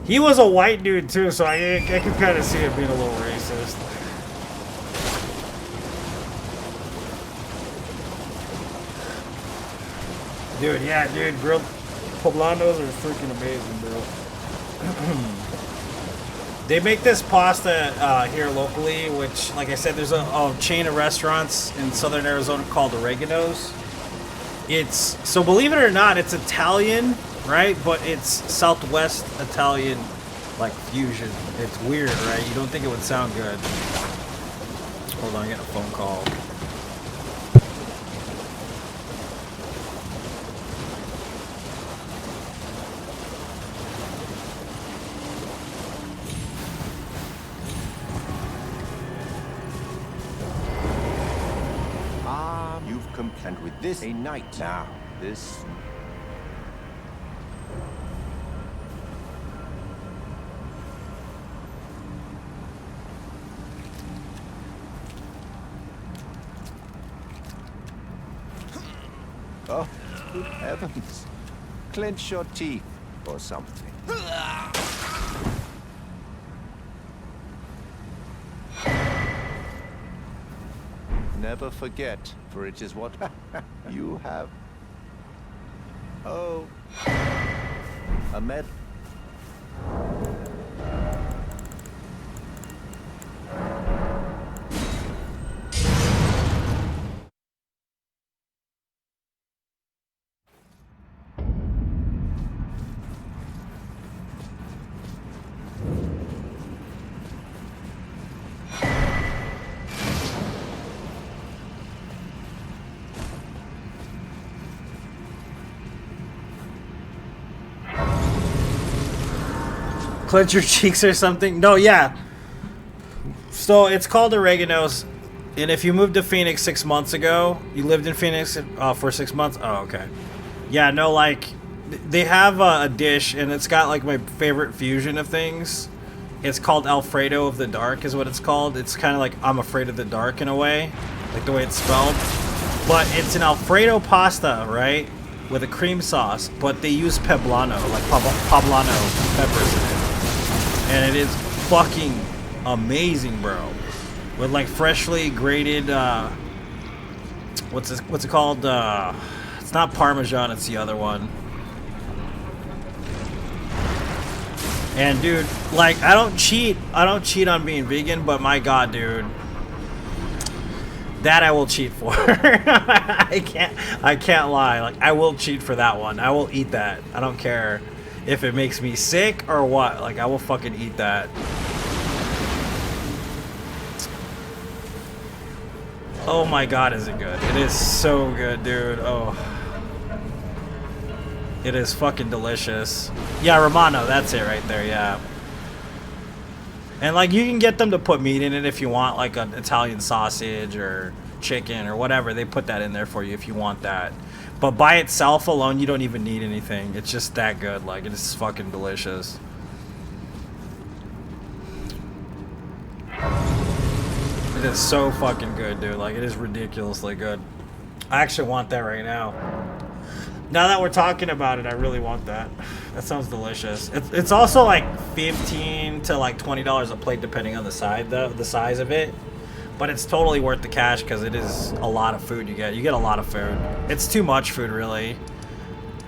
He was a white dude too, so I could kind of see it being a little racist. Dude, yeah, dude, grilled poblanos are freaking amazing, bro. They make this pasta here locally, which, like I said, there's a chain of restaurants in southern Arizona called Oregano's. It's, so believe it or not, it's Italian, right? But it's Southwest Italian, like, fusion. It's weird, right? You don't think it would sound good. Hold on, I'm getting a phone call. You've complained with this a night now. This... Oh, good heavens. Clench your teeth or something. Never forget, for it is what you have. Oh, a medal. Clench your cheeks or something? No, yeah. So it's called Oregano's, and if you moved to Phoenix 6 months ago, you lived in Phoenix for 6 months. Oh, okay. Yeah, no, like they have a dish, and it's got like my favorite fusion of things. It's called Alfredo of the Dark, is what it's called. It's kind of like I'm afraid of the dark in a way, like the way it's spelled. But it's an Alfredo pasta, right, with a cream sauce, but they use poblano, like poblano peppers in it. And it is fucking amazing, bro. With like freshly grated, what's it called? It's not Parmesan, it's the other one. And dude, like I don't cheat on being vegan, but my god, dude, that I will cheat for. I can't lie. Like I will cheat for that one. I will eat that. I don't care if it makes me sick or what. Like I will fucking eat that. Oh my god, is it good? It is so good, dude. Oh, it is fucking delicious. Yeah, Romano, that's it right there. Yeah. And like you can get them to put meat in it if you want, like an Italian sausage or chicken or whatever. They put that in there for you if you want that. But by itself alone, you don't even need anything. It's just that good. Like, it is fucking delicious. is so fucking good, dude. Like, it is ridiculously good. I actually want that right now. Now that we're talking about it, I really want that. That sounds delicious. It's also like $15 to like $20 a plate, depending on the size of it. But it's totally worth the cash because it is a lot of food you get. You get a lot of food. It's too much food, really.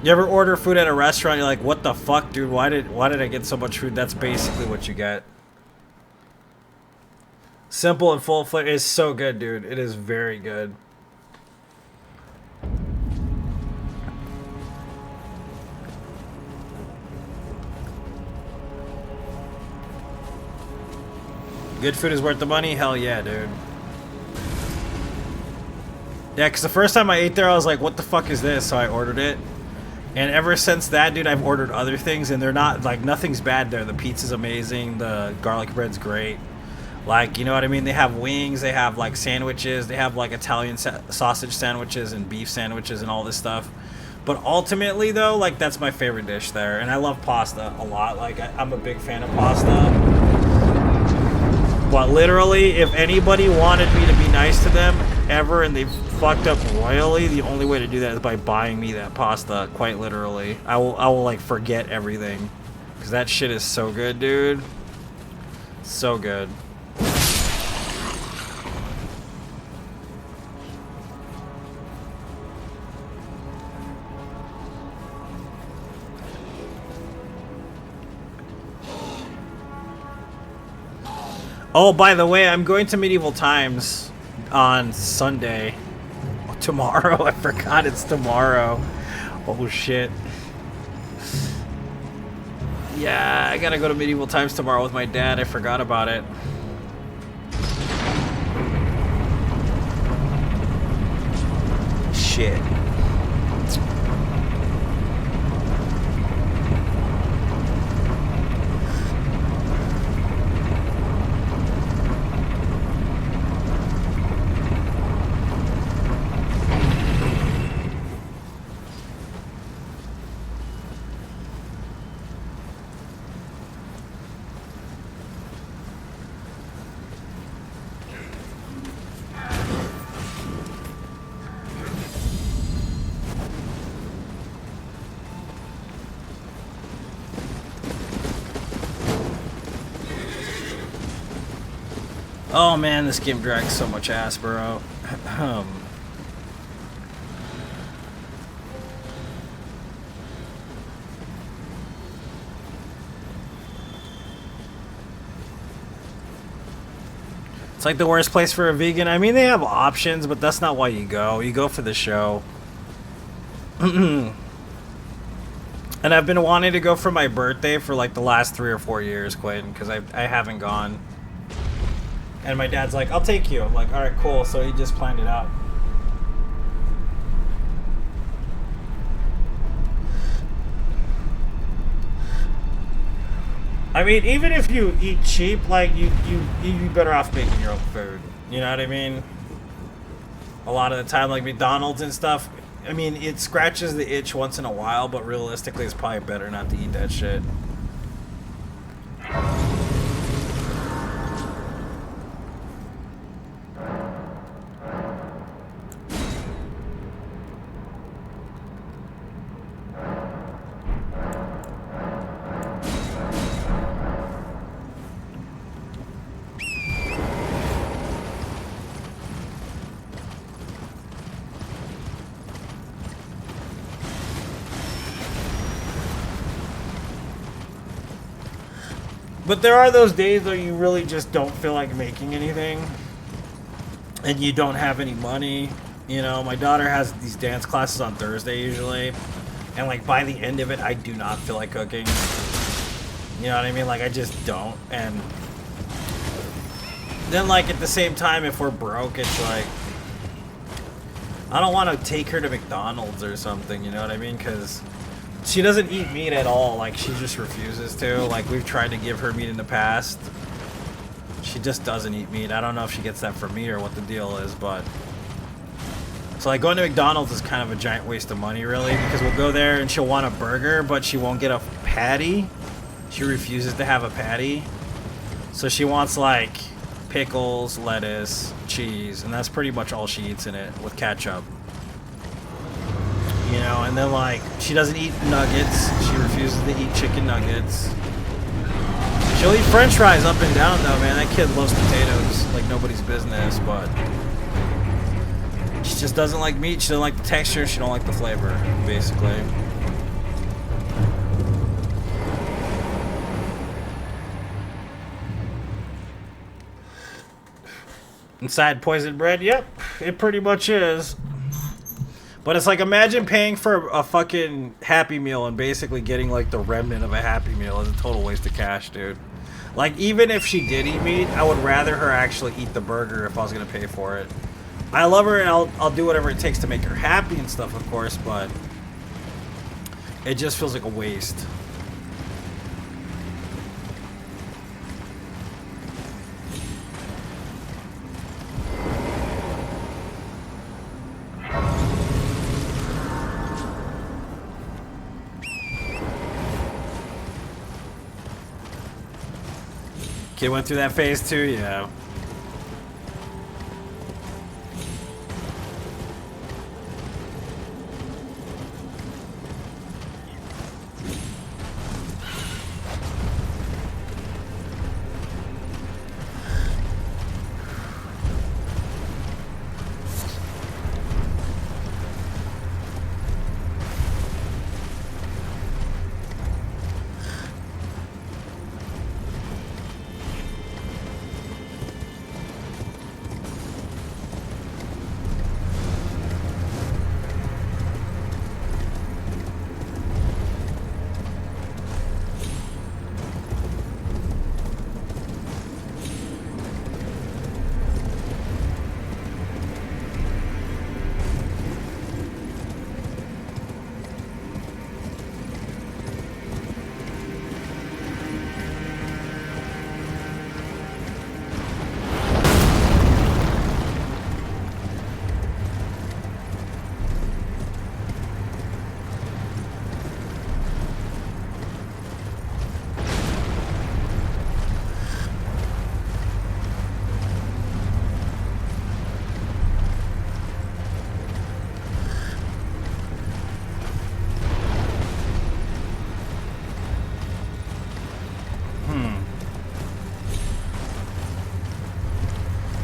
You ever order food at a restaurant? You're like, what the fuck, dude? Why did I get so much food? That's basically what you get. Simple and full flavor. It's so good, dude. It is very good. Good food is worth the money? Hell yeah, dude. Yeah, because the first time I ate there, I was like, what the fuck is this? So I ordered it. And ever since that, dude, I've ordered other things, and they're not, like, nothing's bad there. The pizza's amazing. The garlic bread's great. Like, you know what I mean? They have wings. They have, like, sandwiches. They have, like, Italian sausage sandwiches and beef sandwiches and all this stuff. But ultimately, though, like, that's my favorite dish there. And I love pasta a lot. Like, I'm a big fan of pasta. But literally, if anybody wanted me to be nice to them ever and they fucked up royally, the only way to do that is by buying me that pasta, quite literally. I will like forget everything. Because that shit is so good, dude. So good. Oh, by the way, I'm going to Medieval Times on Sunday. Tomorrow? I forgot it's tomorrow. Oh, shit. Yeah, I gotta go to Medieval Times tomorrow with my dad. I forgot about it. Shit. Oh man, this game drags so much ass, bro. It's like the worst place for a vegan. I mean, they have options, but that's not why you go. You go for the show. And I've been wanting to go for my birthday for like the last 3 or 4 years, Quinn, because I haven't gone. And my dad's like, I'll take you. I'm like, alright, cool. So he just planned it out. I mean, even if you eat cheap, like, you'd be better off making your own food. You know what I mean? A lot of the time, like McDonald's and stuff, I mean, it scratches the itch once in a while, but realistically, it's probably better not to eat that shit. But there are those days where you really just don't feel like making anything. And you don't have any money. You know, my daughter has these dance classes on Thursday usually. And like by the end of it, I do not feel like cooking. You know what I mean? Like I just don't. And then like at the same time, if we're broke, it's like, I don't want to take her to McDonald's or something, you know what I mean? Because she doesn't eat meat at all. Like, she just refuses to. Like, we've tried to give her meat in the past. She just doesn't eat meat. I don't know if she gets that from me or what the deal is, but... So, like, going to McDonald's is kind of a giant waste of money, really, because we'll go there and she'll want a burger, but she won't get a patty. She refuses to have a patty. So she wants, like, pickles, lettuce, cheese, and that's pretty much all she eats in it with ketchup. You know, and then like she doesn't eat nuggets. She refuses to eat chicken nuggets. She'll eat French fries up and down though, man. That kid loves potatoes like nobody's business, but she just doesn't like meat. She doesn't like the texture. She don't like the flavor, basically. Inside poisoned bread? Yep, it pretty much is. But it's like, imagine paying for a fucking Happy Meal and basically getting like the remnant of a Happy Meal. Is a total waste of cash, dude. Like, even if she did eat meat, I would rather her actually eat the burger if I was gonna pay for it. I love her and I'll do whatever it takes to make her happy and stuff, of course, but it just feels like a waste. Kid went through that phase too, yeah.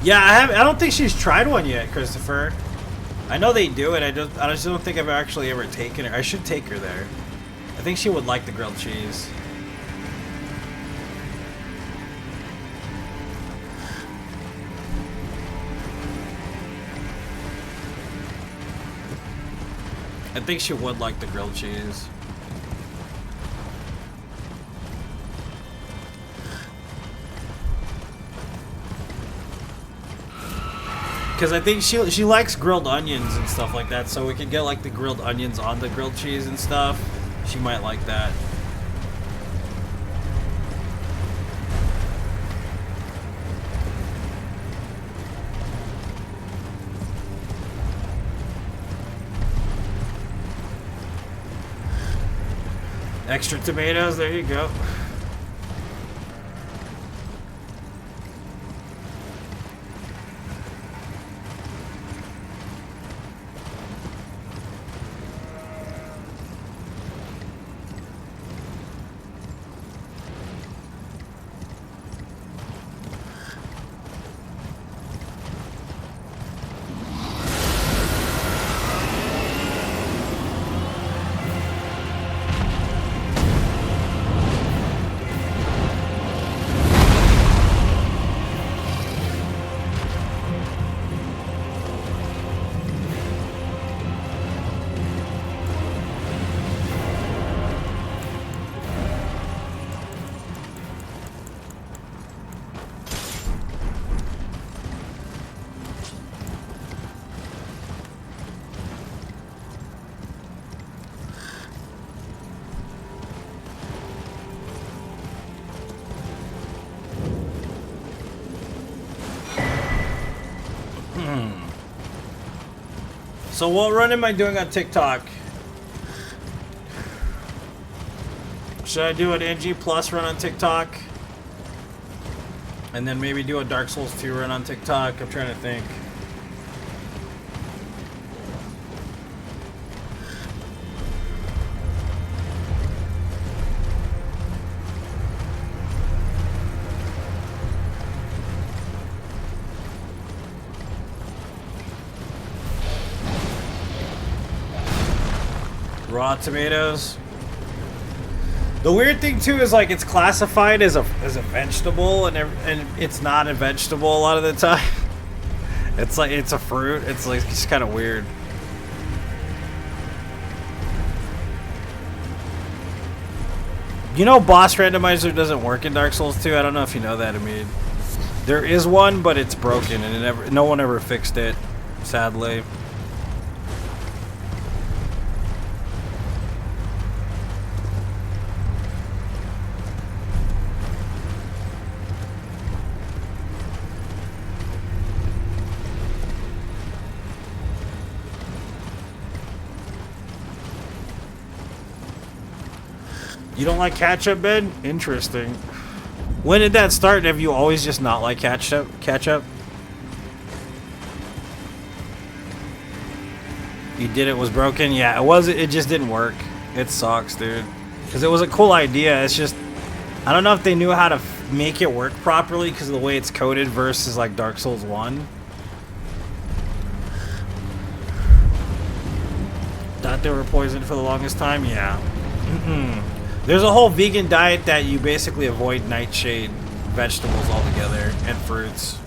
Yeah, I don't think she's tried one yet, Christopher. I know they do it. I just don't think I've actually ever taken her. I should take her there. I think she would like the grilled cheese. I think she would like the grilled cheese. Because I think she likes grilled onions and stuff like that, so we could get like the grilled onions on the grilled cheese and stuff. She might like that. Extra tomatoes, there you go. So what run am I doing on TikTok? Should I do an NG Plus run on TikTok? And then maybe do a Dark Souls 2 run on TikTok. I'm trying to think. Raw tomatoes. The weird thing too is like it's classified as a vegetable, and it's not a vegetable a lot of the time. It's like it's a fruit. It's like it's kind of weird. You know, boss randomizer doesn't work in Dark Souls 2. I don't know if you know that, Amid. There is one, but it's broken, and no one ever fixed it, sadly. You don't like ketchup, Ben? Interesting. When did that start? Have you always just not liked ketchup? You did it was broken? Yeah, it was. It just didn't work. It sucks, dude. Because it was a cool idea. It's just, I don't know if they knew how to make it work properly because of the way it's coded versus like Dark Souls 1. Thought they were poisoned for the longest time? Yeah. There's a whole vegan diet that you basically avoid nightshade vegetables altogether and fruits.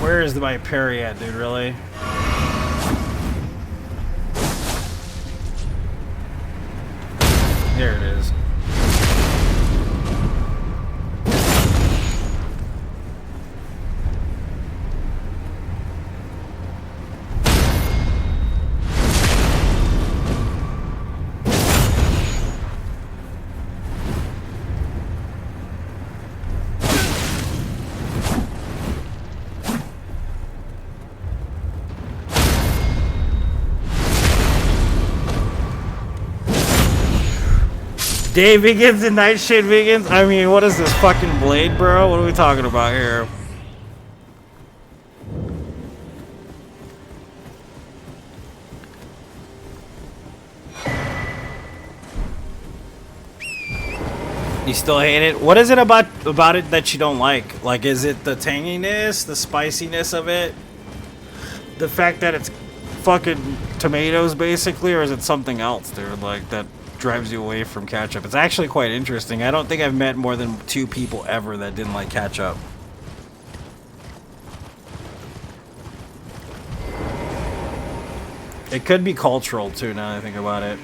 Where is my parry at, dude? Really? There it is. Day vegans and nightshade vegans? I mean, what is this fucking blade, bro? What are we talking about here? You still hate it? What is it about it that you don't like? Like, is it the tanginess, the spiciness of it? The fact that it's fucking tomatoes, basically? Or is it something else, dude? Like, that drives you away from ketchup. It's actually quite interesting. I don't think I've met more than 2 people ever that didn't like ketchup. It could be cultural too, now that I think about it.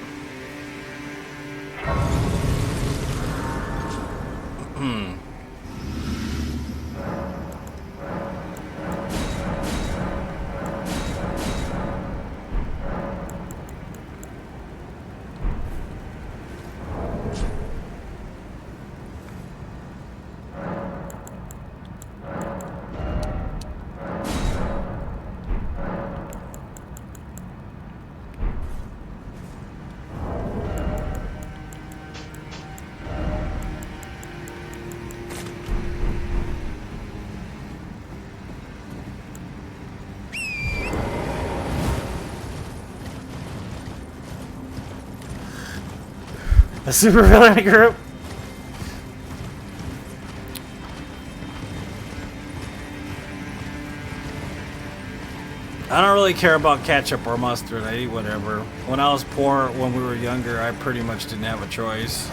A super villain group? I don't really care about ketchup or mustard. I eat whatever. When I was poor, when we were younger, I pretty much didn't have a choice.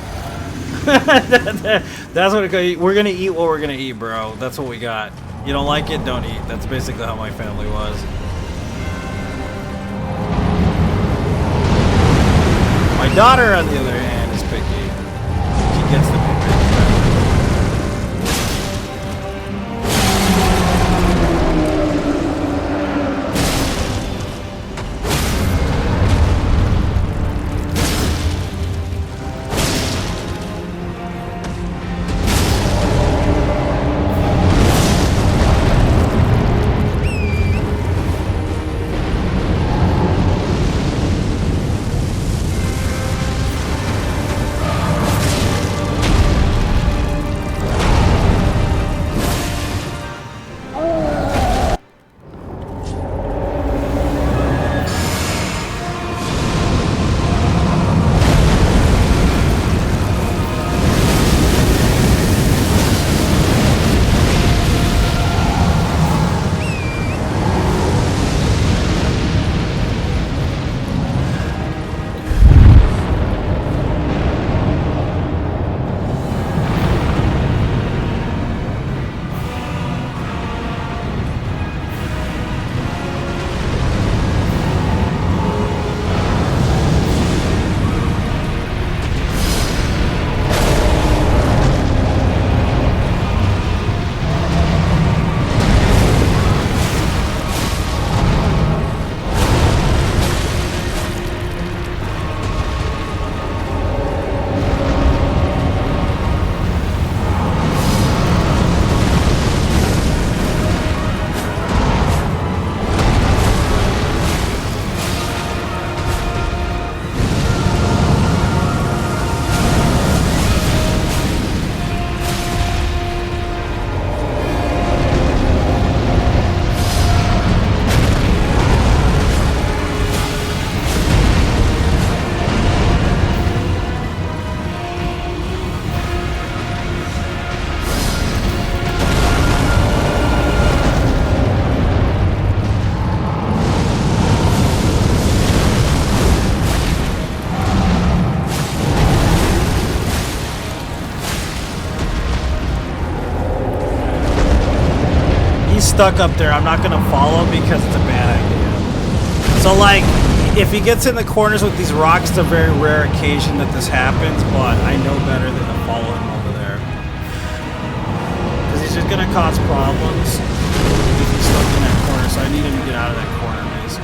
That's what we're gonna eat what we're gonna eat, bro. That's what we got. You don't like it, don't eat. That's basically how my family was. My daughter, on the other hand, is picky. She gets to be picky. Stuck up there, I'm not gonna follow because it's a bad idea. So like, if he gets in the corners with these rocks, it's a very rare occasion that this happens, but I know better than to follow him over there. Because he's just gonna cause problems if he's stuck in that corner, so I need him to get out of that corner, basically.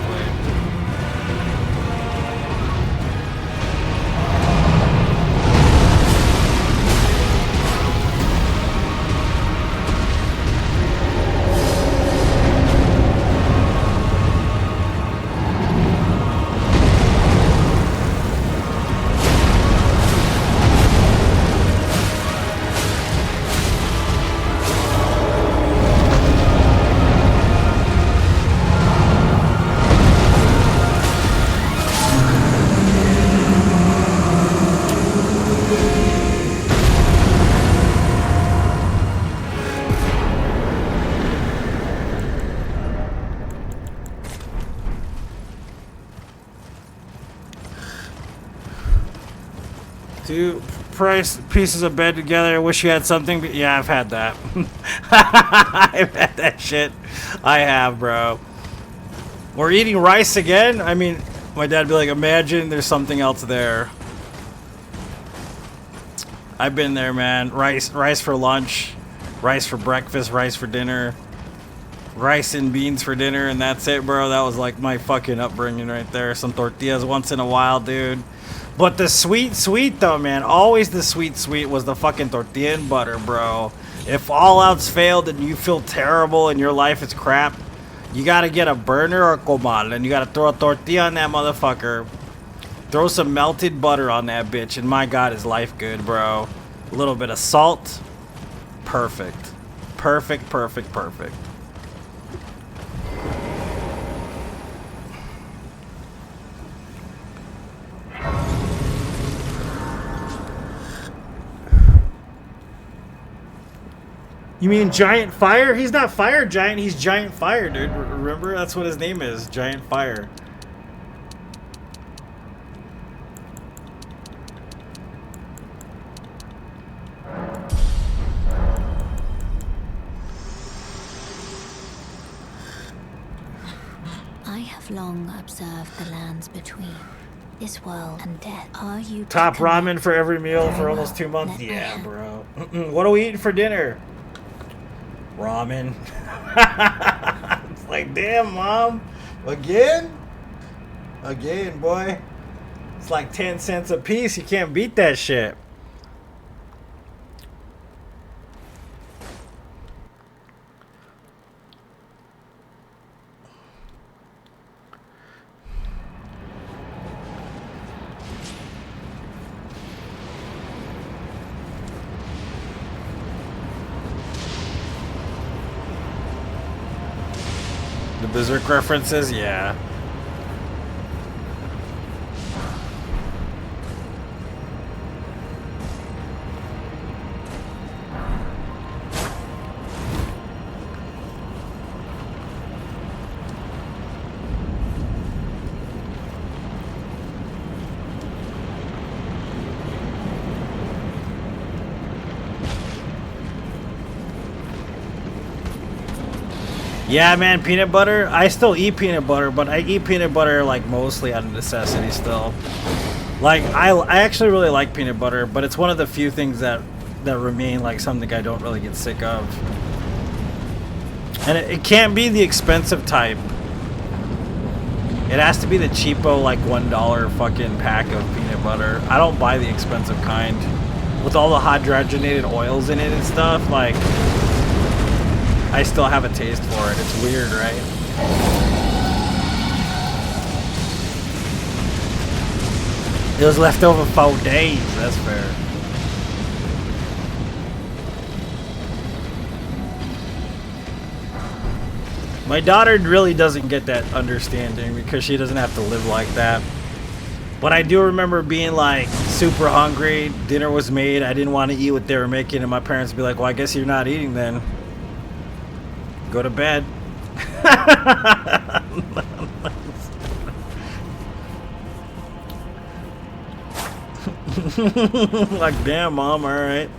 Two pieces of bed together. I wish you had something. But yeah, I've had that. I've had that shit. I have, bro. We're eating rice again? I mean, my dad'd be like, imagine there's something else there. I've been there, man. Rice for lunch, rice for breakfast, rice for dinner, rice and beans for dinner, and that's it, bro. That was like my fucking upbringing right there. Some tortillas once in a while, dude. But the sweet though, man, always the sweet was the fucking tortilla and butter, bro. If all else failed and you feel terrible and your life is crap, you gotta get a burner or a comal and you gotta throw a tortilla on that motherfucker. Throw some melted butter on that bitch, and my God, is life good, bro. A little bit of salt, perfect. Perfect. You mean Giant Fire? He's not Fire Giant, he's Giant Fire, dude. Remember? That's what his name is, Giant Fire. I have long observed the lands between. this world and death. Are you Top becoming- ramen for every meal for Very almost well. 2 months? Let Yeah, me- bro. What are we eating for dinner? Ramen. It's like, damn, Mom. Again? Again, boy. It's like 10 cents a piece. You can't beat that shit. The Berserk references? Yeah. Yeah, man, peanut butter. I still eat peanut butter, but I eat peanut butter like mostly out of necessity still. Like I actually really like peanut butter, but it's one of the few things that remain like something I don't really get sick of. And it can't be the expensive type. It has to be the cheapo like $1 fucking pack of peanut butter. I don't buy the expensive kind with all the hydrogenated oils in it and stuff. Like, I still have a taste for it. It's weird, right? It was left over 4 days. That's fair. My daughter really doesn't get that understanding because she doesn't have to live like that. But I do remember being like super hungry. Dinner was made. I didn't want to eat what they were making, and my parents would be like, "Well, I guess you're not eating then. Go to bed." Like, damn, Mom, all right.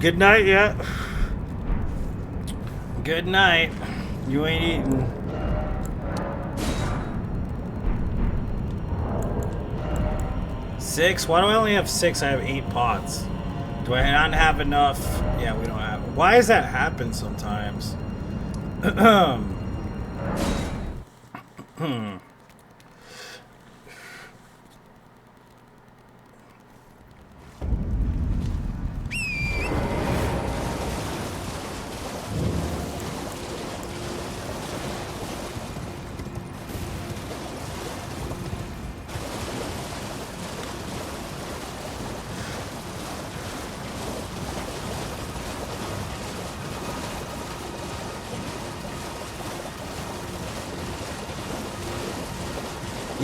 Good night, yeah. Good night. You ain't eating. Six? Why do I only have 6? I have 8 pots. Do I not have enough? Yeah, we don't have. Why does that happen sometimes?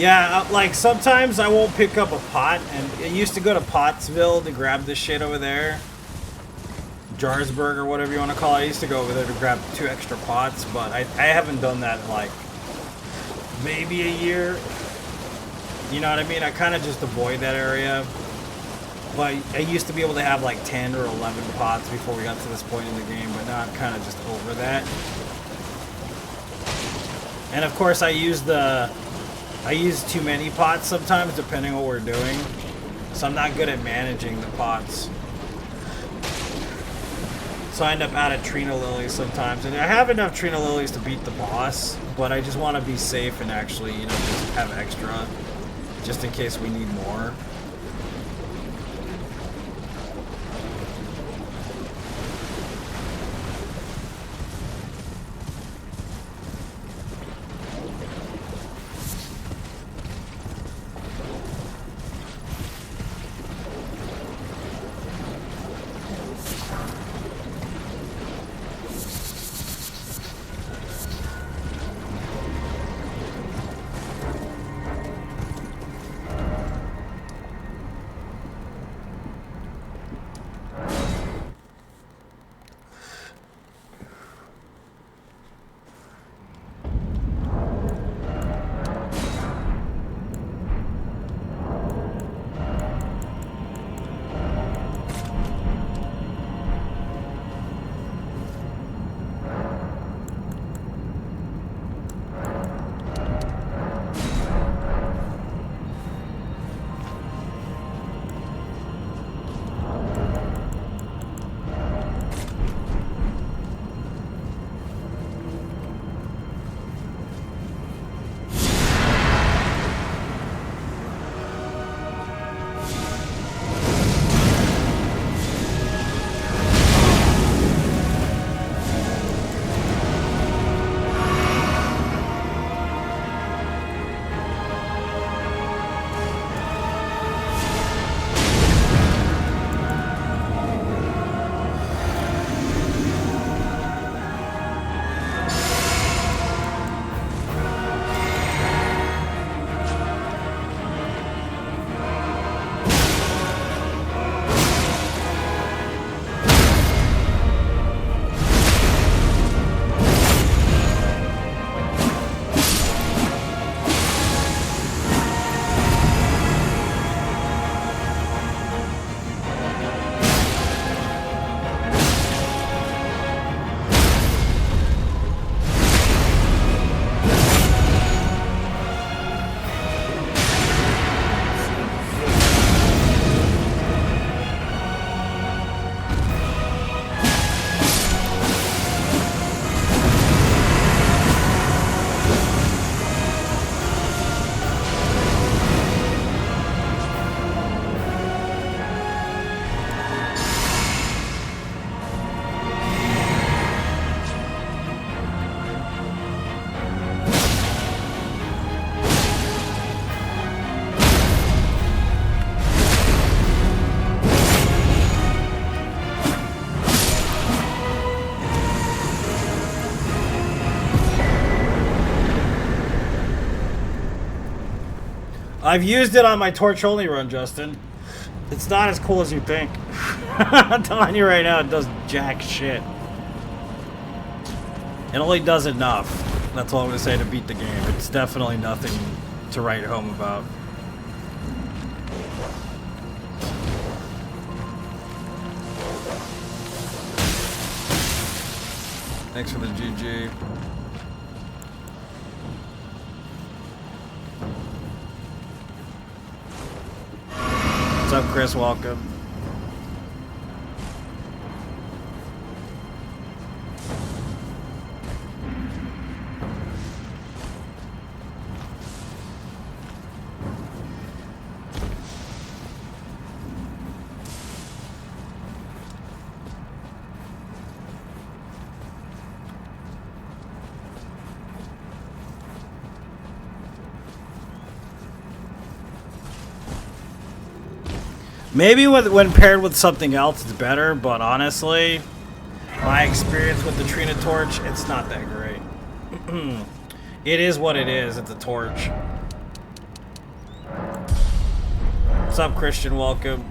Yeah, like sometimes I won't pick up a pot, and I used to go to Pottsville to grab this shit over there. Jarsburg or whatever you want to call it. I used to go over there to grab 2 extra pots, but I haven't done that in like maybe a year. You know what I mean? I kind of just avoid that area. But I used to be able to have like 10 or 11 pots before we got to this point in the game, but now I'm kind of just over that. And of course I use too many pots sometimes depending on what we're doing. So I'm not good at managing the pots. So I end up out of Trina Lilies sometimes. And I have enough Trina Lilies to beat the boss, but I just want to be safe and actually, you know, just have extra. Just in case we need more. I've used it on my torch only run, Justin. It's not as cool as you think. I'm telling you right now, it does jack shit. It only does enough. That's all I'm gonna say to beat the game. It's definitely nothing to write home about. Thanks for the GG. What's up, Chris? Welcome. Maybe when paired with something else, it's better, but honestly, my experience with the Trina torch, it's not that great. It is what it is. It's a torch. What's up, Christian? Welcome.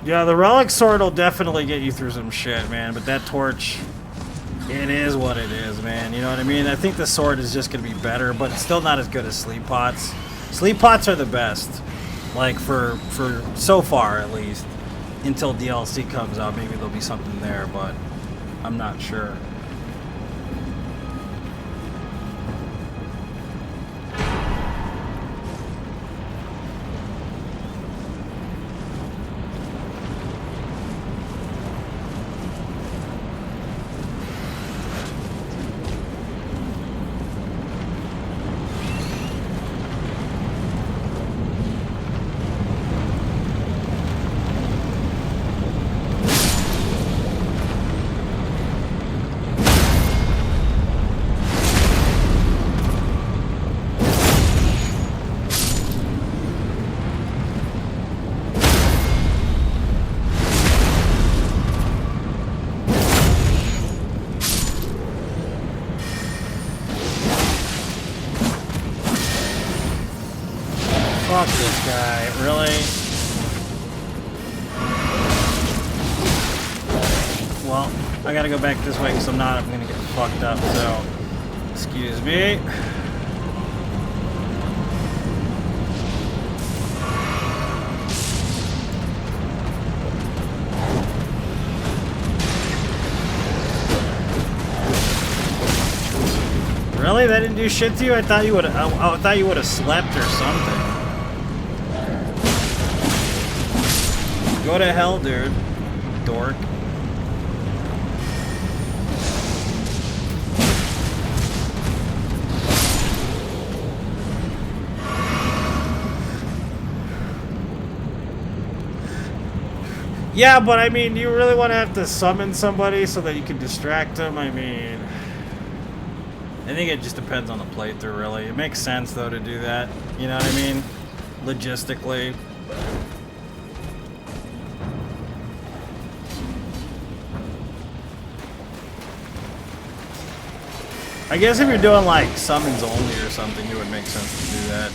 Yeah, the relic sword will definitely get you through some shit, man. But that torch, it is what it is, man. You know what I mean? I think the sword is just going to be better, but it's still not as good as sleep pots. Sleep pots are the best. Like, for so far, at least. Until DLC comes out, maybe there'll be something there, but I'm not sure. Fuck this guy, really? Well, I gotta go back this way because I'm gonna get fucked up, so excuse me. Really? That didn't do shit to you? I thought you would have slept or something. Go to hell, dude. Dork. Yeah, but I mean, you really want to have to summon somebody so that you can distract them? I mean, I think it just depends on the playthrough, really. It makes sense, though, to do that. You know what I mean? Logistically. I guess if you're doing like summons only or something, it would make sense to do that.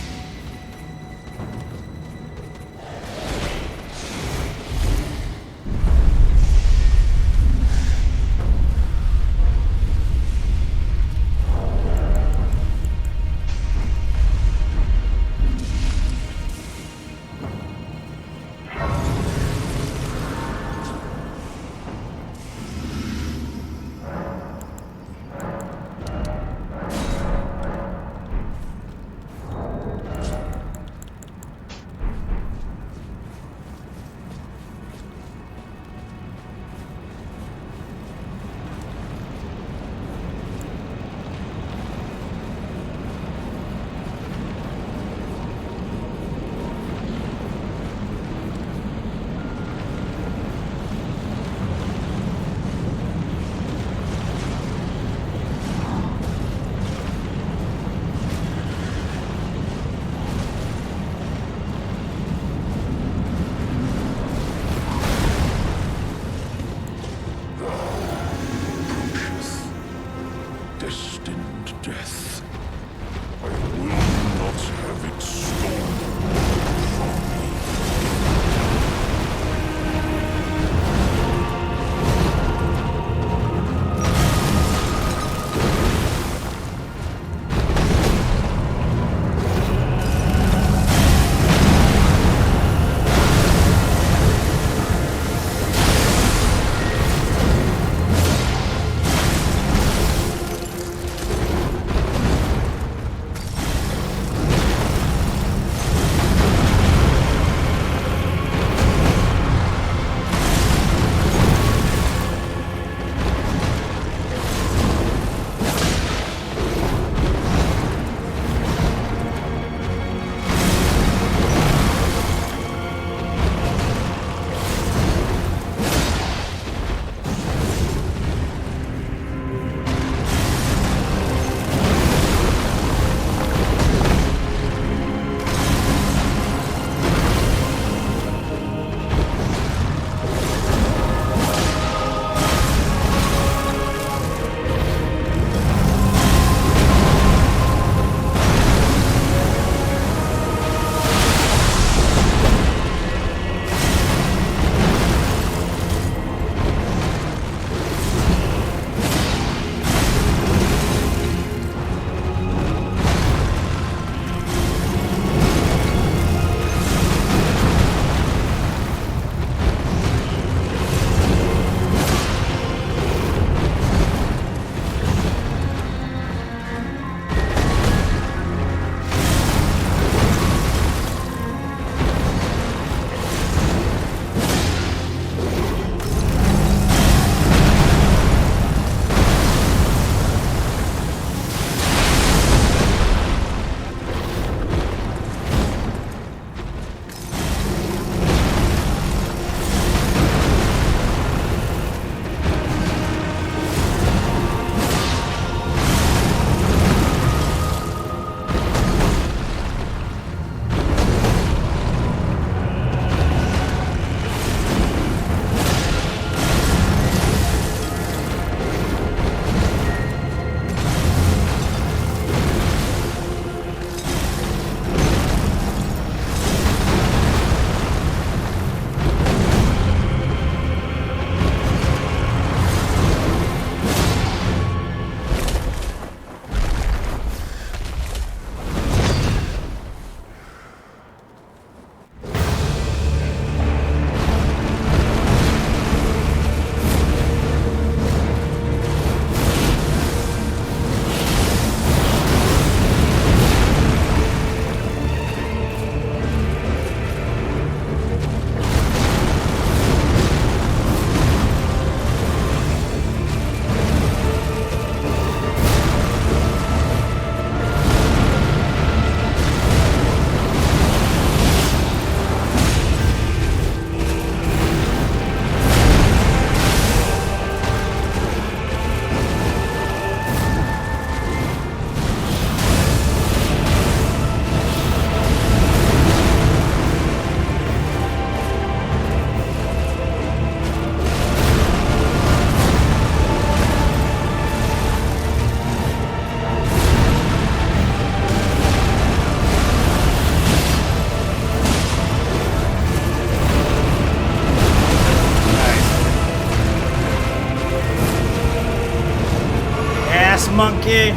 monkey.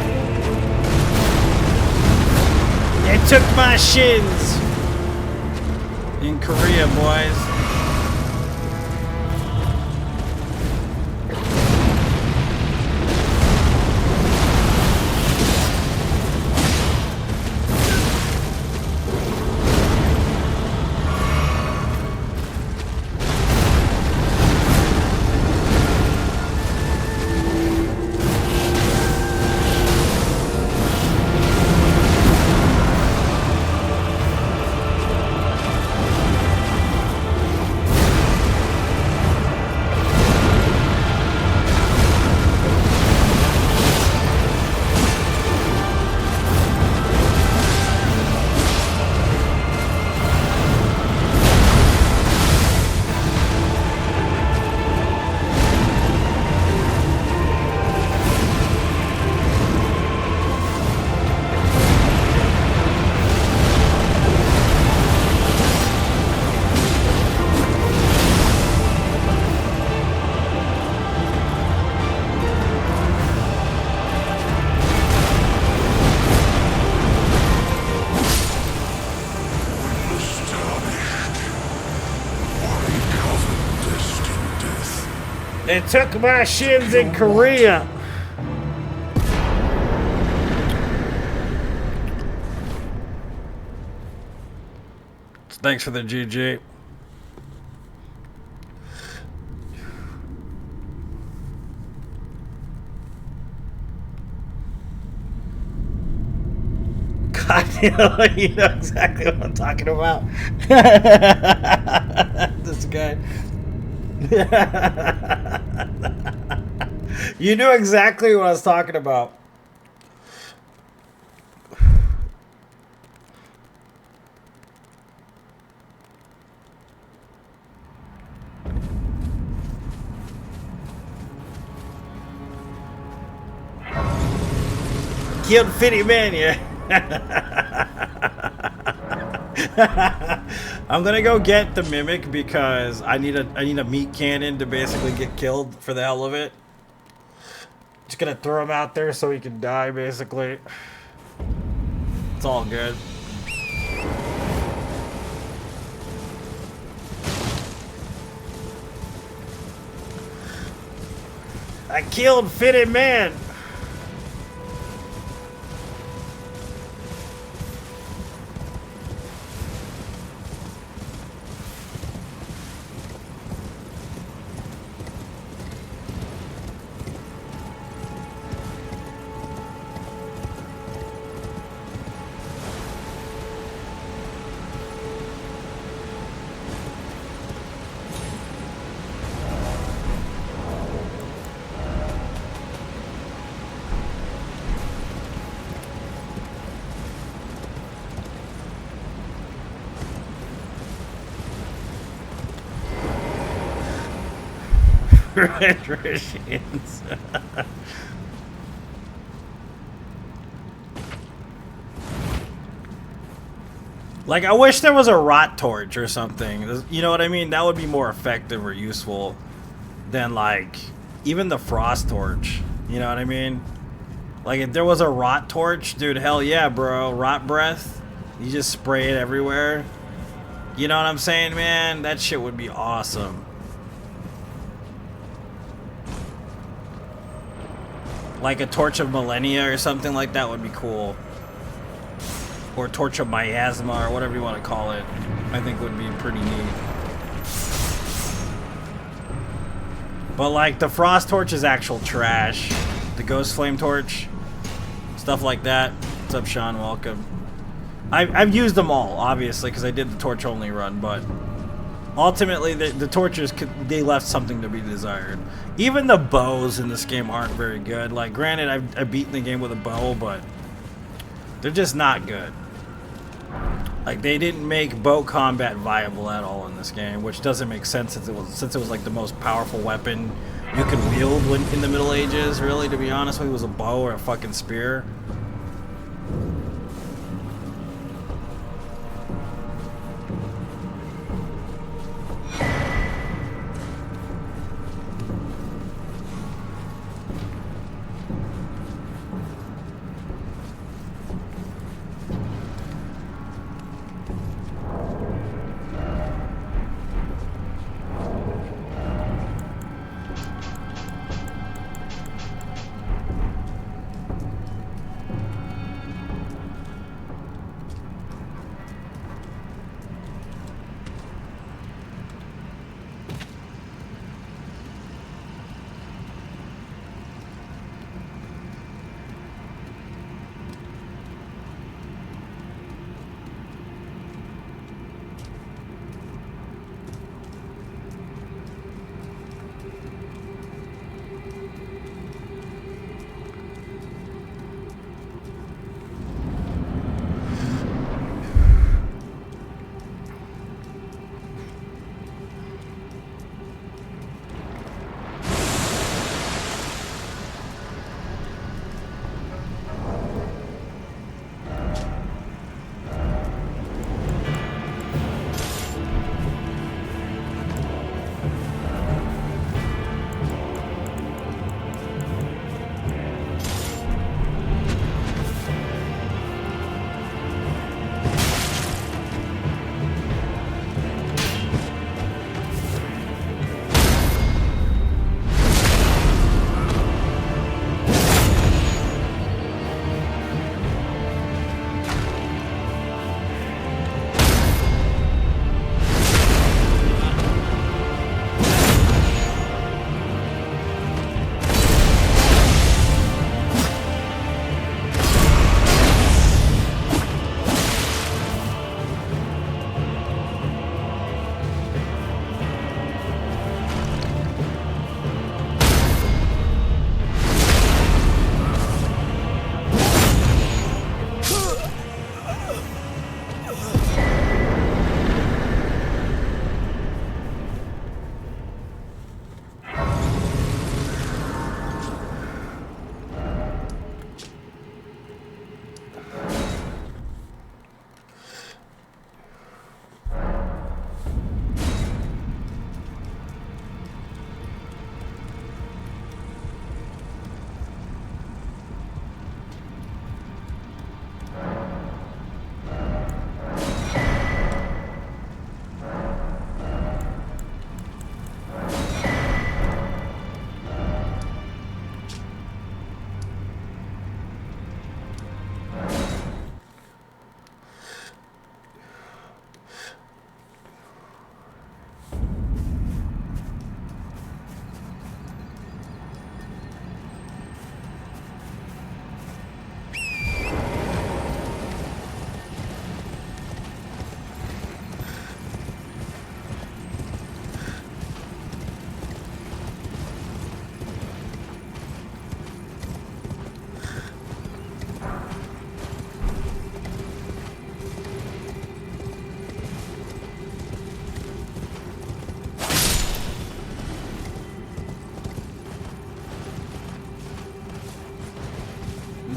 They took my shins. In Korea, boys. They took my shins in Korea. Thanks for the GG. God, you know exactly what I'm talking about. This guy. You knew exactly what I was talking about. Killed Fitty Man, yeah. I'm gonna go get the Mimic because I need a meat cannon to basically get killed for the hell of it. Just gonna throw him out there so he can die, basically. It's all good. I killed Fitty Man. Rhetoricians. Like, I wish there was a rot torch or something. You know what I mean? That would be more effective or useful than, like, even the frost torch. You know what I mean? Like, if there was a rot torch, dude, hell yeah, bro. Rot breath. You just spray it everywhere. You know what I'm saying, man? That shit would be awesome. Like a Torch of Millennia or something like that would be cool. Or Torch of Miasma or whatever you want to call it. I think would be pretty neat. But like the Frost Torch is actual trash. The Ghost Flame Torch. Stuff like that. What's up, Sean? Welcome. I've used them all, obviously, because I did the Torch only run, but ultimately the torches, they left something to be desired. Even the bows in this game aren't very good. Like, granted, I've beaten the game with a bow, but they're just not good. Like, they didn't make bow combat viable at all in this game, which doesn't make sense since it was like the most powerful weapon you could wield in the Middle Ages, really, to be honest with you. It was a bow or a fucking spear.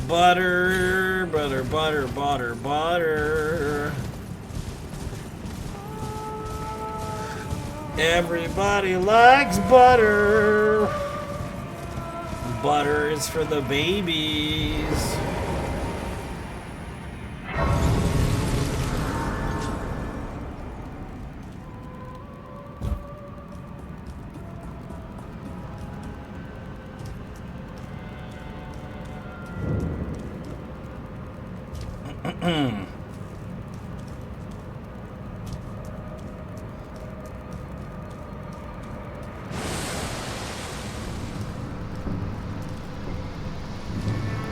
Butter, butter, butter, butter, butter. Everybody likes butter. Butter is for the babies.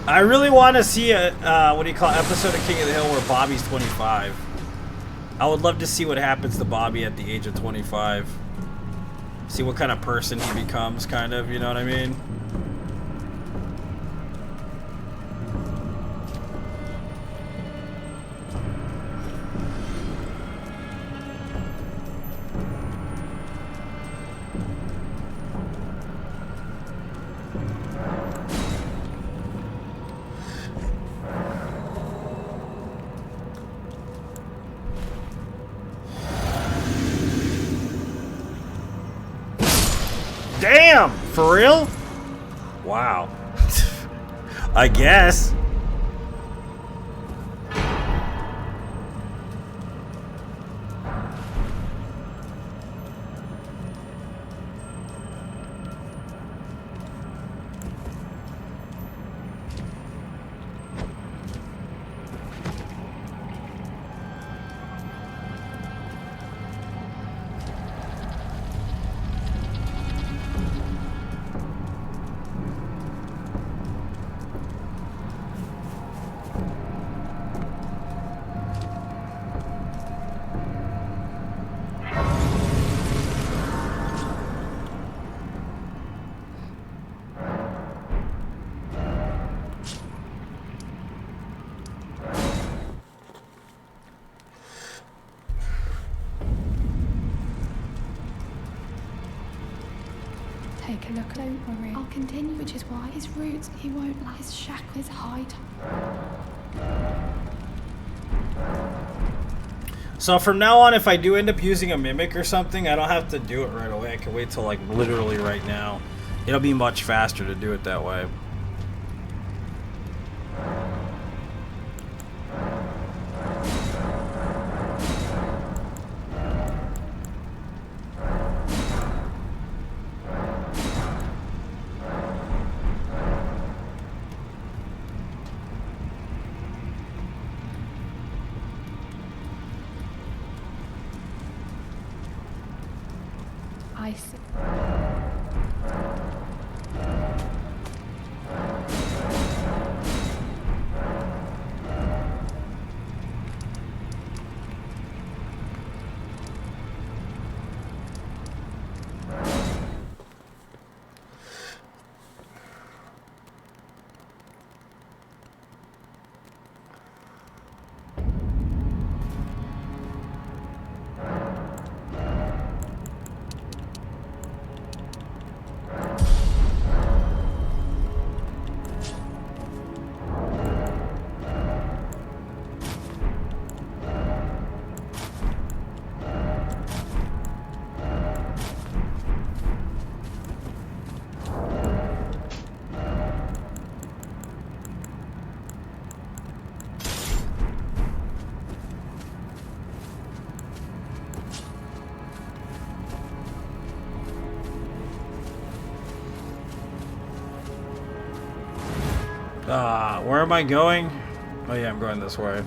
I really want to see a, what do you call it, episode of King of the Hill where Bobby's 25. I would love to see what happens to Bobby at the age of 25. See what kind of person he becomes, kind of, you know what I mean? Damn! For real? Wow. I guess. Take a look, don't worry. I'll continue, which is why his roots, he won't like his shackle, his hide. So from now on, if I do end up using a mimic or something, I don't have to do it right away. I can wait till like literally right now. It'll be much faster to do it that way. I see. Where am I going? Oh yeah, I'm going this way.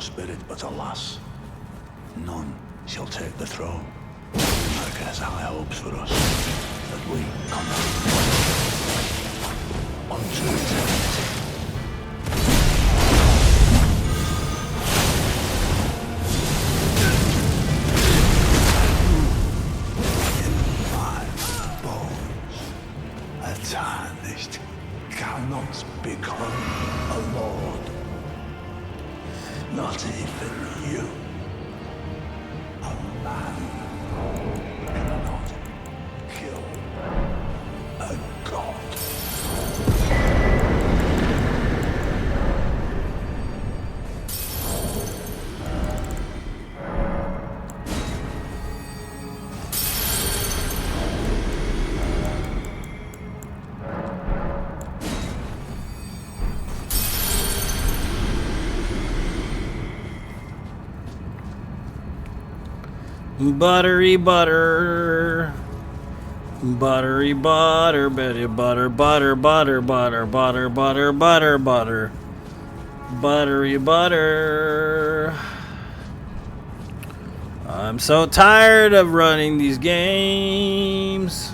spirit, but alas, none shall take the throne. America has high hopes for us, that we come unto eternity. Tarnished cannot become a lord. Not even you. A man cannot kill a god. Buttery butter. Buttery butter, Betty butter, butter, butter, butter, butter, butter, butter, butter. Buttery butter. I'm so tired of running these games.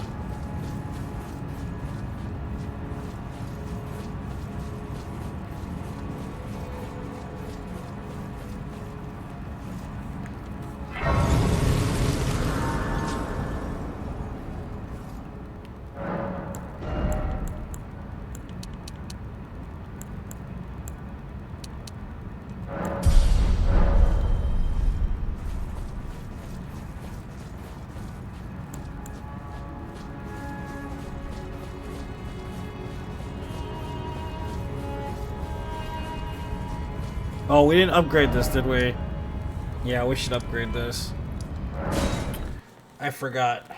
Oh, we didn't upgrade this, did we? Yeah, we should upgrade this. I forgot.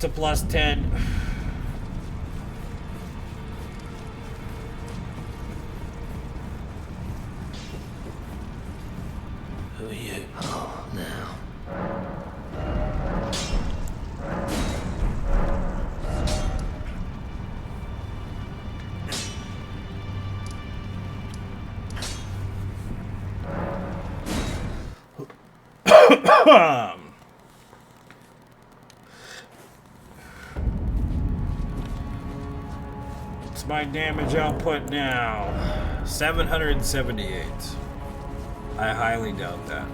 To plus 10. Who are you? Oh, now. What's my damage output now? 778. I highly doubt that.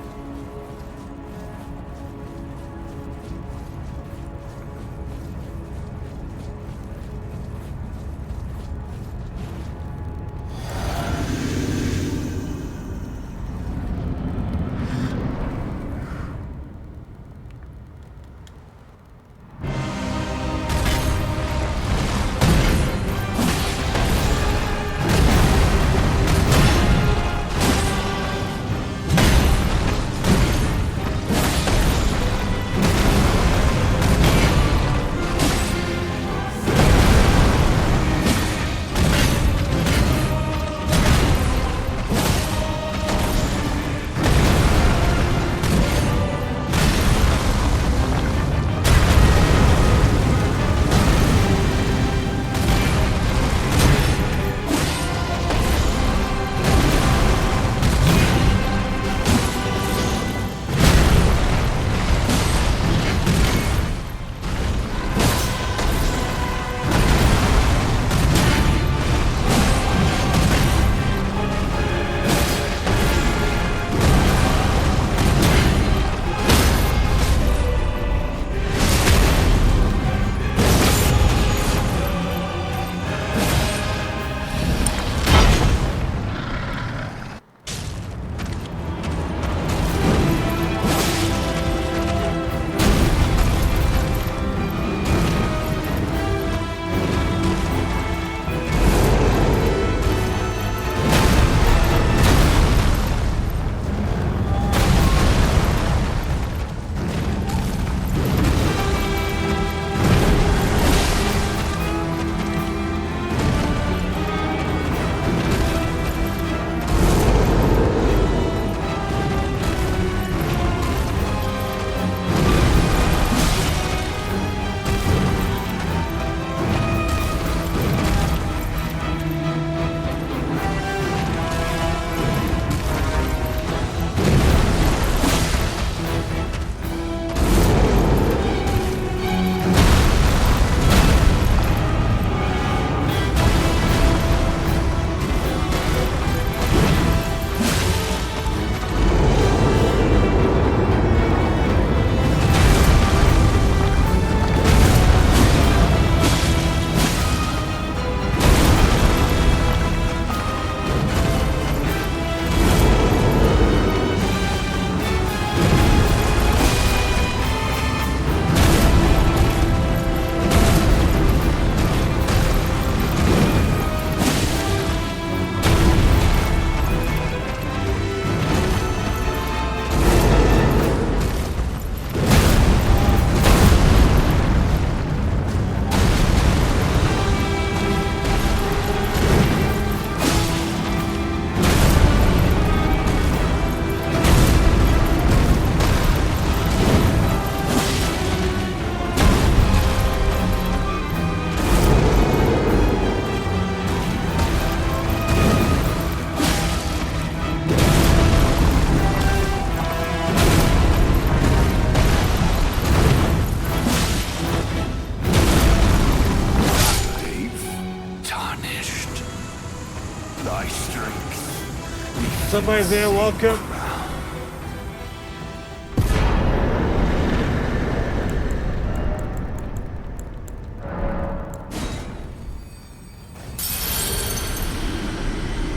up, Isaiah? Welcome.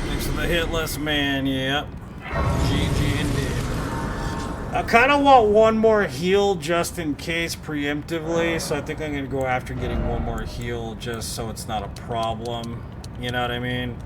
Thanks for the hitless man. Yep. GG indeed. I kind of want one more heal just in case preemptively, so I think I'm going to go after getting one more heal just so it's not a problem. You know what I mean?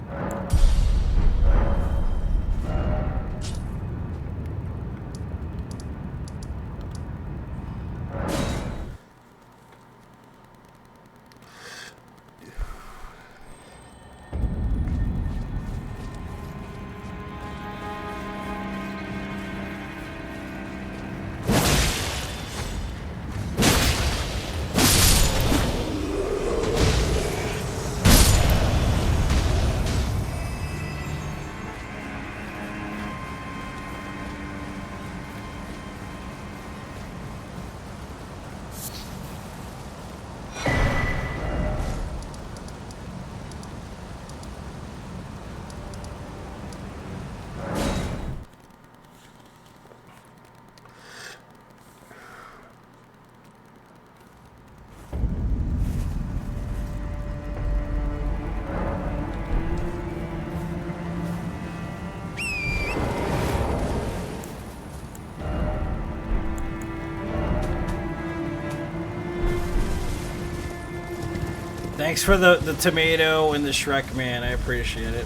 Thanks for the tomato and the Shrek man. I appreciate it.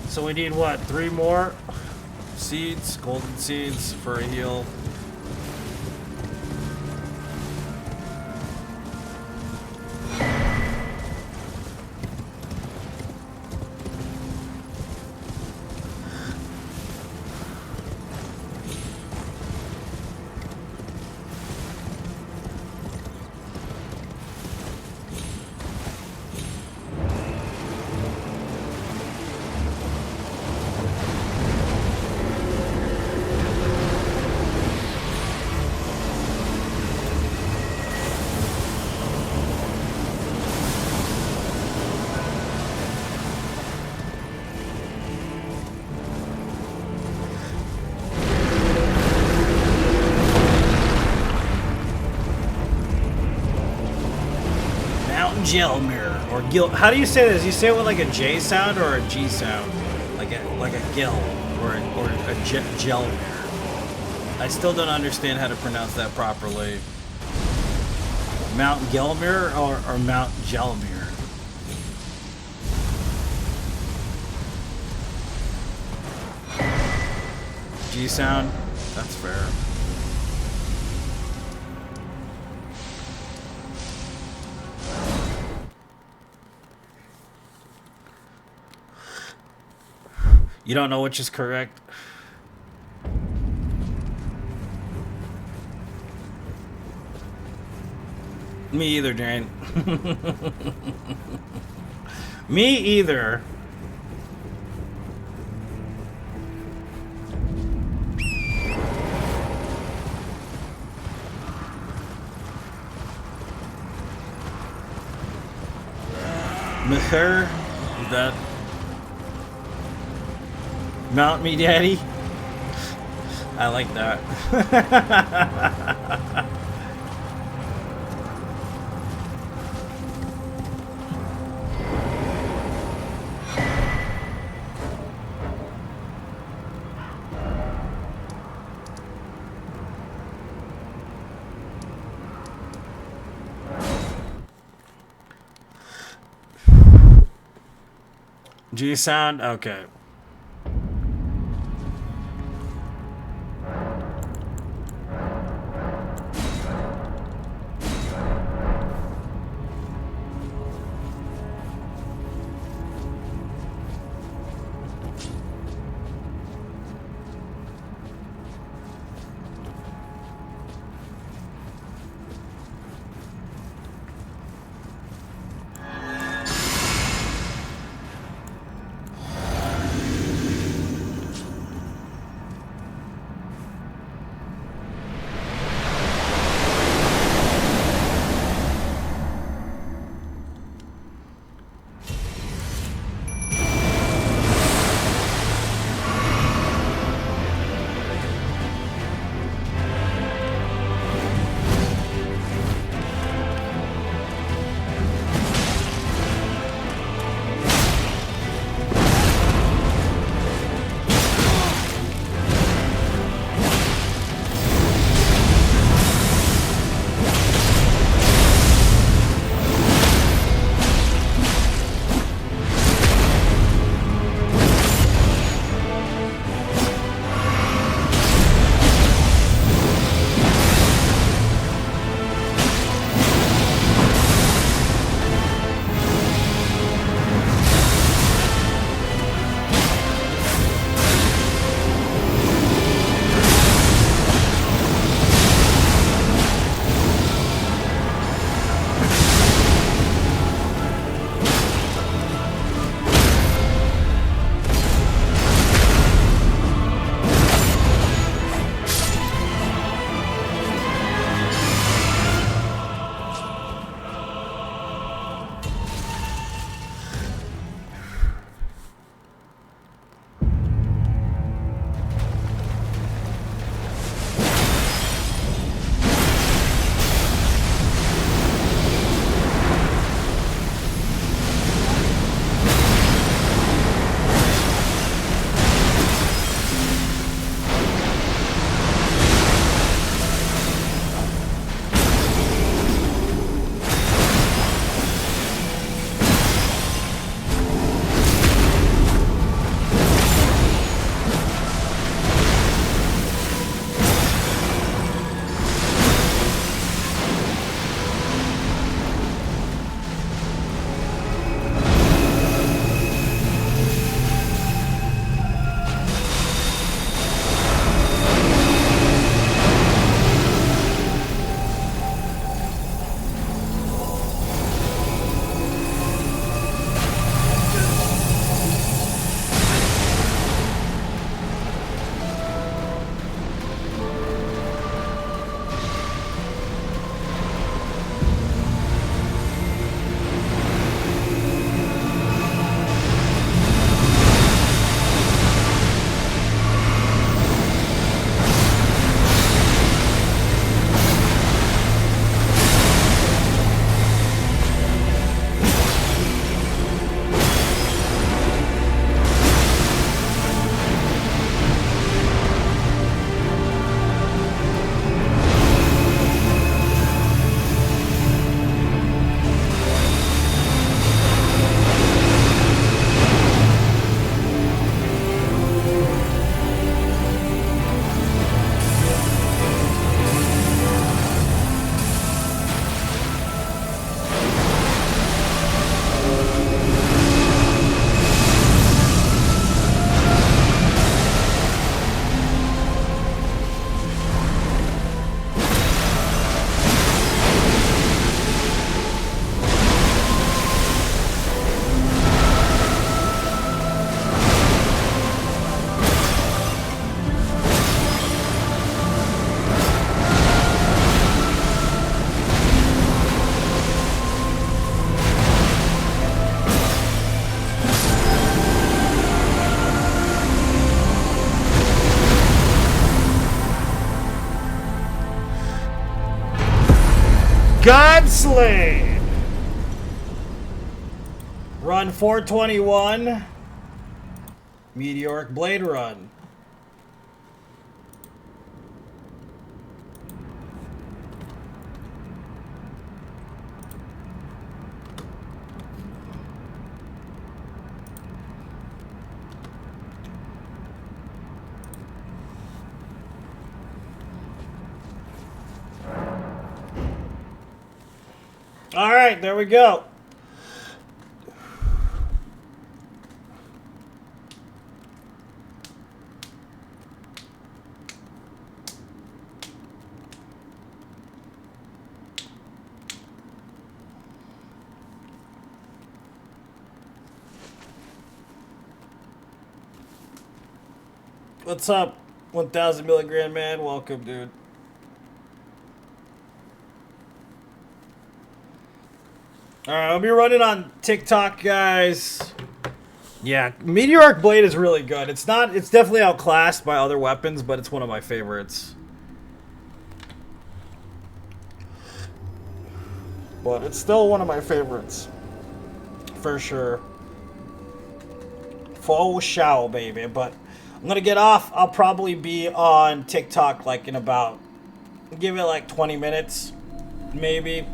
So we need what? 3 more? Seeds, golden seeds for a heal. Gel mirror or gil. How do you say this? You say it with like a J sound or a G sound, like a gil or a gel mirror. I still don't understand how to pronounce that properly. Mount Gelmir or Mount Gelmir. G sound. That's fair. You don't know which is correct? Me either, Jane. Me either. Meher? Is that... Mount me, Daddy. I like that. G sound? Okay. Slade. Run 421. Meteoric Blade Run. All right, there we go. What's up, 1,000 milligram man? Welcome, dude. Alright, I'll be running on TikTok, guys. Yeah, Meteoric Blade is really good. It's definitely outclassed by other weapons, but it's one of my favorites. But it's still one of my favorites. For sure. Faux show, baby. But I'm gonna get off. I'll probably be on TikTok like in about, give it like 20 minutes, maybe.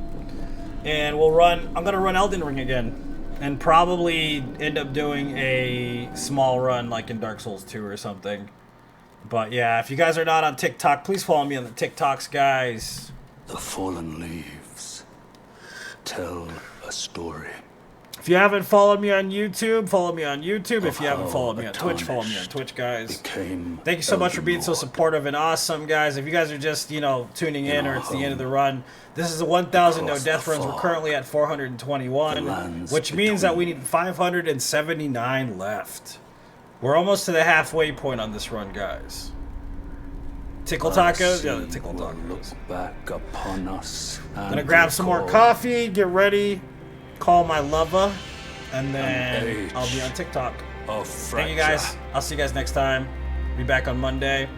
And I'm gonna run Elden Ring again. And probably end up doing a small run like in Dark Souls 2 or something. But yeah, if you guys are not on TikTok, please follow me on the TikToks, guys. The fallen leaves tell a story. If you haven't followed me on YouTube, follow me on YouTube. If you haven't followed me on Twitch, follow me on Twitch, guys. Thank you so much for being so supportive and awesome, guys. If you guys are just, tuning in or it's the end of the run, this is a 1,000 no death runs. We're currently at 421, which means that we need 579 left. We're almost to the halfway point on this run, guys. Tickle tacos? Yeah, the tickle tacos. Back upon us. I'm gonna grab some more coffee, get ready, call my lover, and then I'll be on TikTok. Thank you guys. I'll see you guys next time. Be back on Monday.